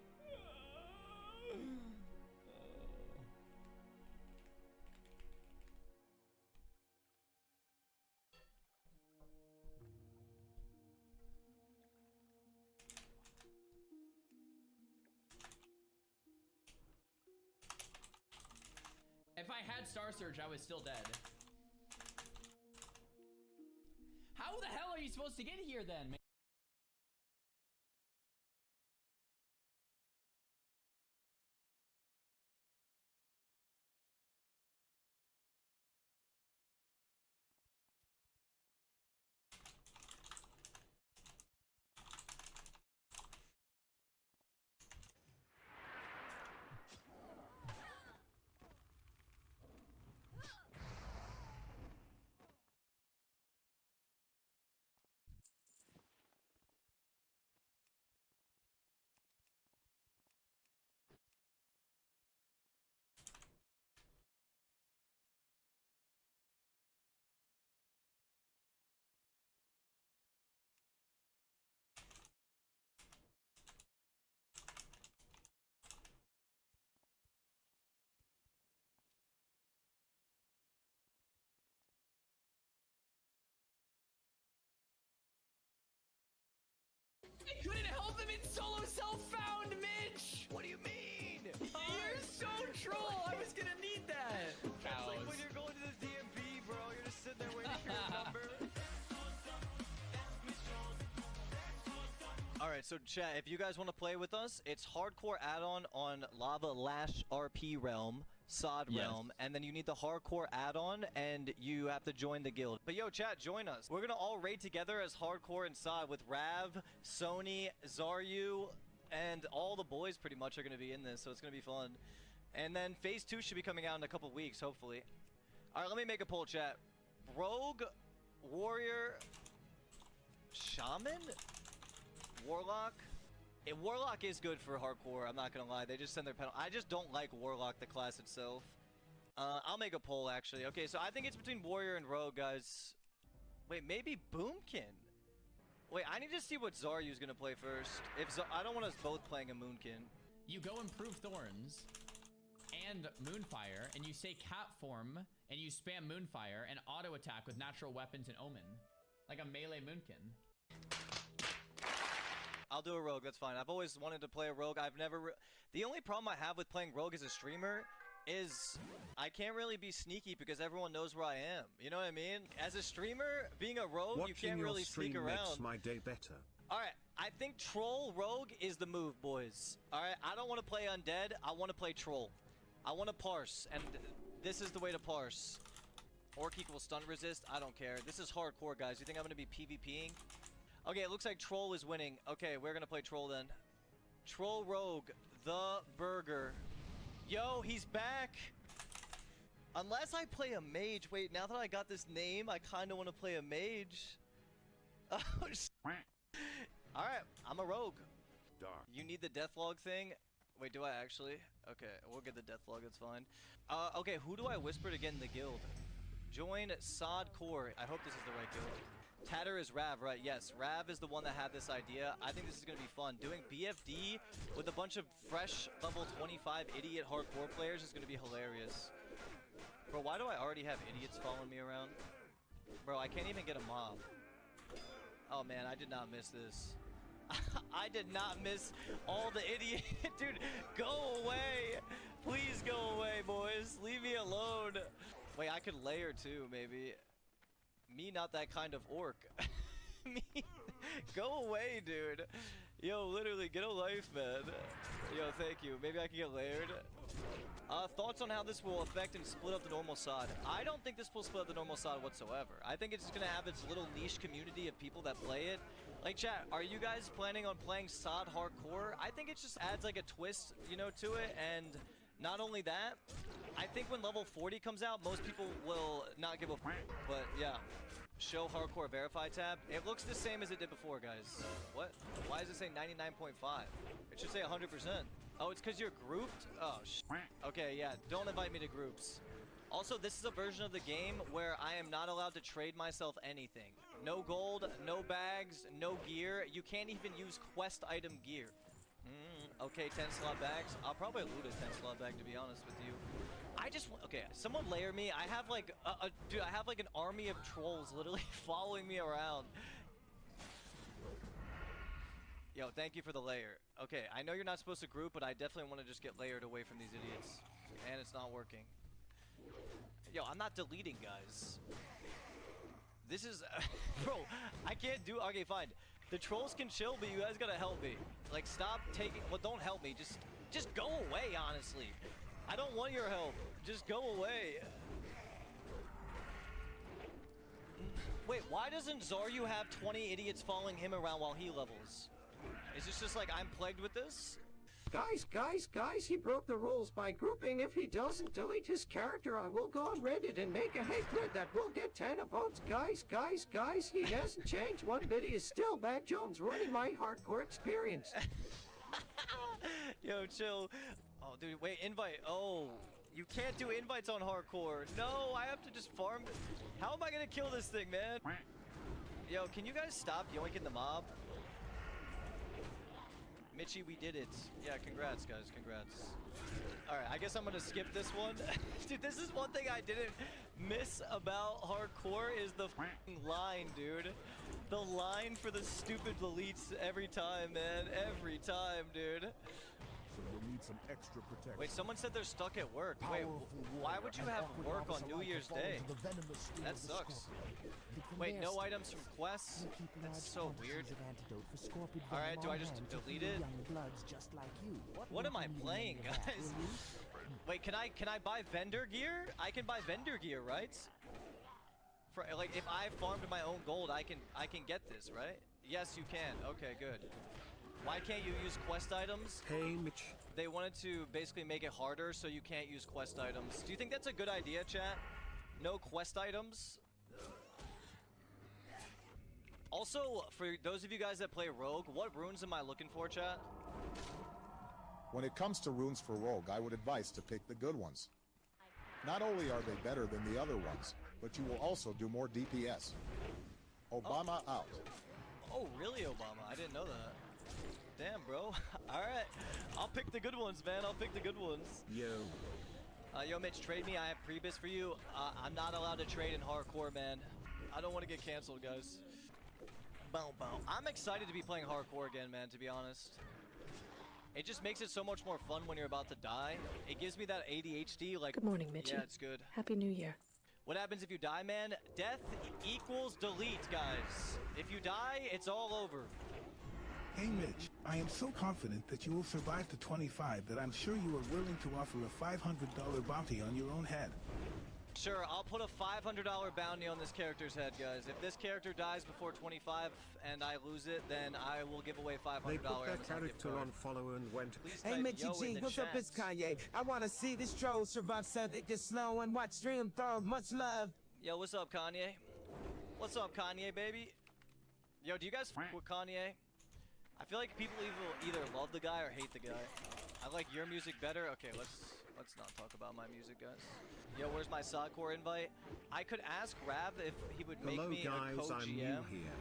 If I had Star Surge, I was still dead. How the hell are you supposed to get here then, man? I couldn't help him in solo self-found, Mitch! What do you mean? You're so troll! I was gonna need that! That's like when you're going to the DMV, bro. You're just sitting there waiting for your number. Alright, so chat, if you guys want to play with us, it's hardcore add-on on Lava Lash RP Realm, SoD Realm, and then you need the hardcore add-on, and you have to join the guild. But yo, chat, join us. We're gonna all raid together as hardcore and SoD with Rav, Sony, Zaryu, and all the boys pretty much are gonna be in this, so it's gonna be fun. And then Phase 2 should be coming out in a couple weeks, hopefully. Alright, let me make a poll, chat. Rogue, Warrior, Shaman? Warlock? Warlock is good for hardcore, I'm not gonna lie. They just send their penalty. I just don't like Warlock, the class itself. I'll make a poll, actually. Okay, so I think it's between Warrior and Rogue, guys. Wait, maybe Boomkin? Wait, I need to see what Zaryu's gonna play first. I don't want us both playing a Moonkin. You go improve Thorns and Moonfire, and you say Cat Form, and you spam Moonfire and auto attack with natural weapons and Omen. Like a melee Moonkin. I'll do a Rogue, that's fine. I've always wanted to play a Rogue. I've never... The only problem I have with playing Rogue as a streamer is I can't really be sneaky because everyone knows where I am. You know what I mean? As a streamer, being a rogue, you can't really sneak around. Makes my day better. All right, I think troll rogue is the move, boys. All right, I don't want to play undead. I want to play troll. I want to parse, and this is the way to parse. Orc equals stun resist. I don't care. This is hardcore, guys. You think I'm going to be PvPing? Okay, it looks like troll is winning. Okay, we're going to play troll then. Troll rogue, the burger. Yo, he's back. Unless I play a mage. Wait, now that I got this name, I kind of want to play a mage. Oh, alright, I'm a rogue. Dark. You need the deathlog thing? Wait, do I actually? Okay, we'll get the deathlog, it's fine. Okay, who do I whisper to get in the guild? Join SoD Core. I hope this is the right guild. Tatter is Rav, right? Yes, Rav is the one that had this idea. I think this is going to be fun. Doing BFD with a bunch of fresh level 25 idiot hardcore players is going to be hilarious. Bro, why do I already have idiots following me around? Bro, I can't even get a mob. Oh man, I did not miss this. I did not miss all the idiot. Dude, go away. Please go away, boys. Leave me alone. Wait, I could layer too, maybe. Me, not that kind of orc. Me, go away, dude. Yo, literally, get a life, man. Yo, thank you. Maybe I can get layered. Thoughts on how this will affect and split up the normal SoD? I don't think this will split up the normal SoD whatsoever. I think it's gonna have its little niche community of people that play it. Like, chat, are you guys planning on playing SoD hardcore? I think it just adds like a twist, you know, to it. And not only that, I think when level 40 comes out, most people will not give a f. But yeah, show hardcore verify tab. It looks the same as it did before, guys. What? Why does it say 99.5? It should say 100%. Oh, it's because you're grouped? Oh, sh. Okay, yeah, don't invite me to groups. Also, this is a version of the game where I am not allowed to trade myself anything. No gold, no bags, no gear. You can't even use quest item gear. Okay, 10 slot bags. I'll probably loot a 10 slot bag, to be honest with you. I just, okay, someone layer me. I have like, dude, I have like an army of trolls literally following me around. Yo, thank you for the layer. Okay, I know you're not supposed to group, but I definitely want to just get layered away from these idiots. And it's not working. Yo, I'm not deleting, guys. This is... bro, I can't do... Okay, fine. The trolls can chill, but you guys gotta help me. Like, stop taking... Well, don't help me. Just go away, honestly. I don't want your help. Just go away. Wait, why doesn't Zaryu have 20 idiots following him around while he levels? Is this just like I'm plagued with this? Guys, he broke the rules by grouping. If he doesn't delete his character, I will go on Reddit and make a hate thread that will get 10 votes. Guys, he hasn't changed one bit. He is still Bad Jones running my hardcore experience. Yo, chill. Oh, dude, wait, invite. Oh, you can't do invites on hardcore. No, I have to just farm. How am I gonna kill this thing, man? Yo, can you guys stop yoinking the mob? Mitchie, we did it. Yeah, congrats, guys. Congrats. Alright, I guess I'm gonna skip this one. Dude, this is one thing I didn't miss about hardcore is the f***ing line, dude. The line for the stupid deletes every time, man. Every time, dude. We'll need some extra protection. Wait, someone said they're stuck at work. Wait, why would you have work on New Year's Day? That sucks. Wait, no items from quests? That's so weird. Alright, do I just delete it? What am I playing, guys? Wait, can I buy vendor gear? I can buy vendor gear, right? For, like, if I farmed my own gold, I can get this, right? Yes, you can. Okay, good. Why can't you use quest items? Hey, Mitch. They wanted to basically make it harder so you can't use quest items. Do you think that's a good idea, chat? No quest items? Also, for those of you guys that play Rogue, what runes am I looking for, chat? When it comes to runes for Rogue, I would advise to pick the good ones. Not only are they better than the other ones, but you will also do more DPS. Obama out. Oh, really, Obama? I didn't know that. Damn, bro. Alright. I'll pick the good ones, man. I'll pick the good ones. Yo, Mitch, trade me. I have Prebis for you. I'm not allowed to trade in hardcore, man. I don't want to get canceled, guys. Bow, bow. I'm excited to be playing hardcore again, man, to be honest. It just makes it so much more fun when you're about to die. It gives me that ADHD, like... Good morning, Mitchie. Yeah, it's good. Happy New Year. What happens if you die, man? Death equals delete, guys. If you die, it's all over. Hey, Mitch, I am so confident that you will survive to 25 that I'm sure you are willing to offer a $500 bounty on your own head. Sure, I'll put a $500 bounty on this character's head, guys. If this character dies before 25 and I lose it, then I will give away $500. They put their character on follow and went. Hey, Mitchie G, what's up? It's Kanye. I want to see this troll survive so they get slow and watch stream throw. Much love. Yo, what's up, Kanye? What's up, Kanye, baby? Yo, do you guys fuck with Kanye? I feel like people either love the guy or hate the guy. I like your music better. Okay, let's not talk about my music, guys. Yo, where's my Soundcore invite? I could ask Rav if he would make me a co-GM. I'm new here.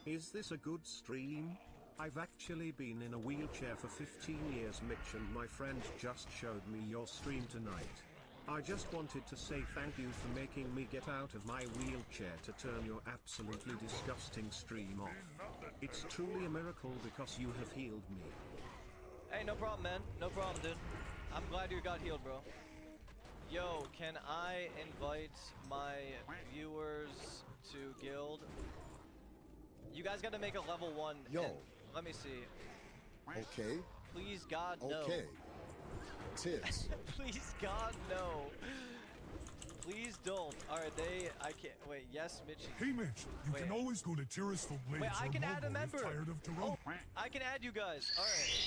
Is this a good stream? I've actually been in a wheelchair for 15 years, Mitch, and my friend just showed me your stream tonight. I just wanted to say thank you for making me get out of my wheelchair to turn your absolutely disgusting stream off. It's truly a miracle because you have healed me. Hey, no problem, man. No problem, dude. I'm glad you got healed, bro. Yo, can I invite my viewers to guild? You guys gotta make a level 1. Yo. Let me see. Okay. Please, God, no. Okay. Tis. Please, God, no. Please don't. Alright, I can't. Wait, yes, Mitchie. Hey, Mitch, you can always go to Terrorist Blades. Wait, I can add a member. Tired of Toronto. Oh, I can add you guys. Alright.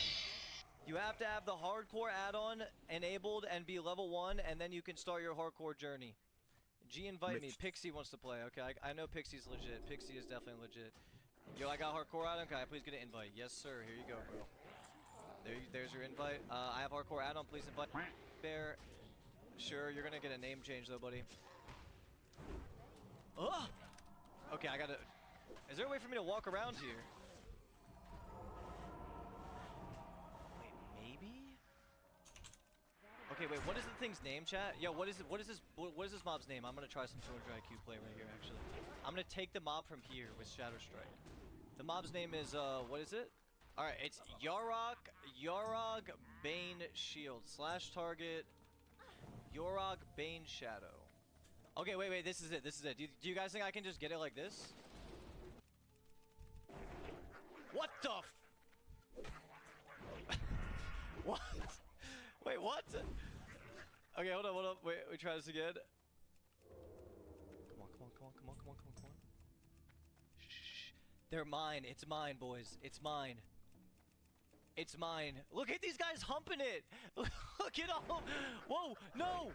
You have to have the hardcore add-on enabled and be level 1, and then you can start your hardcore journey. G, invite me. Pixie wants to play. Okay, I know Pixie's legit. Pixie is definitely legit. Yo, I got hardcore add-on. Can I please get an invite? Yes, sir. Here you go, bro. There's your invite. I have hardcore add-on. Please invite Bear. Sure, you're gonna get a name change though, buddy. Ugh! Okay, I gotta... Is there a way for me to walk around here? Okay, wait, what is the thing's name, chat? Yo, what is this mob's name? I'm gonna try some 200 IQ play right here, actually. I'm gonna take the mob from here with Shadow Strike. The mob's name is, what is it? Alright, it's Yarog Bane Shield. / target Yarog Bane Shadow. Okay, wait, this is it, Do you guys think I can just get it like this? What the f- What? Wait, what? Okay, hold on. Wait, we try this again. Come on. Shh. They're mine. It's mine, boys. It's mine. It's mine. Look at these guys humping it. Look at all. Whoa, no.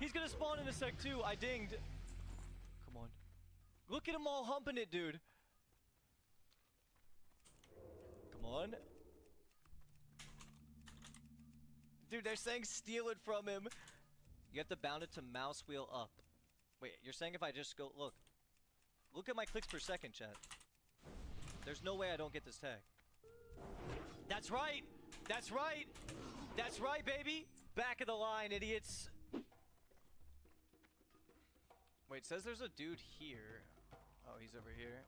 He's gonna spawn in a sec too. I dinged. Come on. Look at them all humping it, dude. Come on. Dude, they're saying steal it from him. You have to bound it to mouse wheel up. Wait, you're saying if I just go... Look at my clicks per second, chat. There's no way I don't get this tag. That's right! That's right! That's right, baby! Back of the line, idiots! Wait, it says there's a dude here. Oh, he's over here.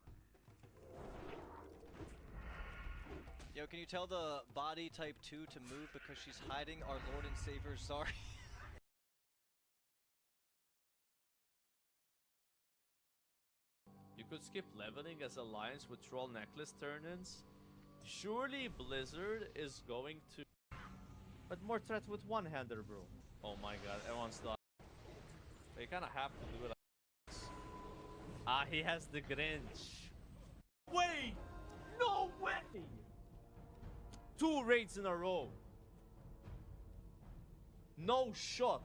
Yo, can you tell the body type 2 to move because she's hiding our Lord and Savior, sorry. You could skip leveling as Alliance with Troll Necklace turn-ins. Surely Blizzard is going to... But more threat with one-hander, bro. Oh my god, everyone's done. They kinda have to do it like this. Ah, he has the Grinch. Wait! No way! 2 raids in a row. No shot.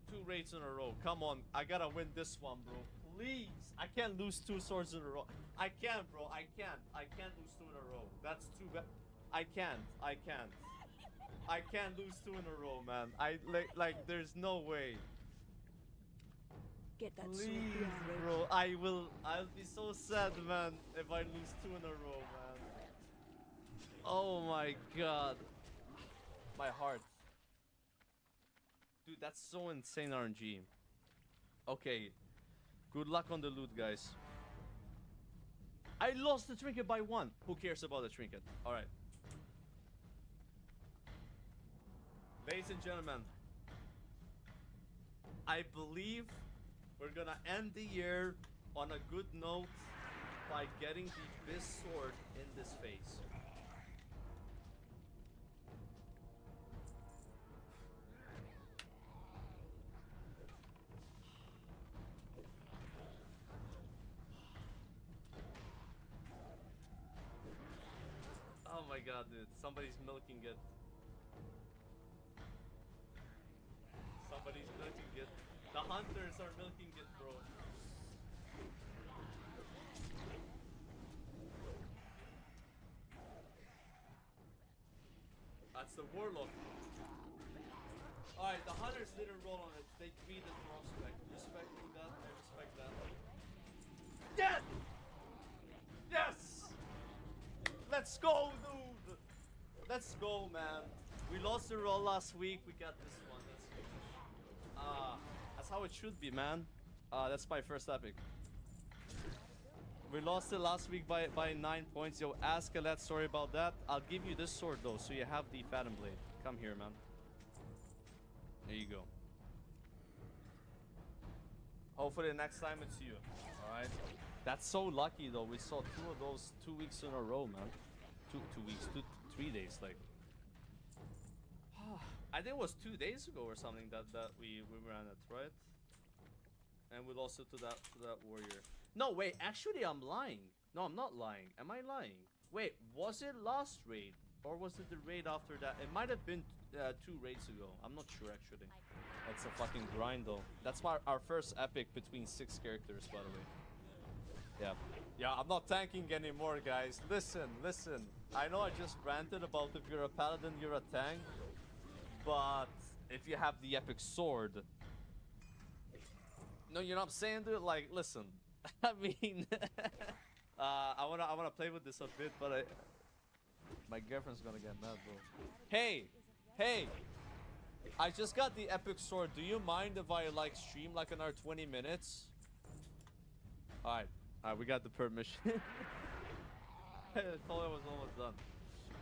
2 raids in a row. Come on, I gotta win this one, bro. Please. I can't lose 2 swords in a row. I can't, bro. I can't. I can't lose 2 in a row. That's too bad. I can't. I can't lose 2 in a row, man. Like there's no way. Get that Please, bro. I'll be so sad, man, if I lose 2 in a row, man. Oh my god. My heart. Dude, that's so insane RNG. Okay. Good luck on the loot, guys. I lost the trinket by 1. Who cares about the trinket? Alright. Ladies and gentlemen, I believe we're gonna end the year on a good note by getting the best sword in this phase. Oh my god, dude. Somebody's milking it. Somebody's milking it. The hunters are milking it, bro. That's the warlock. Alright, the hunters didn't roll on it. They treated prospect. Respecting that, I respect that. Yes! Yes! Let's go, dude! Let's go, man. We lost the roll last week. We got this one. That's how it should be, man. That's my first epic. We lost it last week by 9 points. Yo, Askelet, sorry about that. I'll give you this sword, though, so you have the Phantom Blade. Come here, man. There you go. Hopefully next time it's you. Alright? That's so lucky, though. We saw 2 of those 2 weeks in a row, man. 2 weeks, 3 days, like. I think it was 2 days ago or something that we ran it, right? And we lost it to that warrior. No, wait, actually I'm lying. No, I'm not lying. Am I lying? Wait, was it last raid? Or was it the raid after that? It might have been 2 raids ago. I'm not sure, actually. That's a fucking grind, though. That's our first epic between 6 characters, by the way. Yeah. Yeah, I'm not tanking anymore, guys. Listen. I know I just ranted about if you're a paladin, you're a tank. But if you have the epic sword... No, you know what I'm saying, dude? Like, listen. I mean... I wanna play with this a bit, but my girlfriend's gonna get mad, bro. Hey! I just got the epic sword. Do you mind if I, like, stream, like, another 20 minutes? Alright, we got the permission. I thought I was almost done.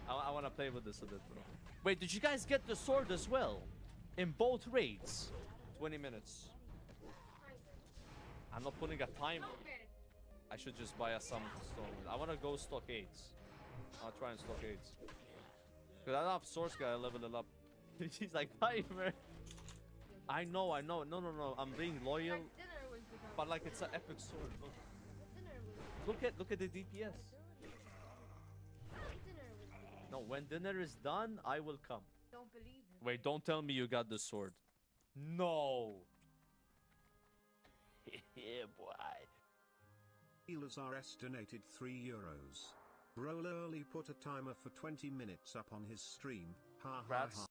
I wanna play with this a bit, bro. Wait, did you guys get the sword as well? In both raids? 20 minutes. I'm not putting a timer. I should just buy a some stone. I wanna go stock 8s. I'll try and stock 8s. Cause I don't have source guy, I level it up. She's like, timer. I know. No. I'm being loyal. But like, it's an epic sword. Look at the DPS. No, when dinner is done, I will come. Don't believe him. Wait, don't tell me you got the sword. No. Yeah, boy. Healers are estimated €3. Roll early put a timer for 20 minutes up on his stream. Ha ha ha.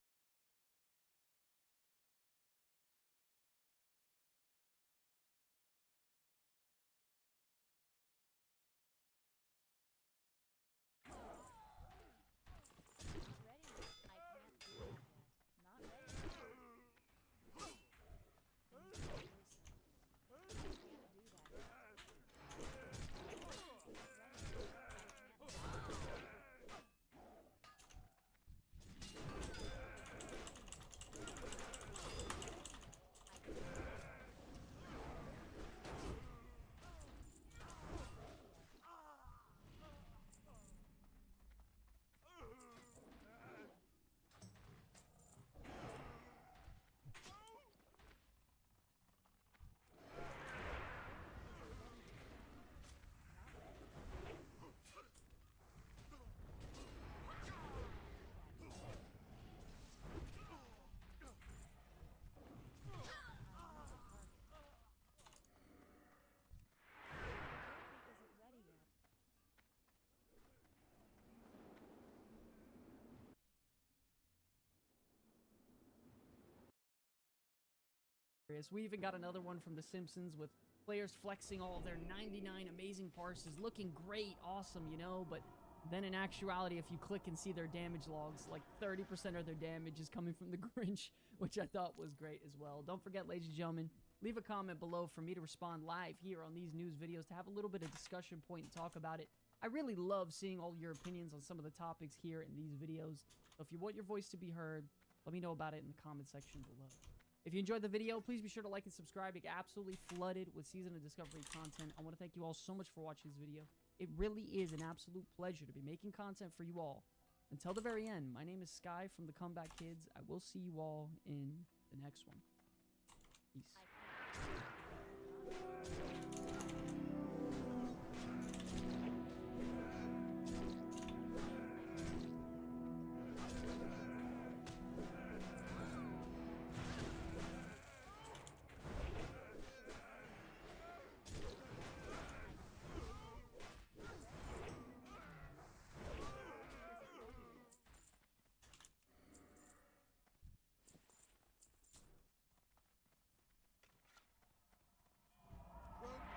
We even got another one from The Simpsons with players flexing all of their 99 amazing parses, looking great, awesome, you know, but then in actuality, if you click and see their damage logs, like 30% of their damage is coming from the Grinch, which I thought was great as well. Don't forget, ladies and gentlemen, leave a comment below for me to respond live here on these news videos to have a little bit of discussion point and talk about it. I really love seeing all your opinions on some of the topics here in these videos. So if you want your voice to be heard, Let me know about it in the comment section below. If you enjoyed the video, please be sure to like and subscribe. It got absolutely flooded with Season of Discovery content. I want to thank you all so much for watching this video. It really is an absolute pleasure to be making content for you all. Until the very end, my name is Sky from the Comeback Kids. I will see you all in the next one. Peace. Run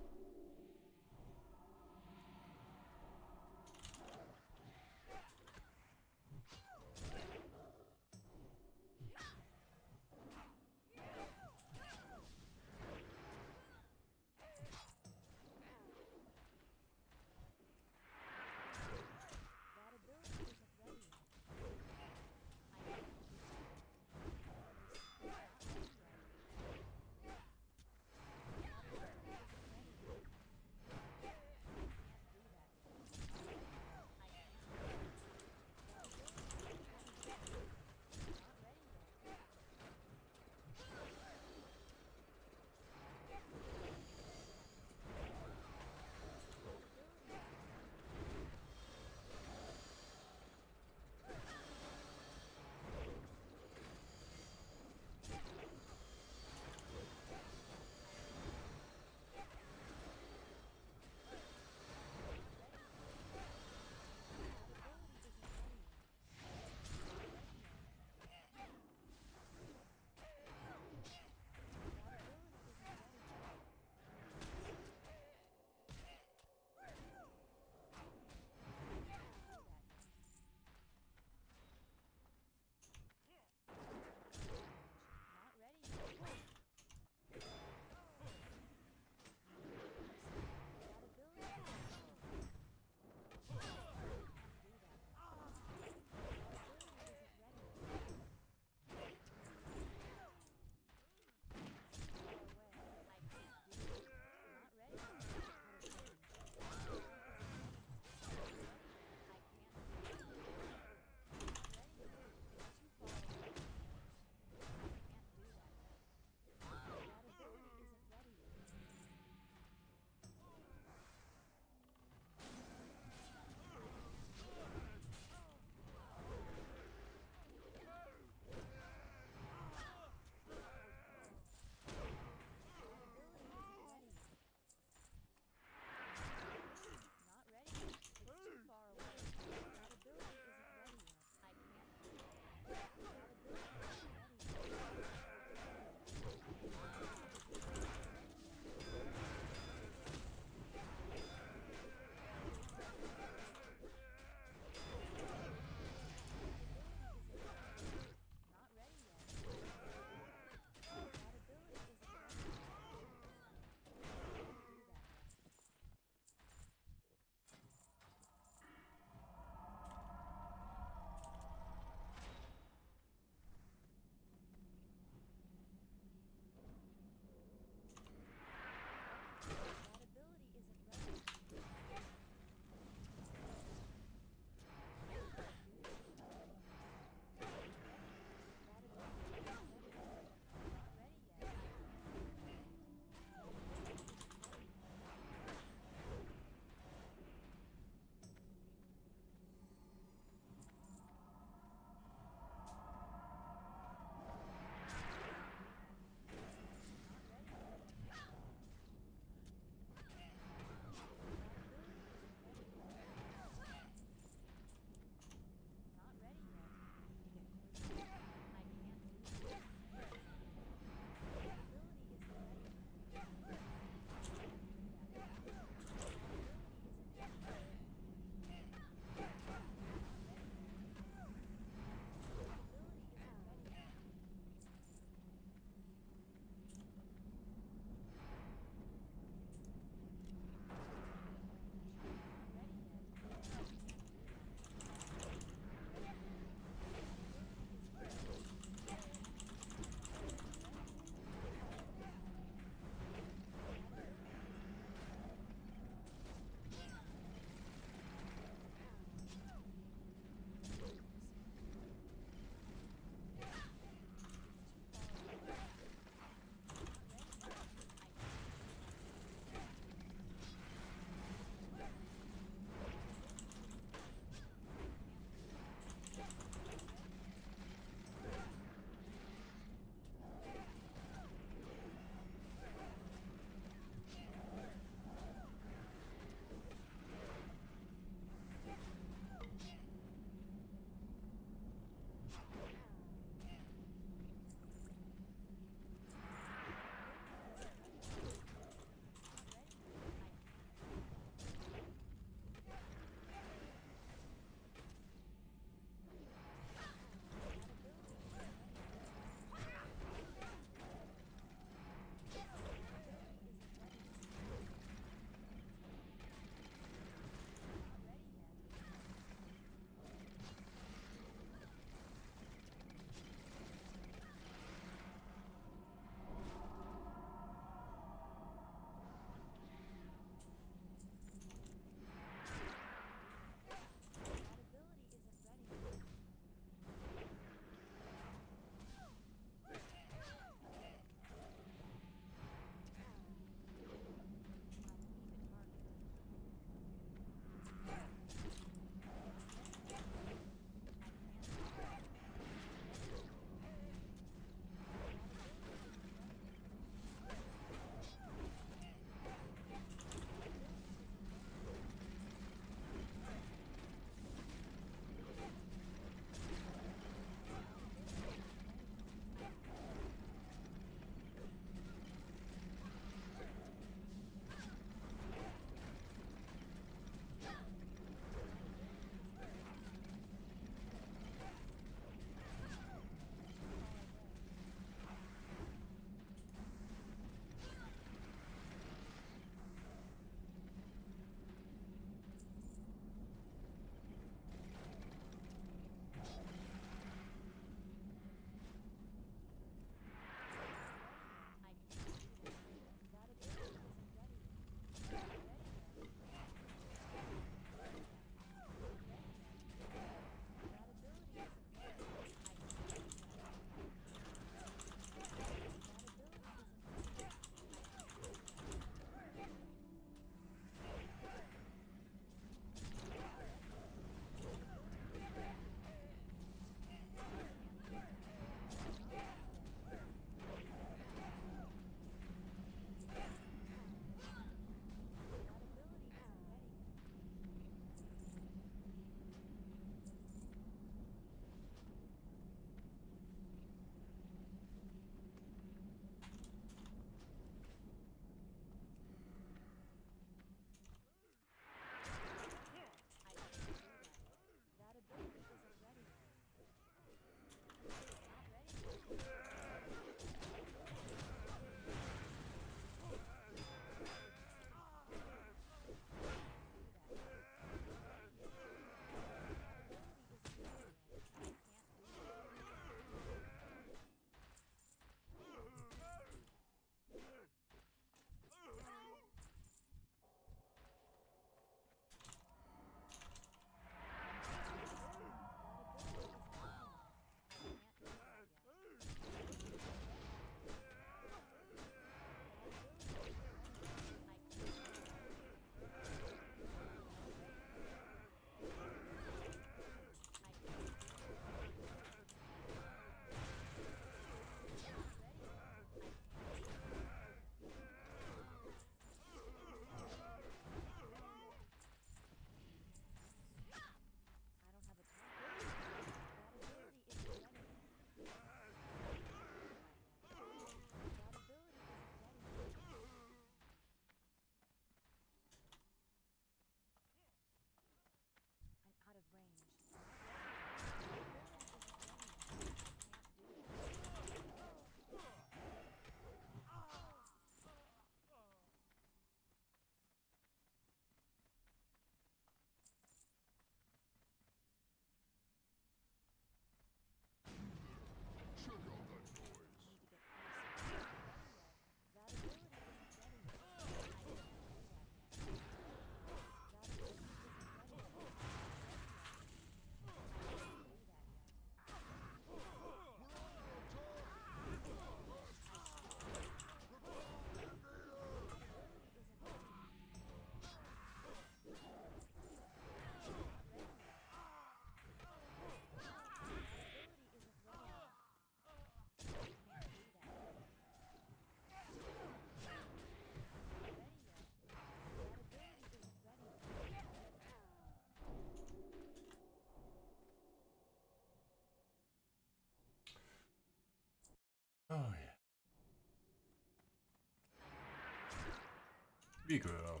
Vi kører.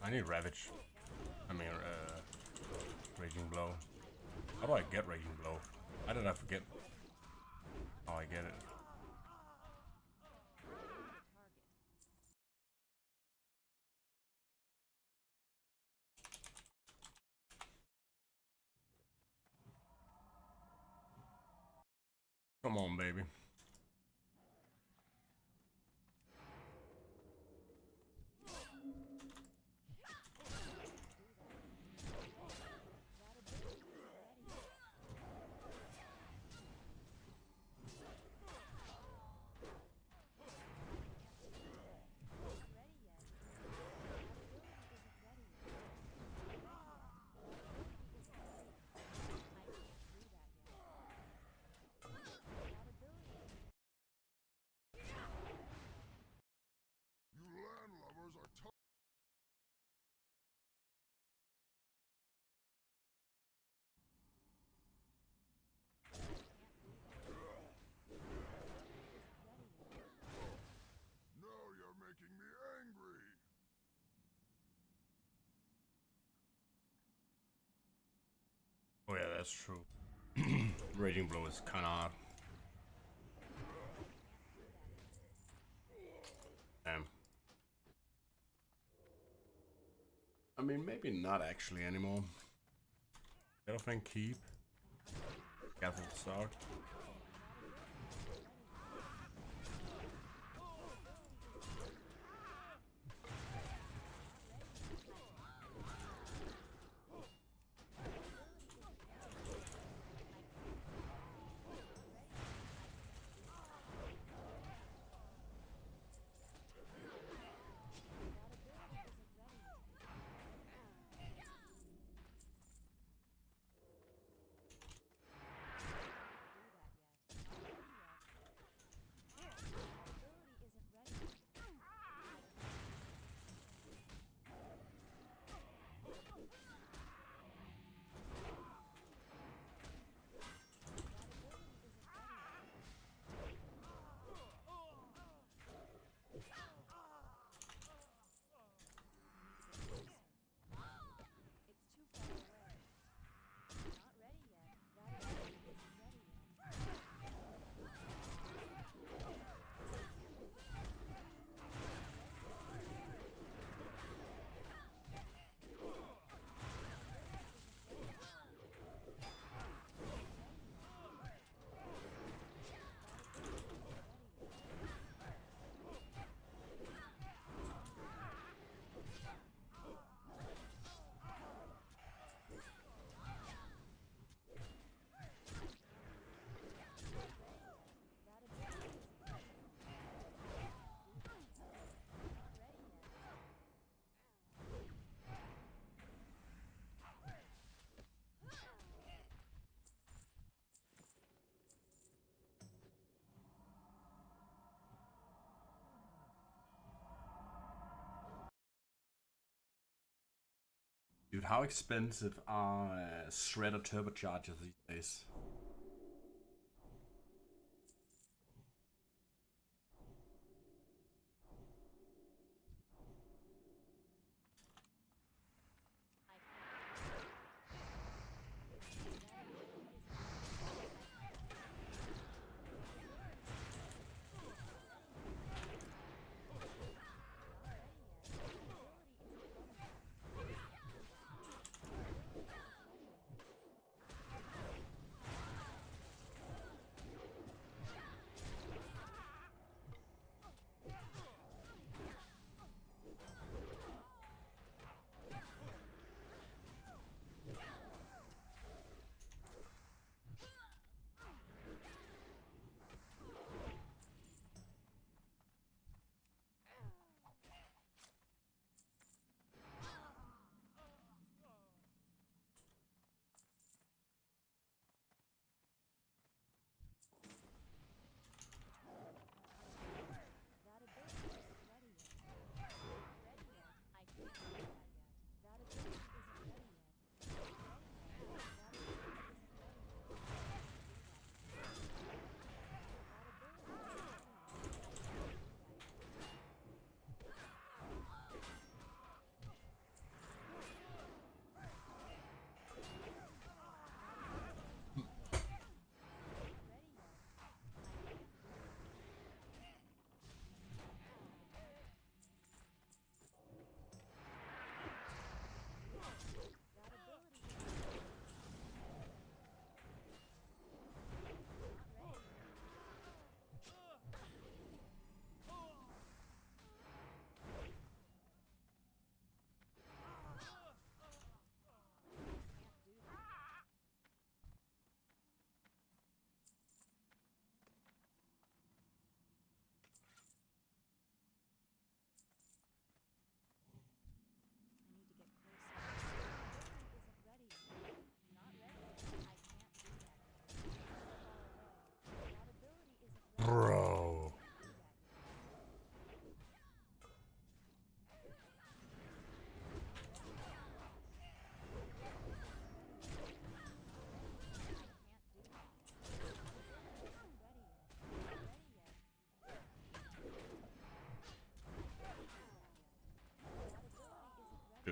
I need Ravage. I mean, Raging Blow. How do I get Raging Blow? How did I forget how I get it? Come on, baby. Oh yeah, that's true. Raging Blow is kind of hard. Damn. I mean, maybe not actually anymore. Battlefield keep. Careful start. Dude, how expensive are Shredder turbochargers these days?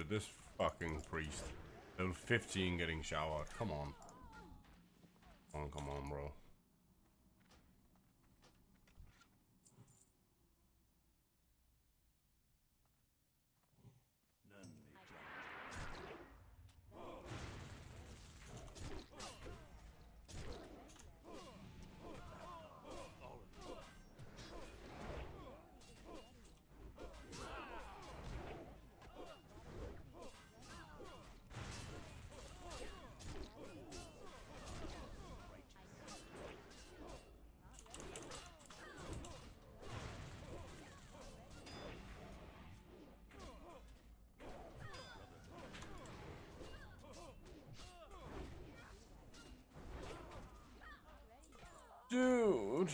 at this fucking priest. Level 15 getting showered. Come on. Come on, bro. Dude.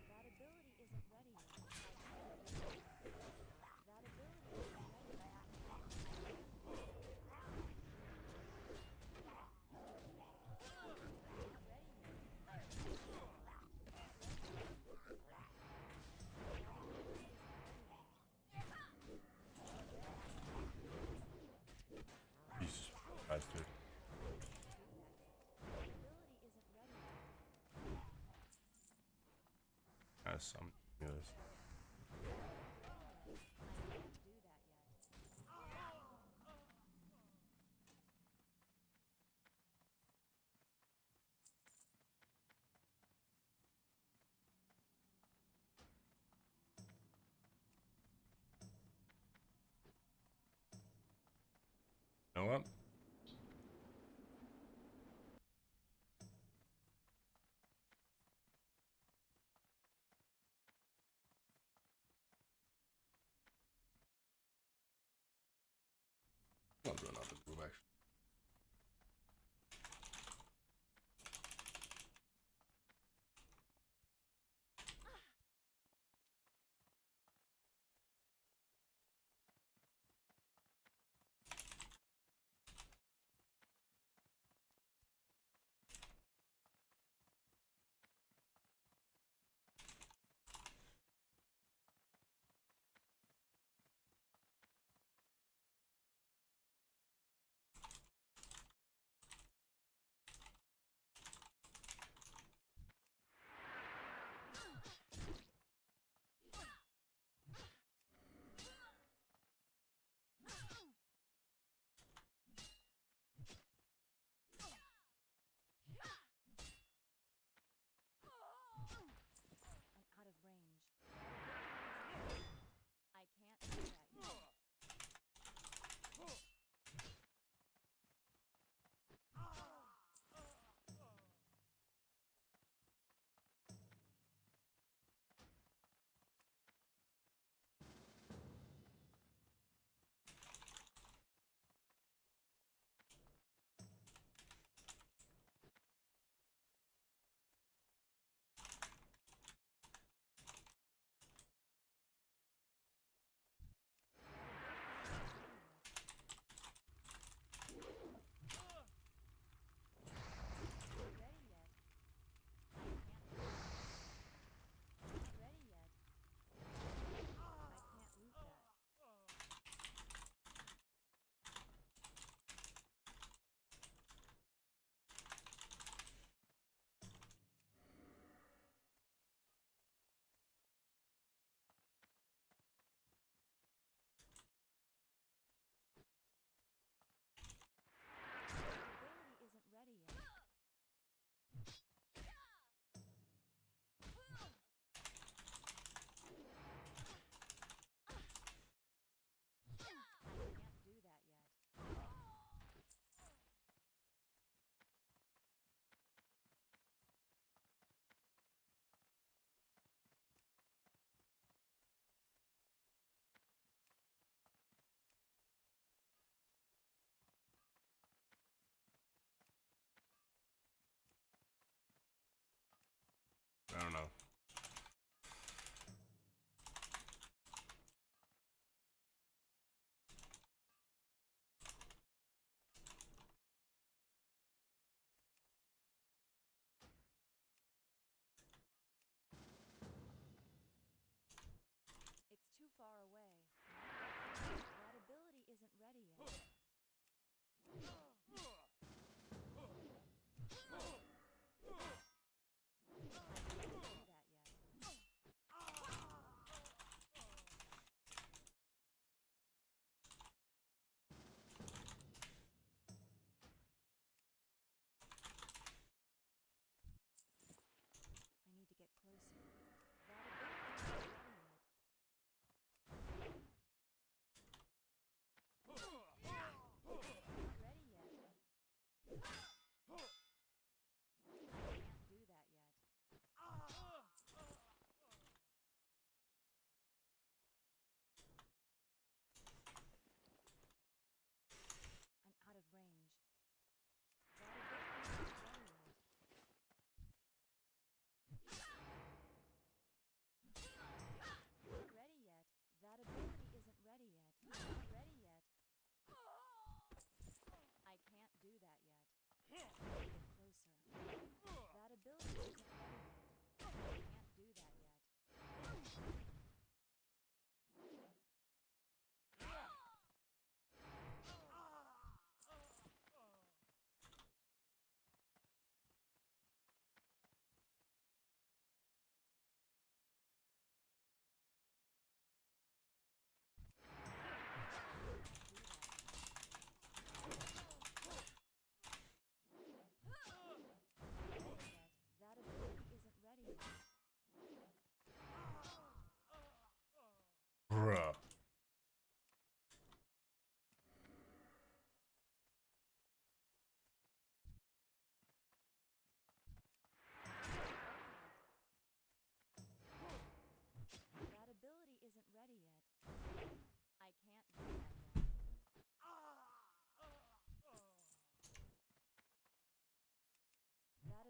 That ability isn't ready yet. That ability isn't ready yet. Jesus Christ, dude. That's some yes. You know what? I'll do another move actually.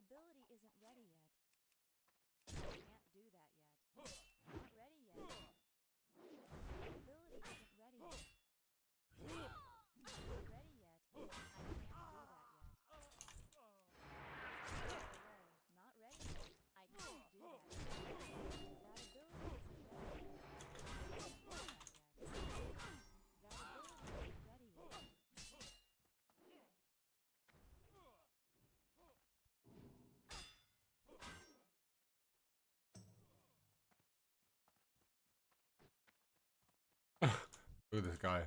ability isn't ready yet. I can't do that yet. Not ready yet. That ability isn't ready yet. Not ready yet. I can't do that yet. Not ready yet. I can't do that yet. That ability isn't ready yet. I can't do that yet. That ability isn't ready yet. Look at this guy.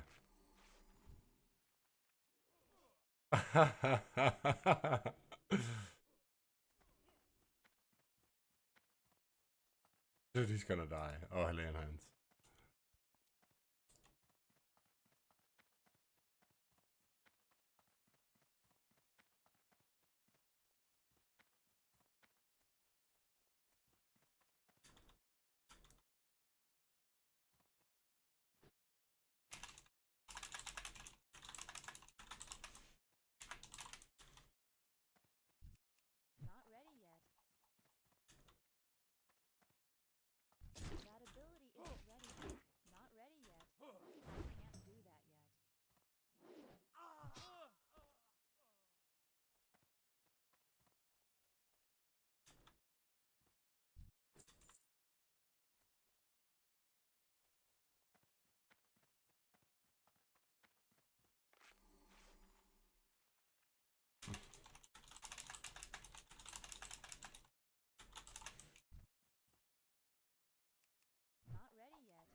Dude, he's gonna die. Oh, Helene hands. Not ready yet. That ability isn't ready yet. Not ready yet. I can't do that yet. Not ready yet.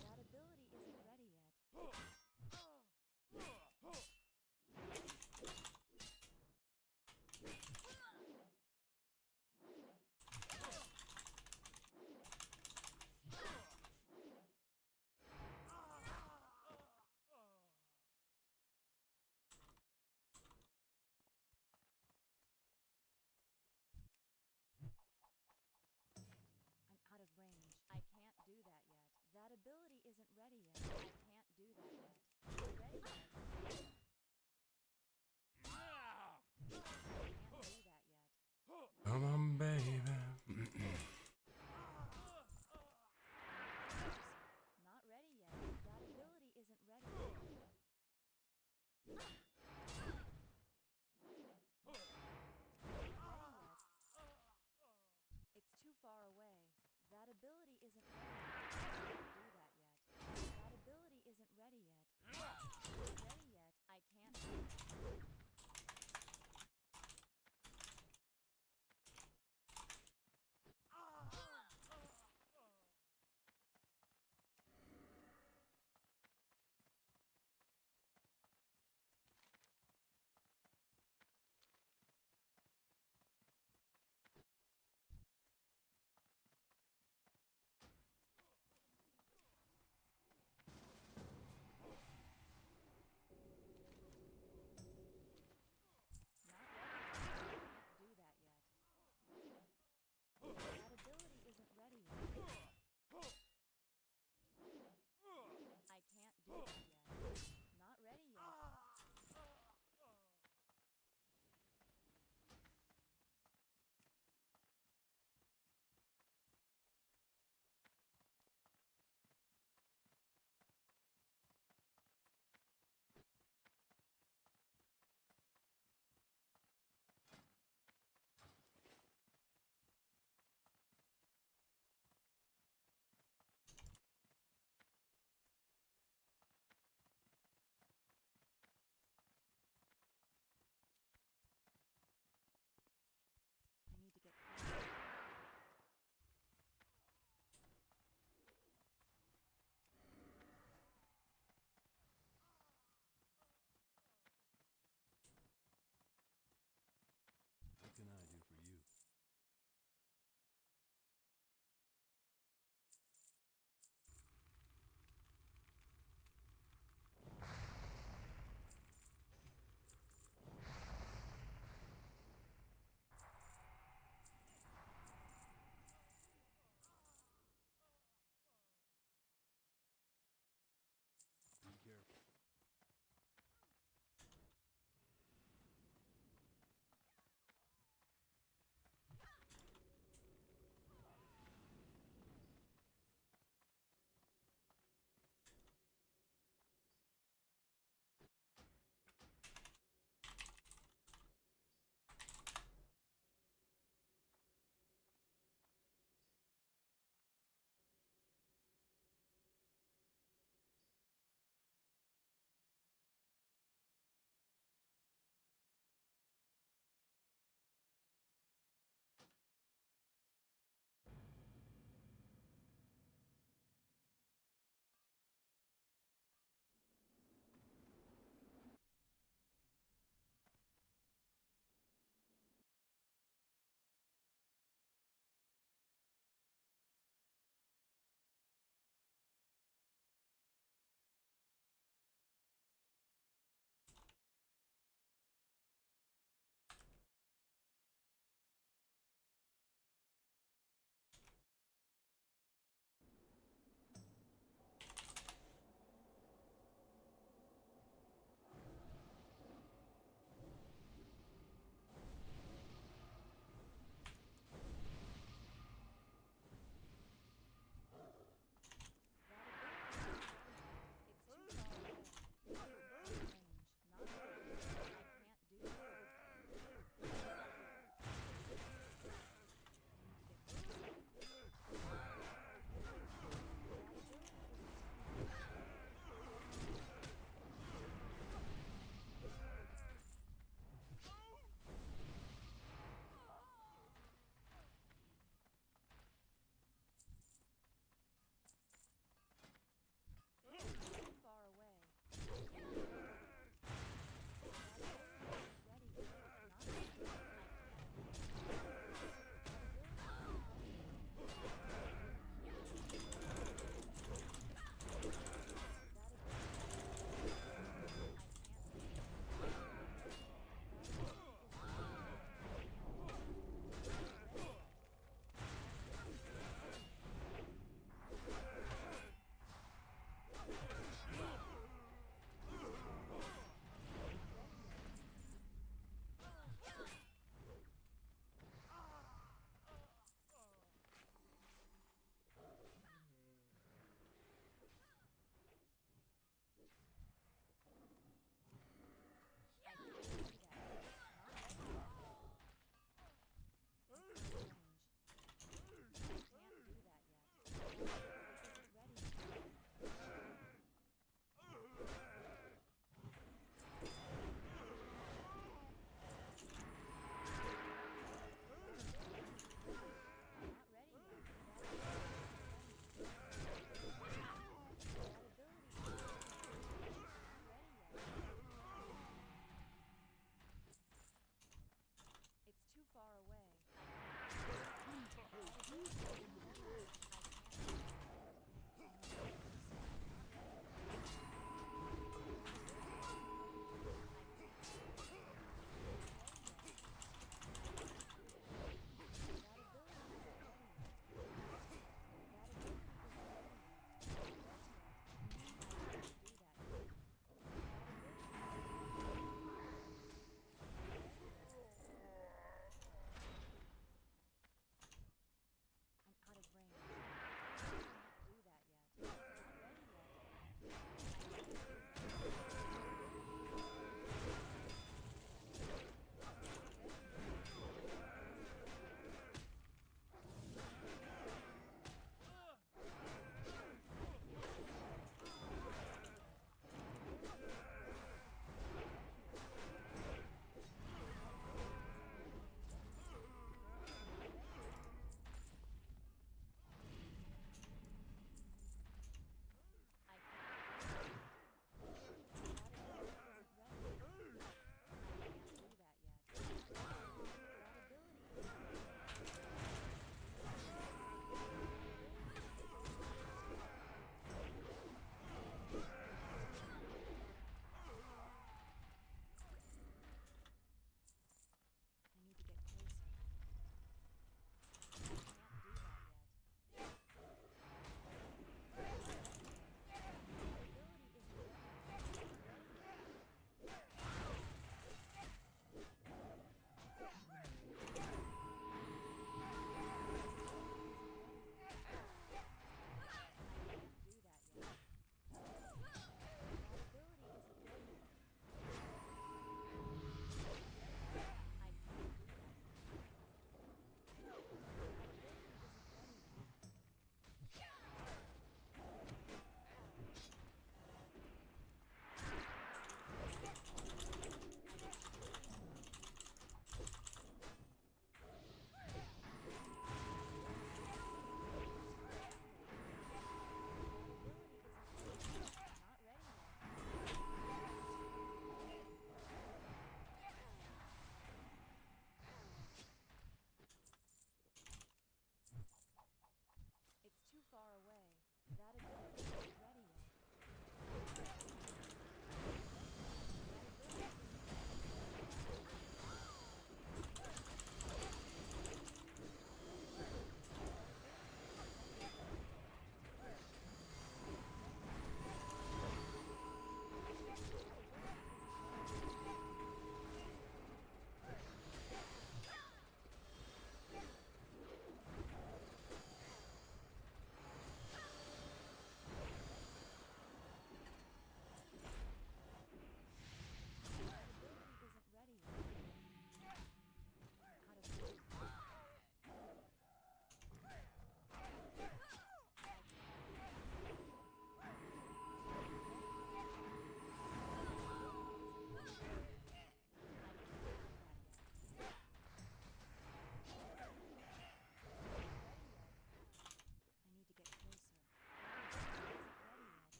That ability isn't ready yet. I'm out of range. I can't do that yet. That ability isn't ready yet. I can't do that yet. Not ready yet. I can't do that yet. Come on, baby. Not ready yet. That ability isn't ready yet. It's too far away. That ability isn't ready yet. I can't do that yet. That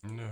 No.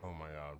Oh my god.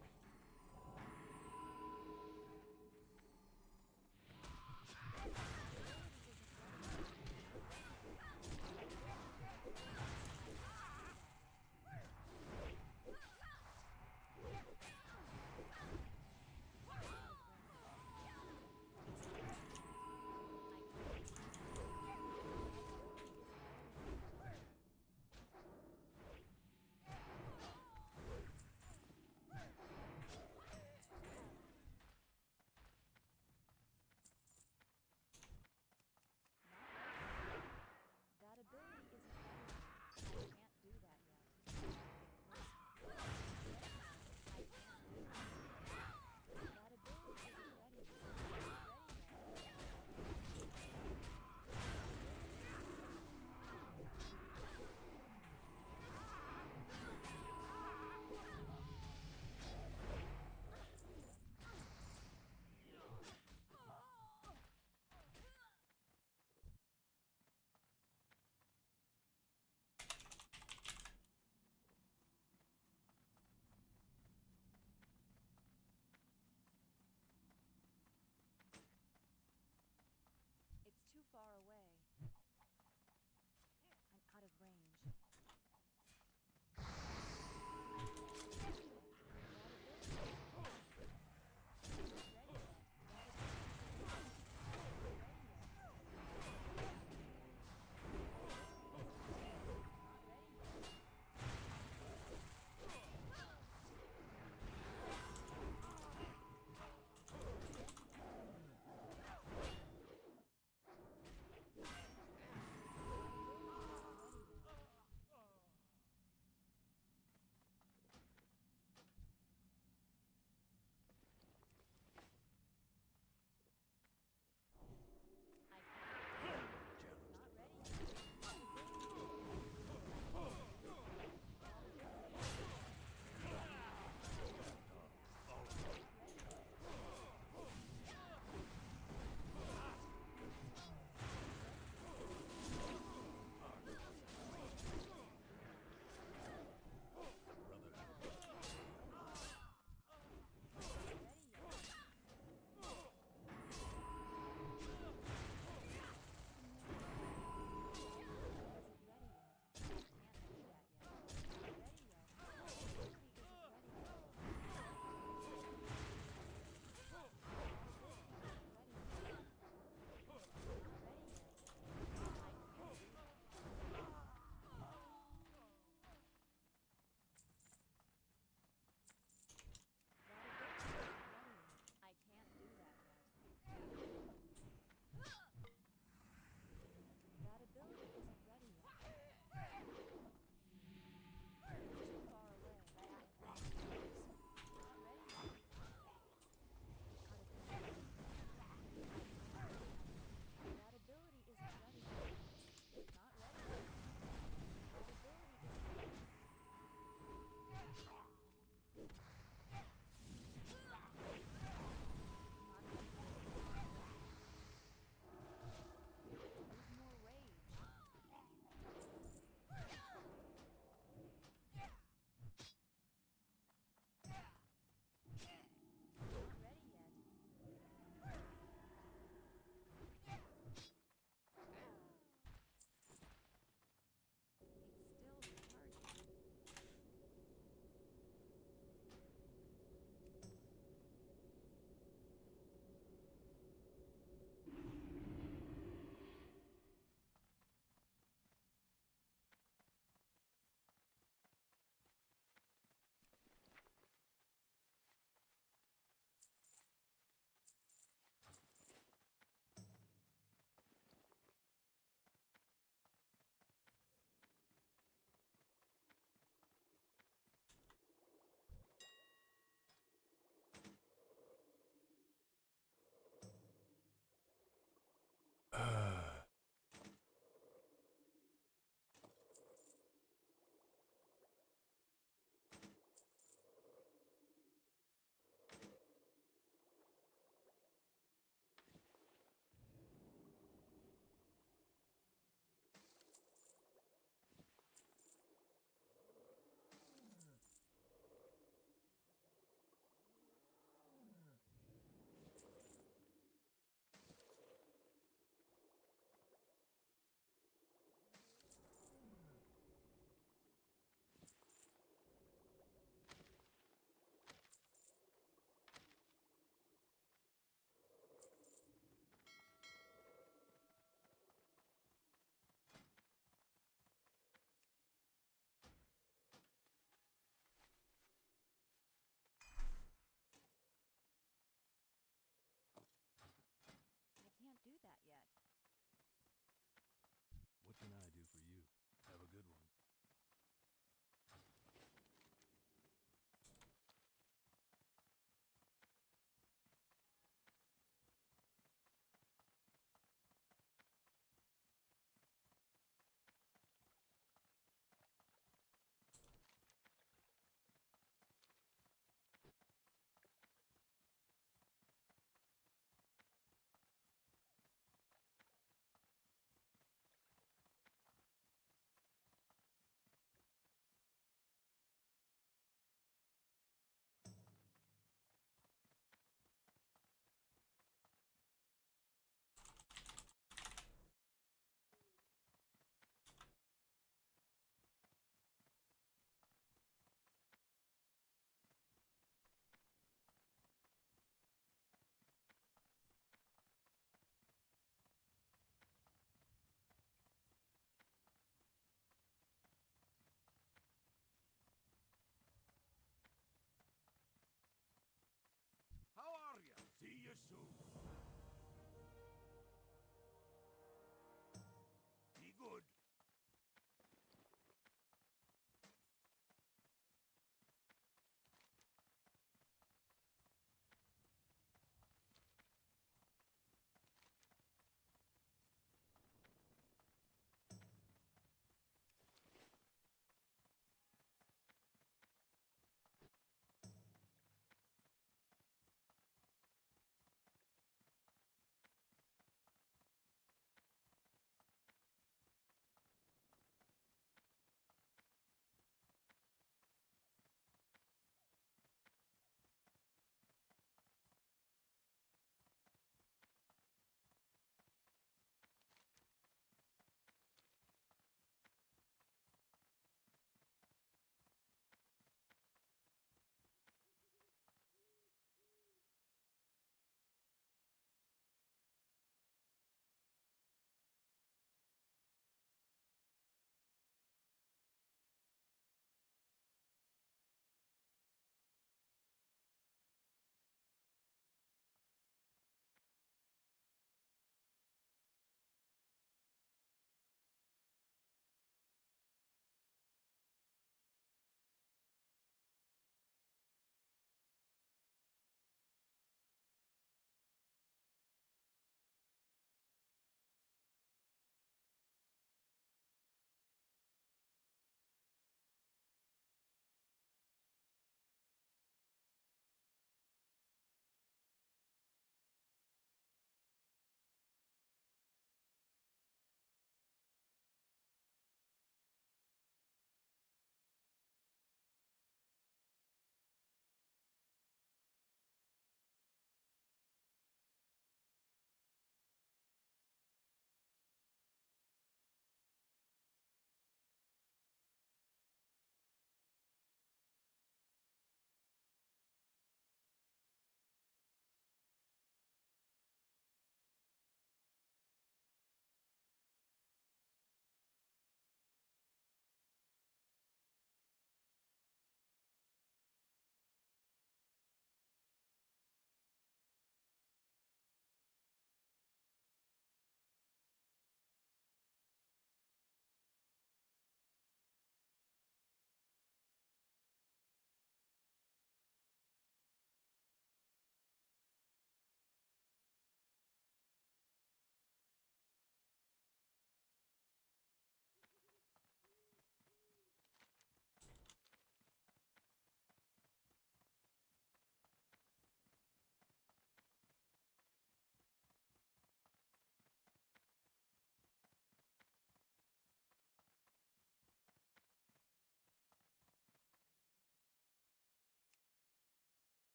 you soon. Be good.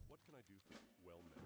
What can I do for you? Well met.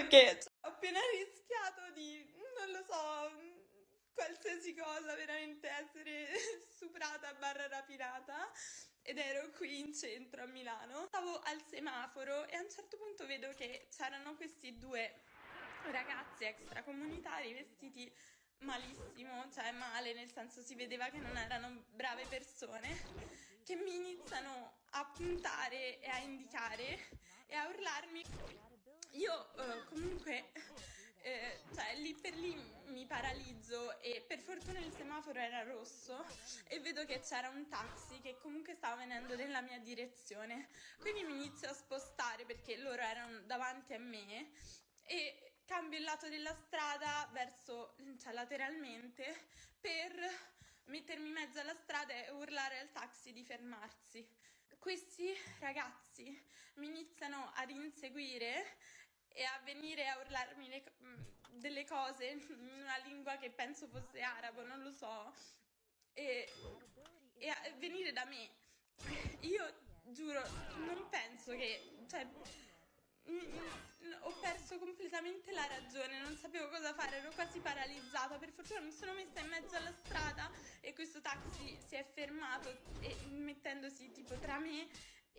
perché ho appena rischiato di, non lo so, qualsiasi cosa, veramente essere stuprata barra rapinata, ed ero qui in centro a Milano. Stavo al semaforo e a un certo punto vedo che c'erano questi due ragazzi extracomunitari vestiti malissimo, cioè male, nel senso si vedeva che non erano brave persone, che mi iniziano a puntare e a indicare e a urlarmi. Io comunque, cioè lì per lì mi paralizzo e per fortuna il semaforo era rosso e vedo che c'era un taxi che comunque stava venendo nella mia direzione, quindi mi inizio a spostare perché loro erano davanti a me e cambio il lato della strada verso, cioè lateralmente, per mettermi in mezzo alla strada e urlare al taxi di fermarsi. Questi ragazzi mi iniziano ad inseguire e a venire a urlarmi delle cose in una lingua che penso fosse arabo, non lo so, e a venire da me. Io giuro, non penso che, cioè, ho perso completamente la ragione, non sapevo cosa fare, ero quasi paralizzata. Per fortuna mi sono messa in mezzo alla strada e questo taxi si è fermato mettendosi tipo tra me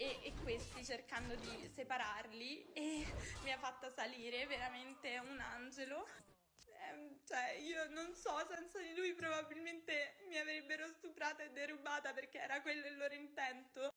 e questi, cercando di separarli, e mi ha fatta salire, veramente un angelo. Cioè io non so, senza di lui probabilmente mi avrebbero stuprata e derubata, perché era quello il loro intento.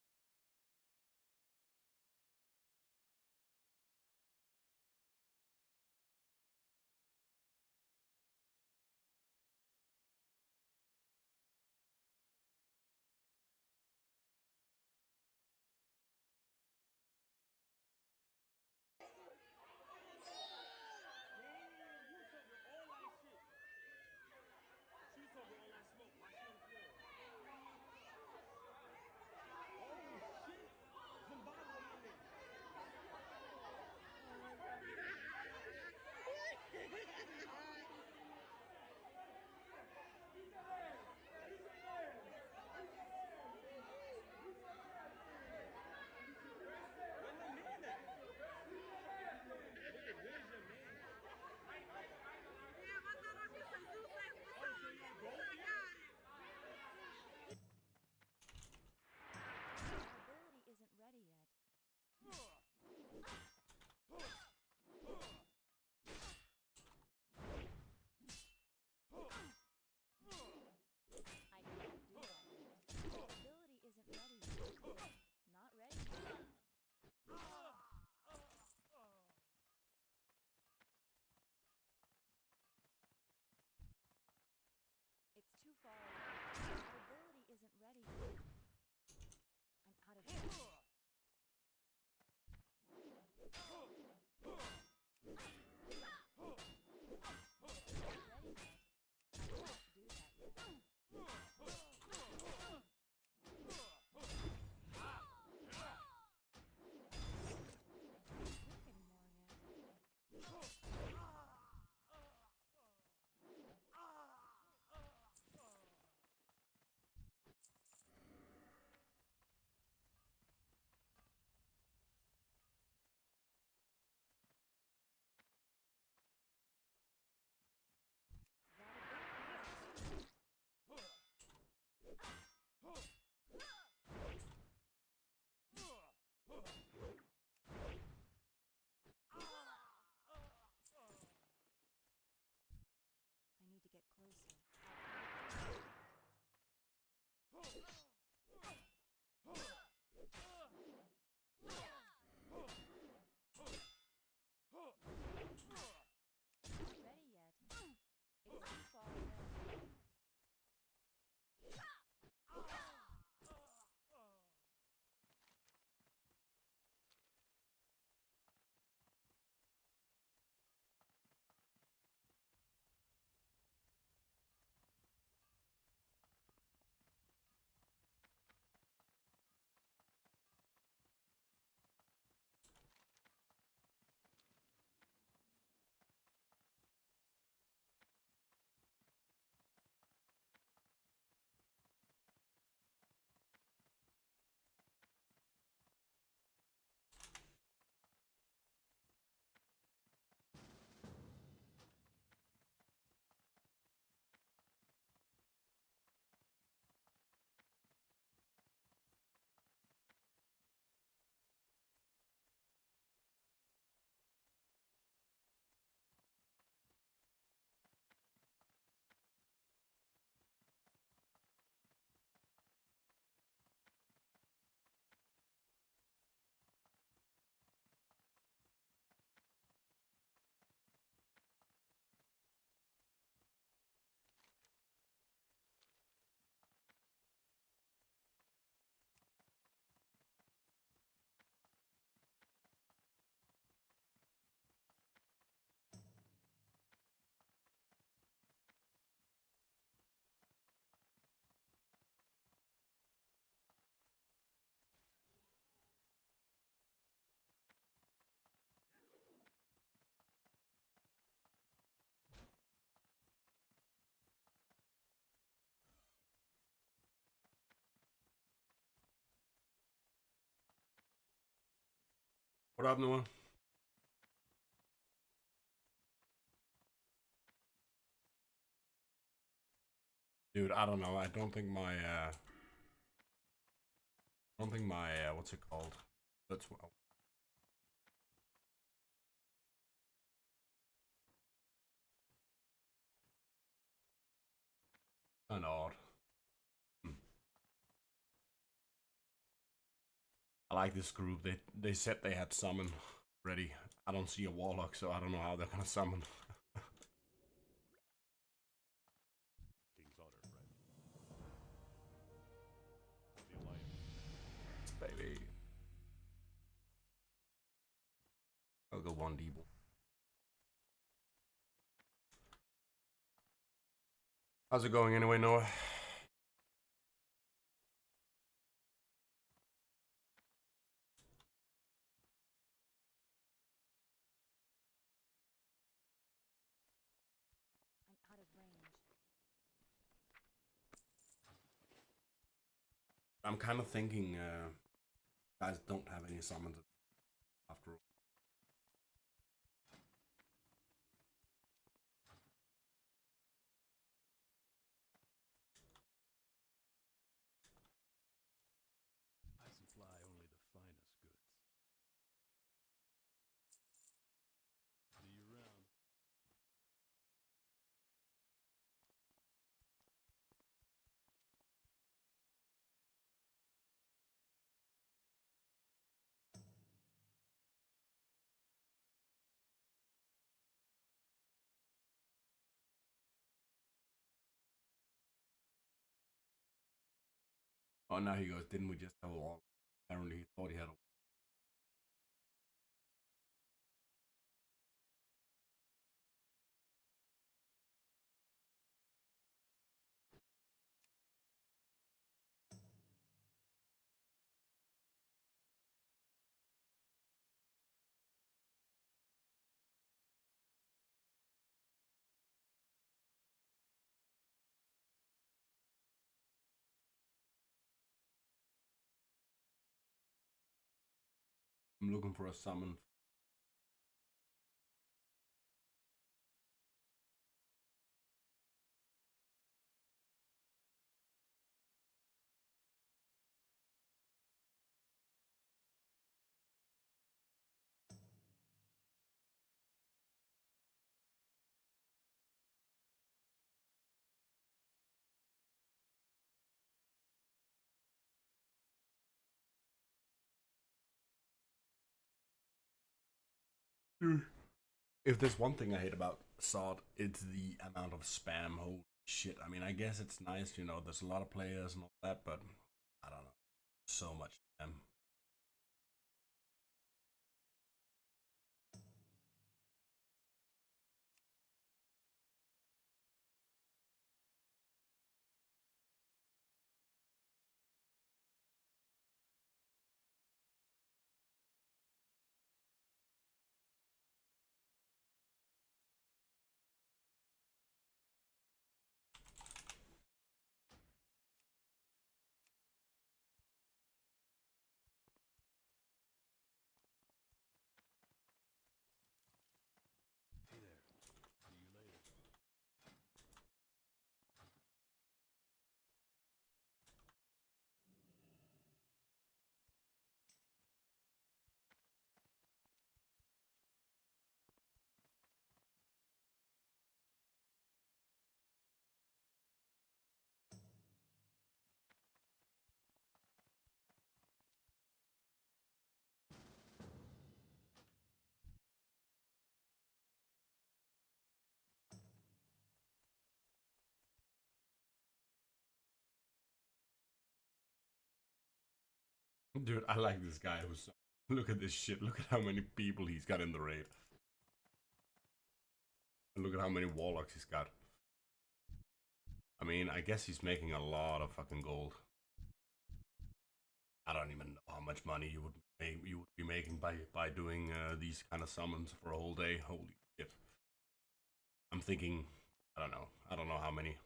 What up, Noah? Dude, I don't know. I don't think my what's it called? That's well. Kind of odd. I like this group. They said they had summon ready. I don't see a warlock, so I don't know how they're gonna summon. King's honor, friend. The alliance. Baby. I'll go 1D. How's it going anyway, Noah? I'm out of range. I'm kind of thinking guys don't have any summons after all. I supply only the finest goods. See you around. Oh, now he goes, didn't we just have a wall? Apparently he thought he had a I'm looking for a summon. Dude, if there's one thing I hate about SoD, it's the amount of spam. Holy shit. I mean, I guess it's nice, you know, there's a lot of players and all that, but I don't know. So much spam. Hey there. See you later. Dude, I like this guy who's. Look at this shit. Look at how many people he's got in the raid. And look at how many warlocks he's got. I mean, I guess he's making a lot of fucking gold. I don't even know how much money you would be making by doing these kind of summons for a whole day. Holy shit! I'm thinking, I don't know how many.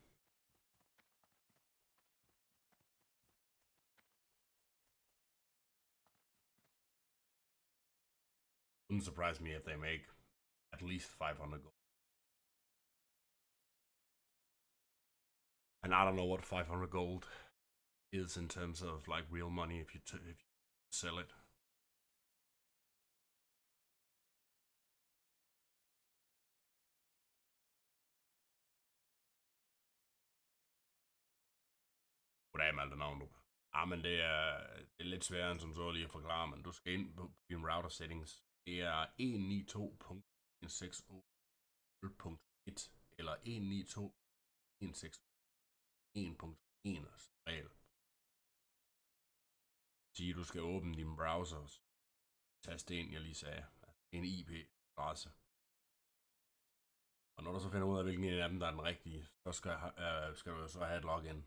Wouldn't surprise me if they make at least 500 gold. And I don't know what 500 gold is in terms of like real money if you sell it. Goddag, Malte Navndrup. Men det er lidt sværere end som så lige at forklare, men du skal ind på din router settings. Det er 192.168.0.1 eller 192.168.1.1 regel. Sige, du skal åbne din browser, taste ind, jeg lige sagde, en IP-adresse. Og når du så finder ud af, hvilken en af dem, der er den rigtige, så skal du så have et login.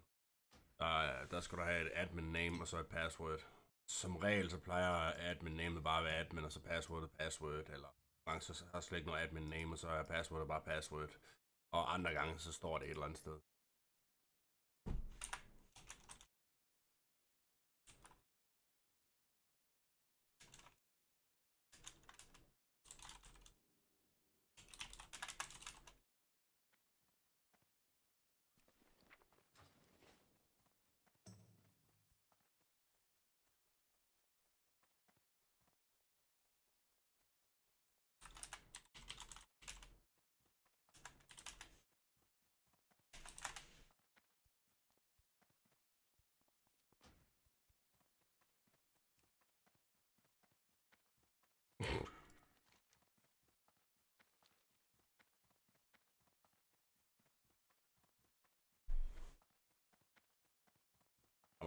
Der skal du have et admin name og så et password. Som regel så plejer admin name bare at være admin, og så passwordet password, eller gange så har slet ikke noget admin name, og så er passwordet bare password. Og andre gange så står det et eller andet sted.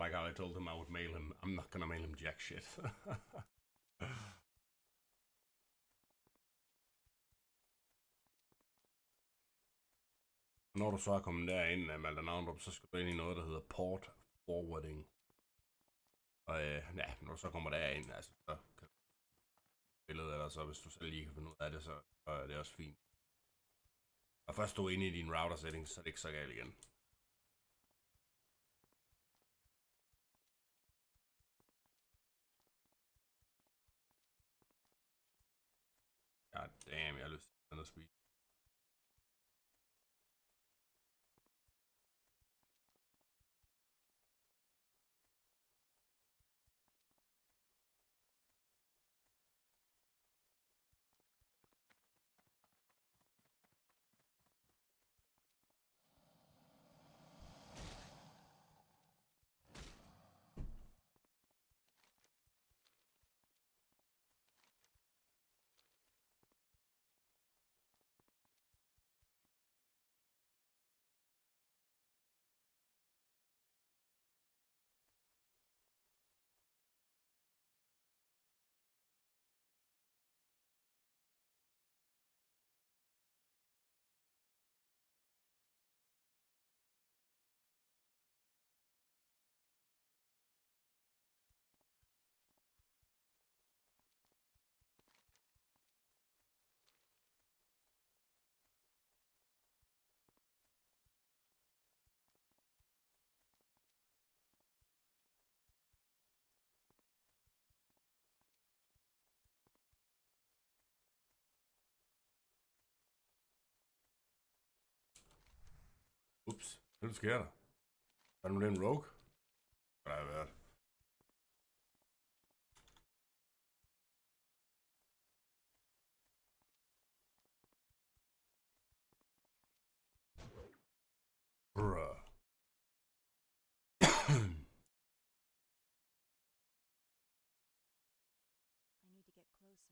Like how I told him I would mail him. I'm not gonna mail him jack shit. Når du så er kommet derind af Malte Navndrup, så skal du ind i noget, der hedder port forwarding. Og ja, når du så kommer derind, altså, så kan du billedet, eller så hvis du selv lige kan finde ud af det, så er det også fint. Og først du er inde i din router settings, så er det ikke så galt igen. God damn, jeg har lyst til at spise. Ups, hvad sker der? Er du en rogue? Hvad har jeg været? Bruh. I need to get closer.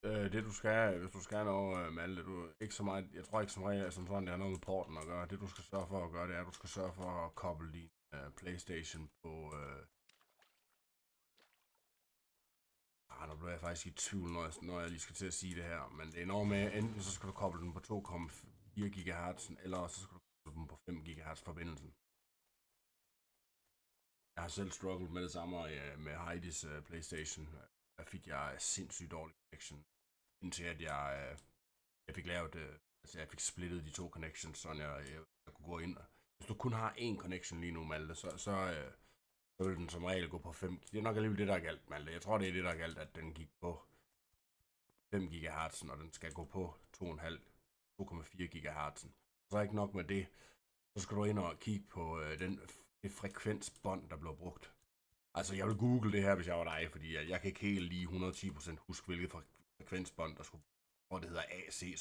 Det du skal, hvis du skal noget, Malte, du ikke så meget, jeg tror ikke som regel, som sådan, det har noget med porten at gøre. Det du skal sørge for at gøre, det er, at du skal sørge for at koble din PlayStation på... nu bliver jeg faktisk i tvivl, når jeg lige skal til at sige det her, men det er noget med, enten så skal du koble den på 2,4 GHz, eller så skal du koble den på 5 GHz forbindelsen. Jeg har selv strugglet med det samme med Heidis PlayStation. Der fik jeg sindssygt dårlig connection, indtil at jeg fik lavet, altså jeg fik splittet de 2 connections, så jeg kunne gå ind. Hvis du kun har én connection lige nu, Malte, så vil den som regel gå på 5. Det er nok alligevel det, der er galt, Malte. Jeg tror, det er det, der er galt, at den gik på 5 GHz, og den skal gå på 2,4 GHz. Så er ikke nok med det. Så skal du ind og kigge på det frekvensbånd, der blev brugt. Altså, jeg vil google det her, hvis jeg var dig, fordi jeg kan ikke helt lige 110% huske, hvilket frekvensbånd, der skulle, hvor det hedder AC-B-C,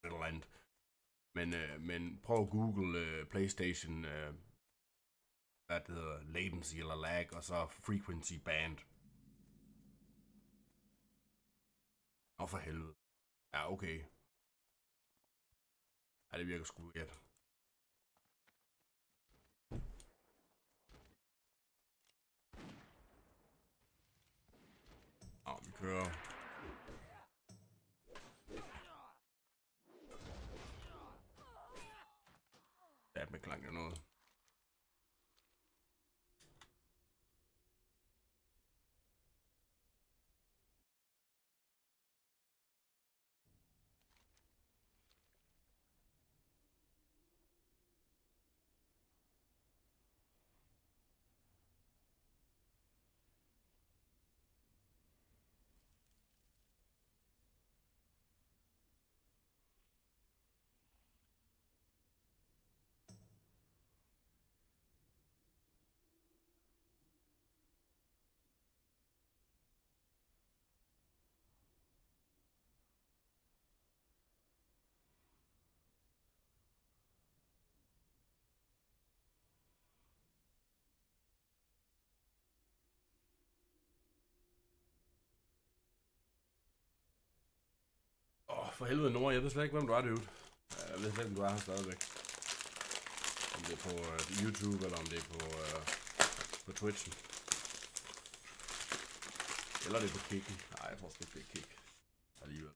eller andet. Men prøv at google PlayStation, hvad det hedder, latency eller lag, og så frequency band. Og for helvede. Ja, okay. Ja, det virker sgu weird. Vi kører. Ja, med klang af noget. For helvede, Nora, jeg ved slet ikke, hvem du er, dude. Jeg ved slet ikke, om du er her stadigvæk. Om det er på YouTube, eller om det er på Twitchen. Eller det er på Kicken. Nej, jeg tror sgu ikke, det er Kick. Alligevel.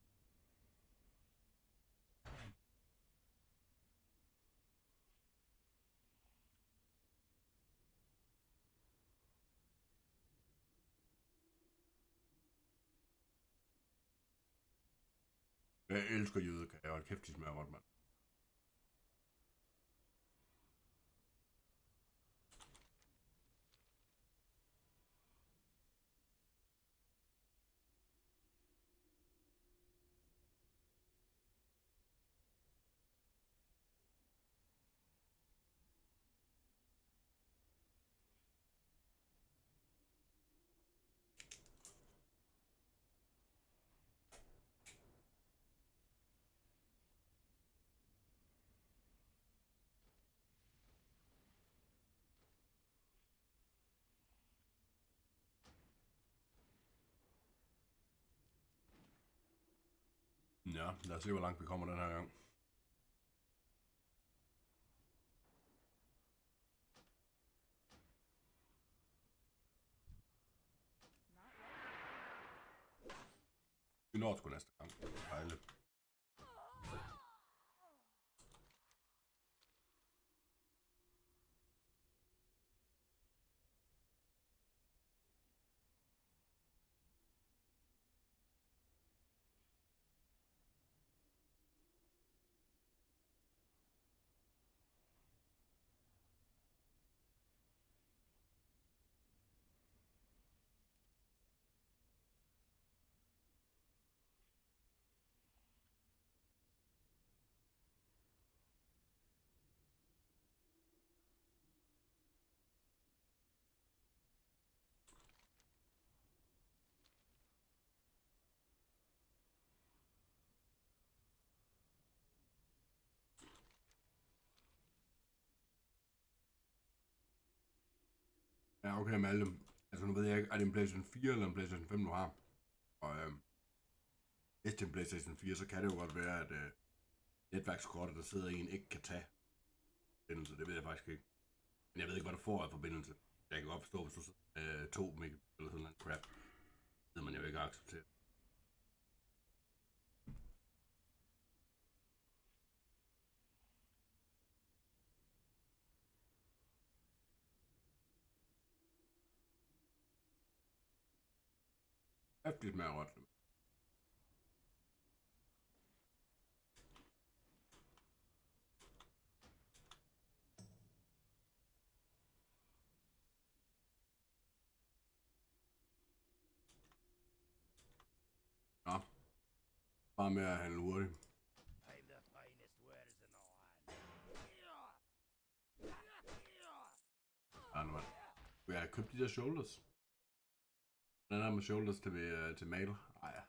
Jeg elsker jødekager, og kæft, de smager godt, mand. Ja, lad os se, hvor langt vi kommer den her gang. Vi når sgu næste gang. Dejligt. Ja, okay, Malte. Altså, nu ved jeg ikke, er det en PlayStation 4 eller en PlayStation 5, du har? Hvis til en PlayStation 4, så kan det jo godt være, at netværkskortet, der sidder i en, ikke kan tage forbindelse. Det ved jeg faktisk ikke. Men jeg ved ikke, hvad du får af forbindelse. Jeg kan godt forstå, hvis du sidder med 2 meg eller sådan noget crap. Det ved man jo ikke at acceptere. Det smager godt. Nå. Bare med at handle hurtigt. Ja, nu jeg har købt de der shoulders. Den der med shoulders til mail. Ej ja.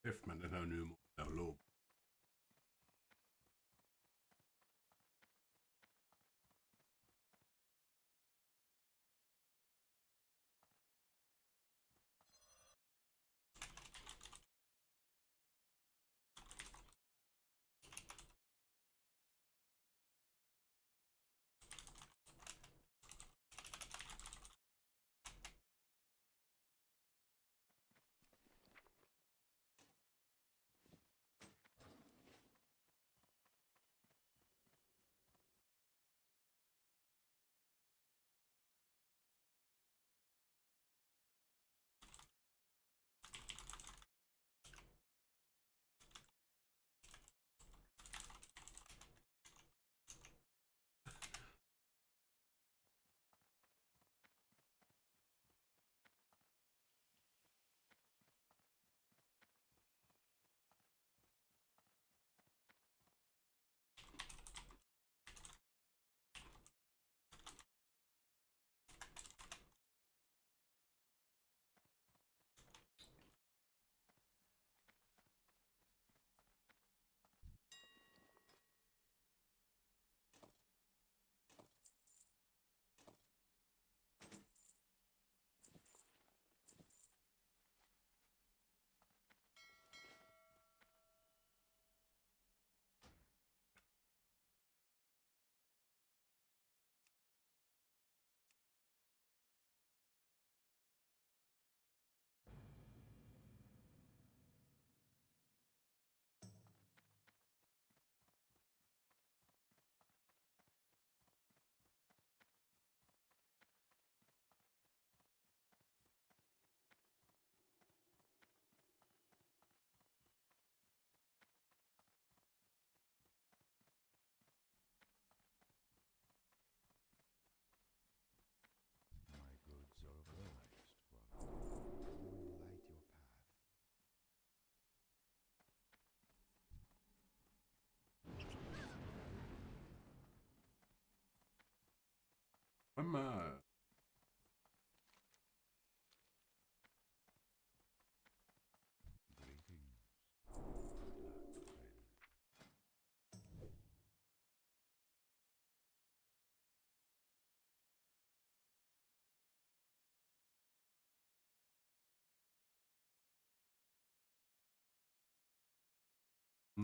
Kæft, man, den her nye måde, der er låb.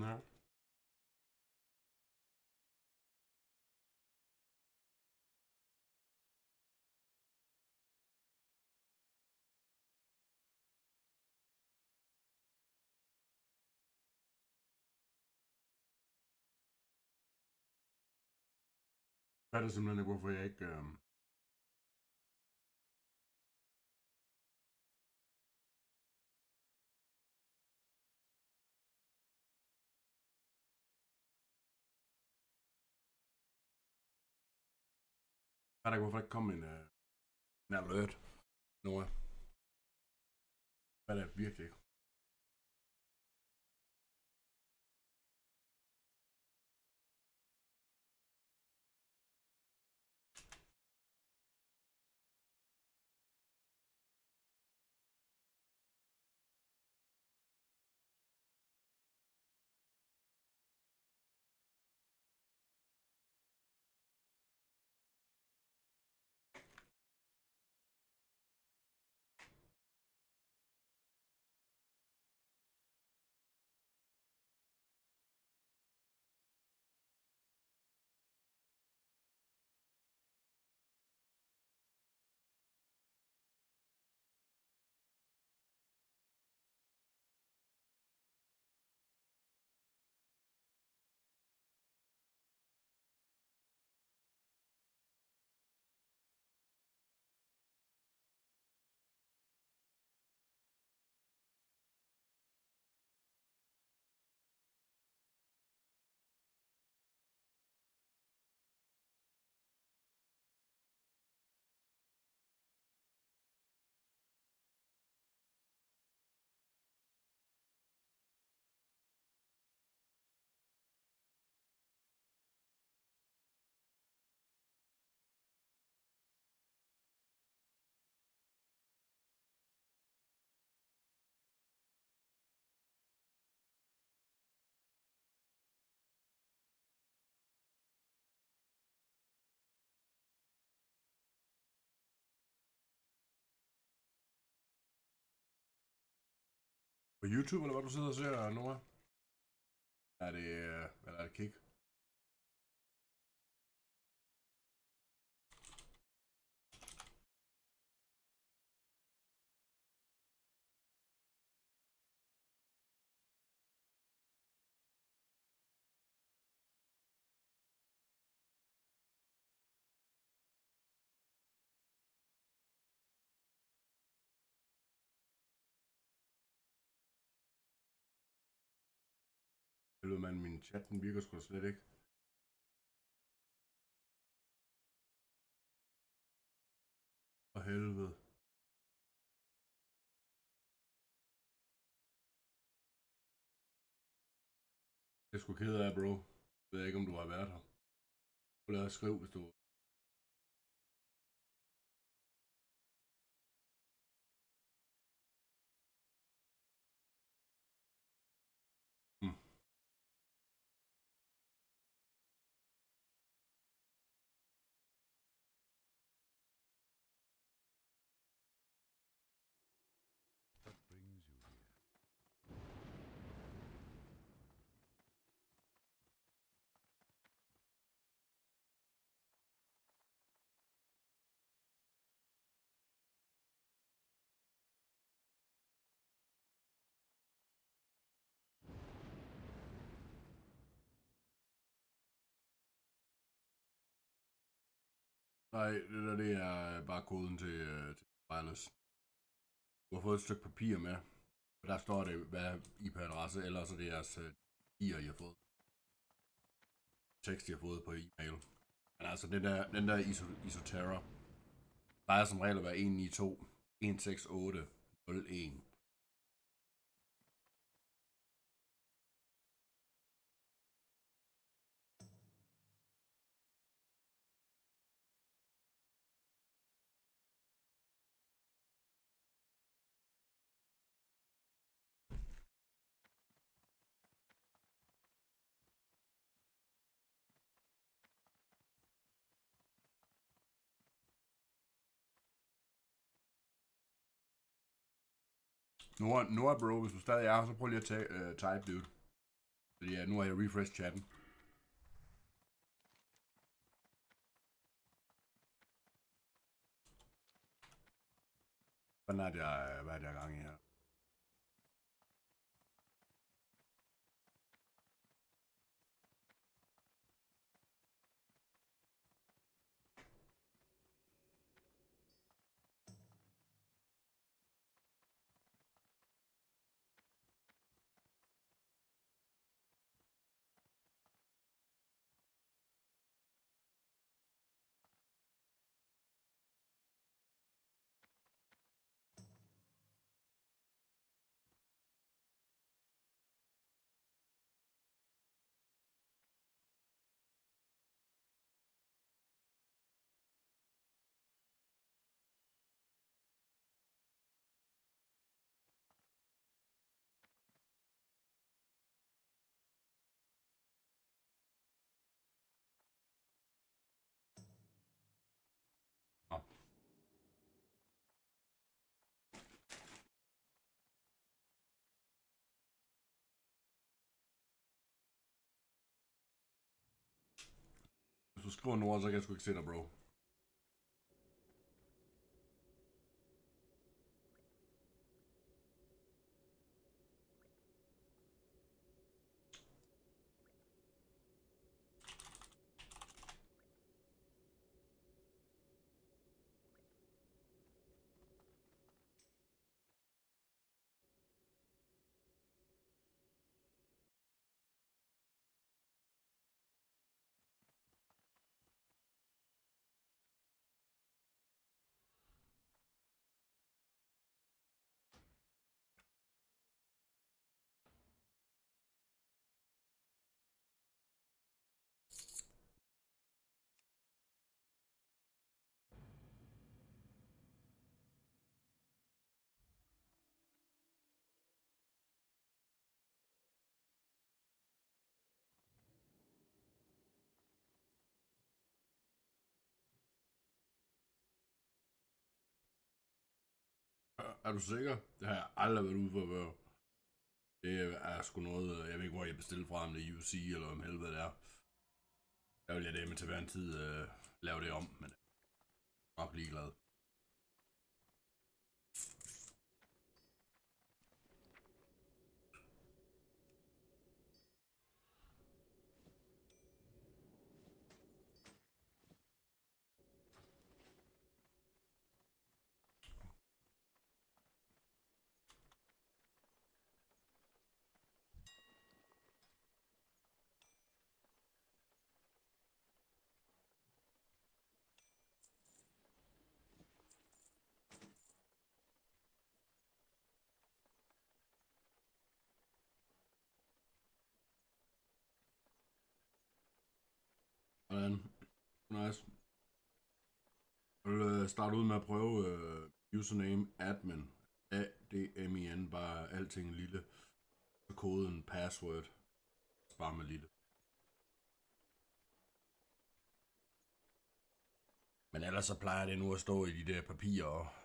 Nej. Jeg fatter simpelthen ikke, hvorfor jeg ikke... Jeg fatter ikke, hvorfor der ikke kom en alert. Noah. Hvad er det virkelig ikke? På YouTube, eller hvad du sidder og ser, Noah? Er det, eller er det kick? Helvede, man, min chat, den virker sgu da slet ikke. For helvede. Jeg er sgu ked af, bro. Jeg ved ikke, om du har været her. Du lad os skrive, hvis du... Nej, det er bare koden til wireless. Du har fået et stykke papir med, og der står det, hvad IP-adresse, eller så det er jeres I har fået. Tekst, I har fået på e-mail. Men altså, den der Isoterra, plejer som regel at være 192.168.01. Noah bro, hvis du stadig er her, så prøv lige at type, dude. Ja, nu har jeg refresh chatten. Hvad er jeg gang i her? Hvis du skriver Nord, så kan jeg sgu ikke se dig, bro. Er du sikker? Det har jeg aldrig været ude for før. Det er sgu noget, jeg ved ikke hvor jeg bestilte fra, om det er UC eller om helvede det er. Jeg vil det med til hver en tid lave det om, men jeg er nok ligeglad. Nice. Jeg vil starte ud med at prøve username admin. ADMIN, bare alting lille. Så koden password. Bare med lille. Men ellers så plejer det nu at stå i de der papirer.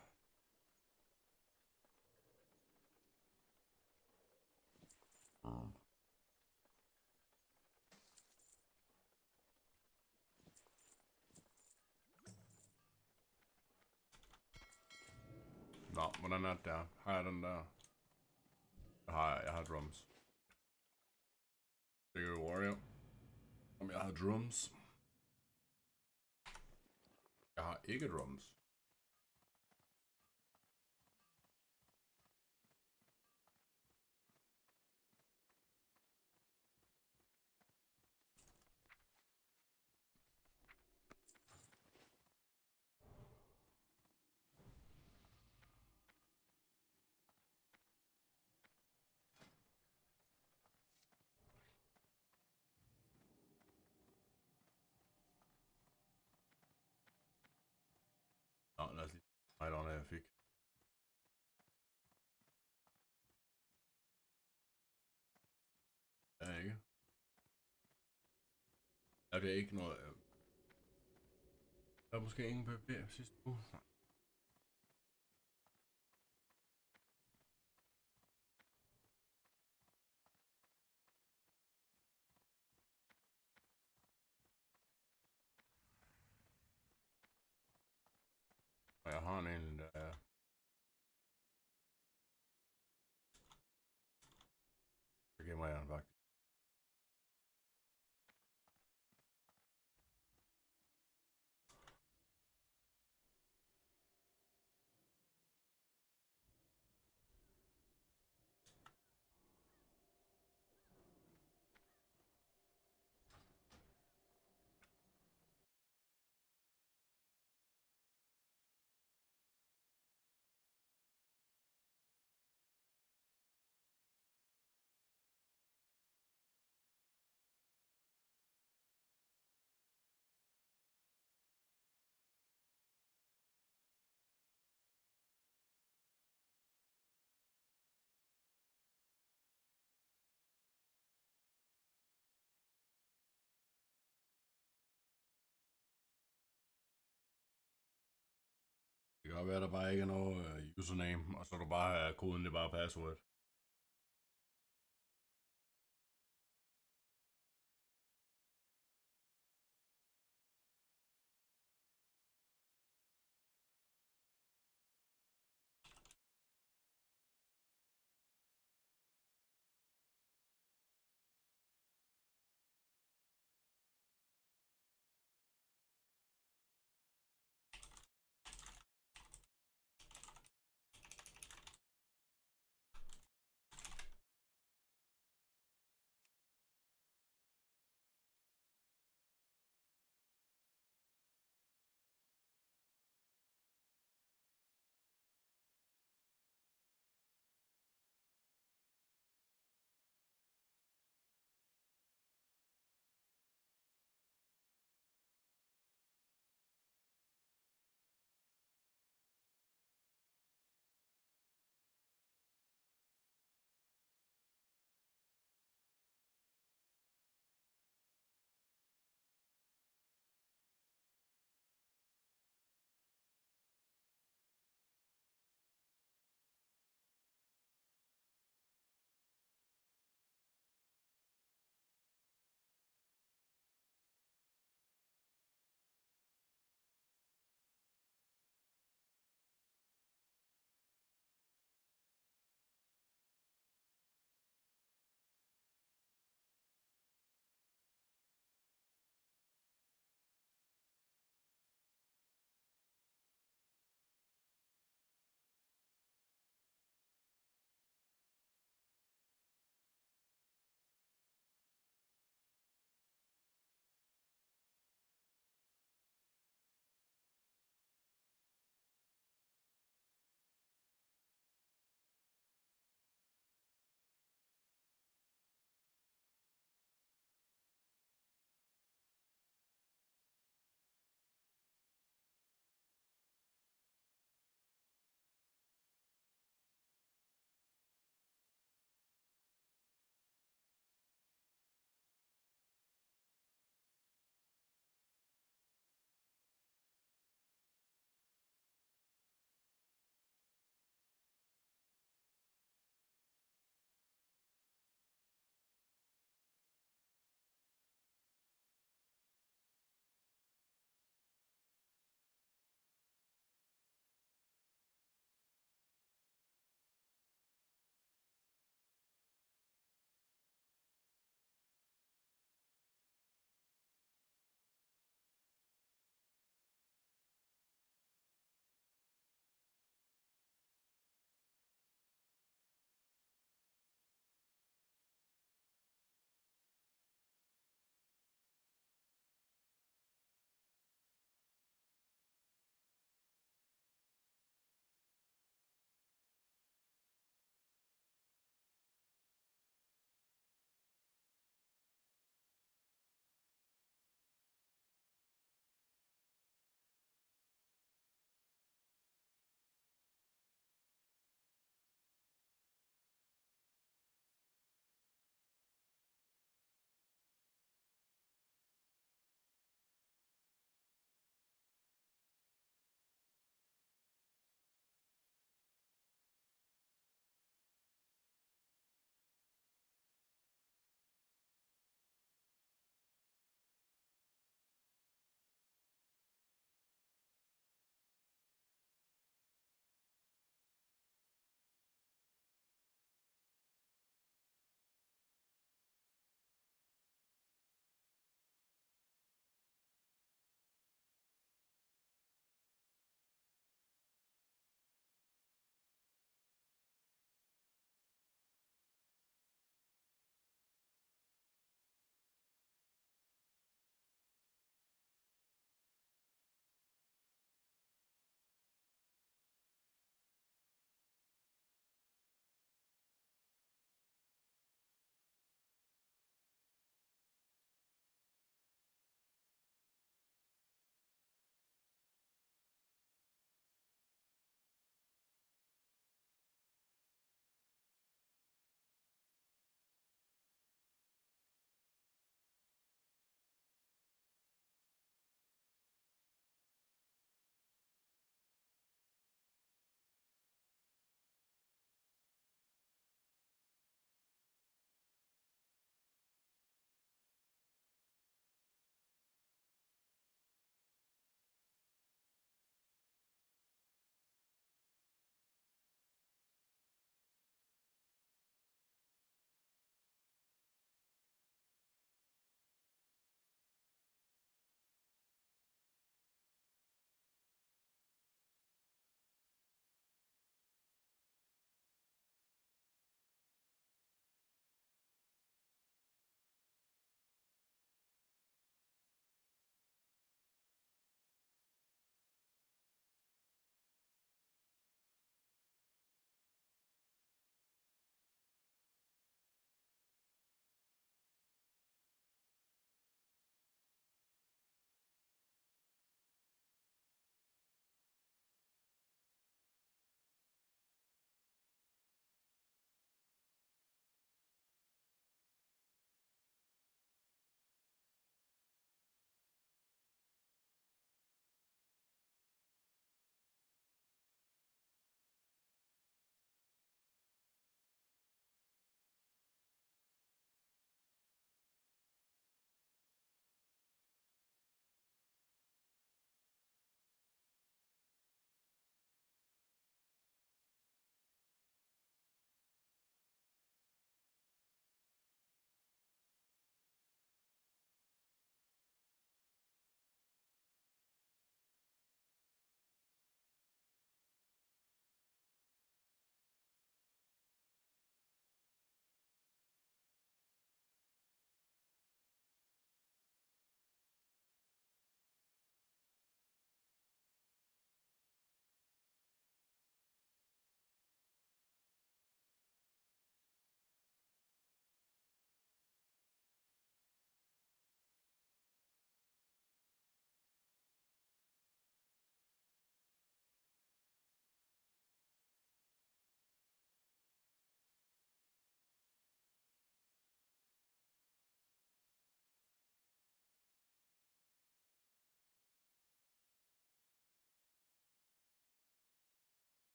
Nå, hvordan er det der? Har jeg den der? Jeg har drums. Det er jo Warrior. Om jeg har drums. Jeg har ikke drums. Nå, lad os lige right on, jeg fik. Det er ikke. Er det ikke noget... Der er måske ingen PvP sidste uge. han egentlig, der er? Det gemmer jeg faktisk. Det kan godt være, der bare ikke er noget username, og så er du bare koden, det er bare password.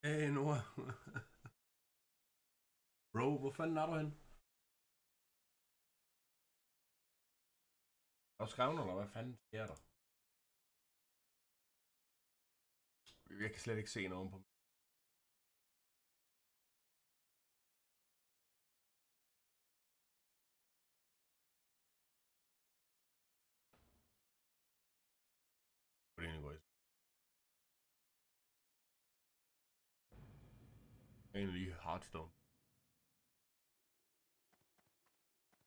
Hey, Noah. Bro, hvor fanden er du henne? Er du skrevet, eller hvad fanden sker der? Jeg kan slet ikke se noget på. Egentlig Hearthstone.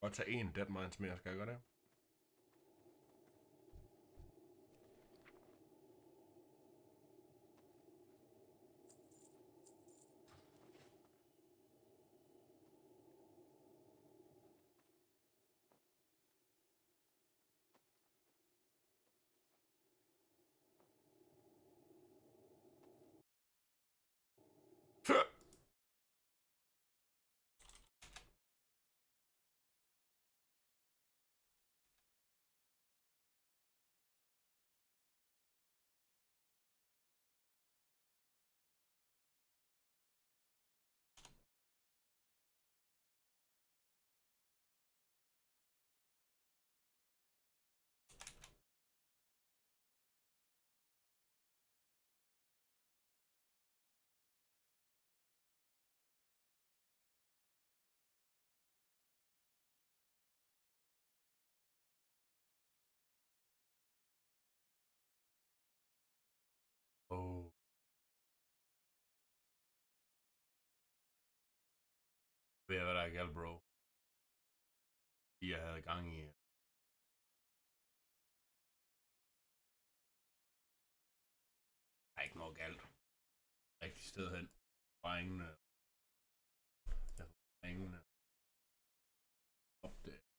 Godt tage en Deadmines mere, skal jeg gøre det? Oh. Ved jeg, hvad der er galt, bro? Jeg havde gang i. Der er ikke noget galt. Rigtig sted hen. Bare ingen... Jeg får ingen... Opdag.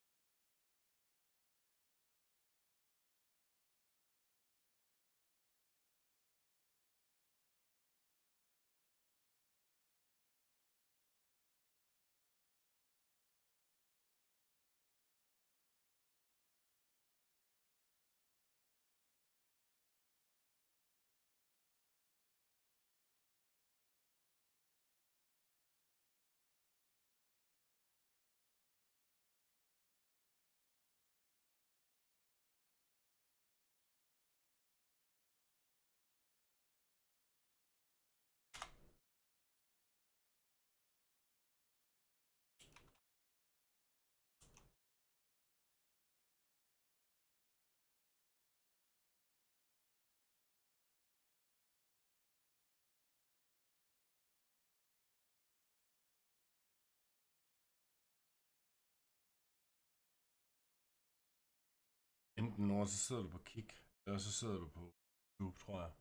Enten over, så sidder du på Kick, eller så sidder du på YouTube, tror jeg.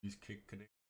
Vis Kick, kan det ikke?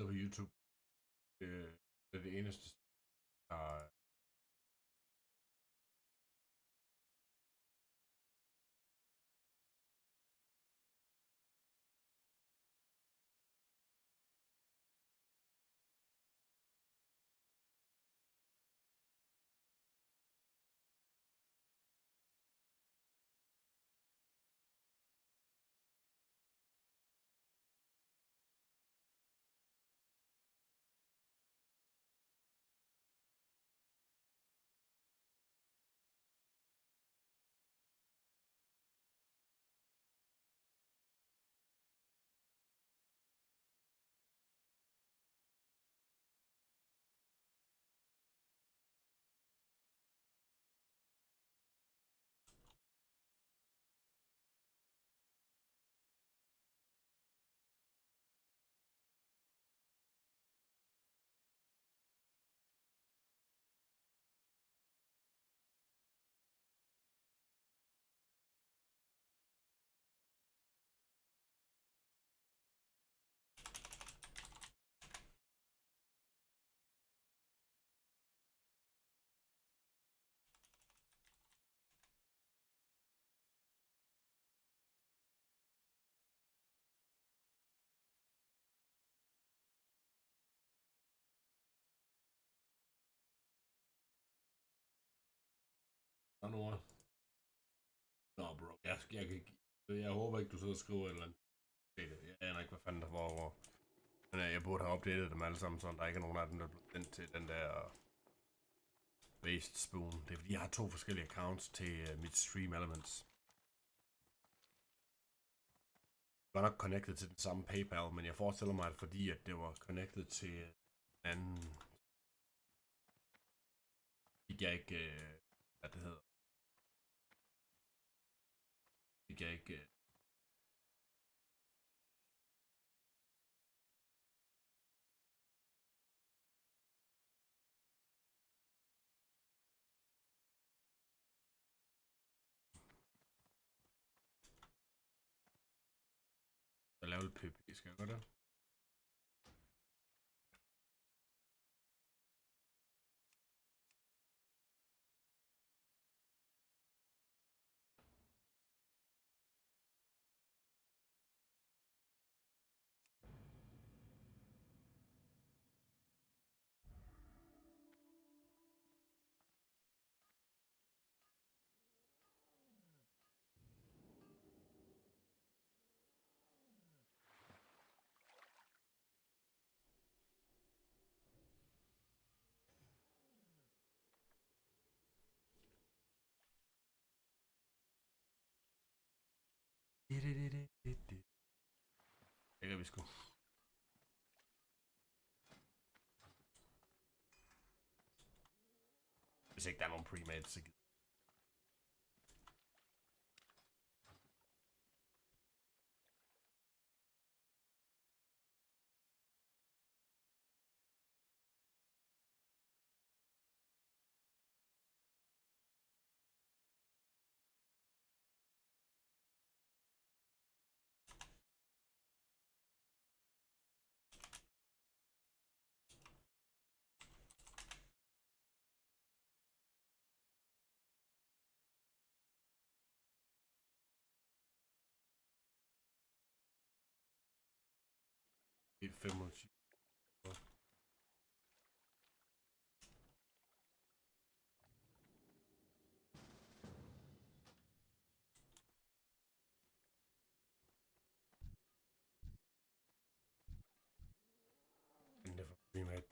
på YouTube. Det er det eneste, der... Nå, bro. Jeg håber ikke, du sidder og skriver et eller andet. Jeg aner ikke, hvad fanden der foregår. Men jeg burde have opdateret dem alle sammen, så der ikke er nogen af dem, der er blevet sendt til den der Waste Spoon. Det er fordi, jeg har 2 forskellige accounts til mit Stream Elements. Jeg var nok connected til den samme PayPal, men jeg forestiller mig, at fordi at det var connected til en anden... Fik jeg ikke... hvad det hedder... Fik jeg ikke... Jeg laver lidt PvP, skal jeg gøre det? Det kan vi sgu. Hvis ikke der er nogen pre-made, så det er 25. Det er for pre-made.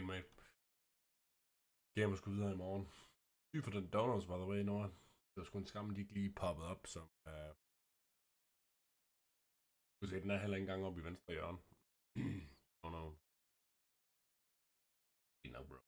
en, mate. Gamer skulle videre i morgen. Syg for den donuts, by the way, Nora. Det var sgu en skam, de ikke lige poppet op, som... Du kan se, den er heller ikke engang oppe i venstre hjørne. Oh no. Fint nok, bro.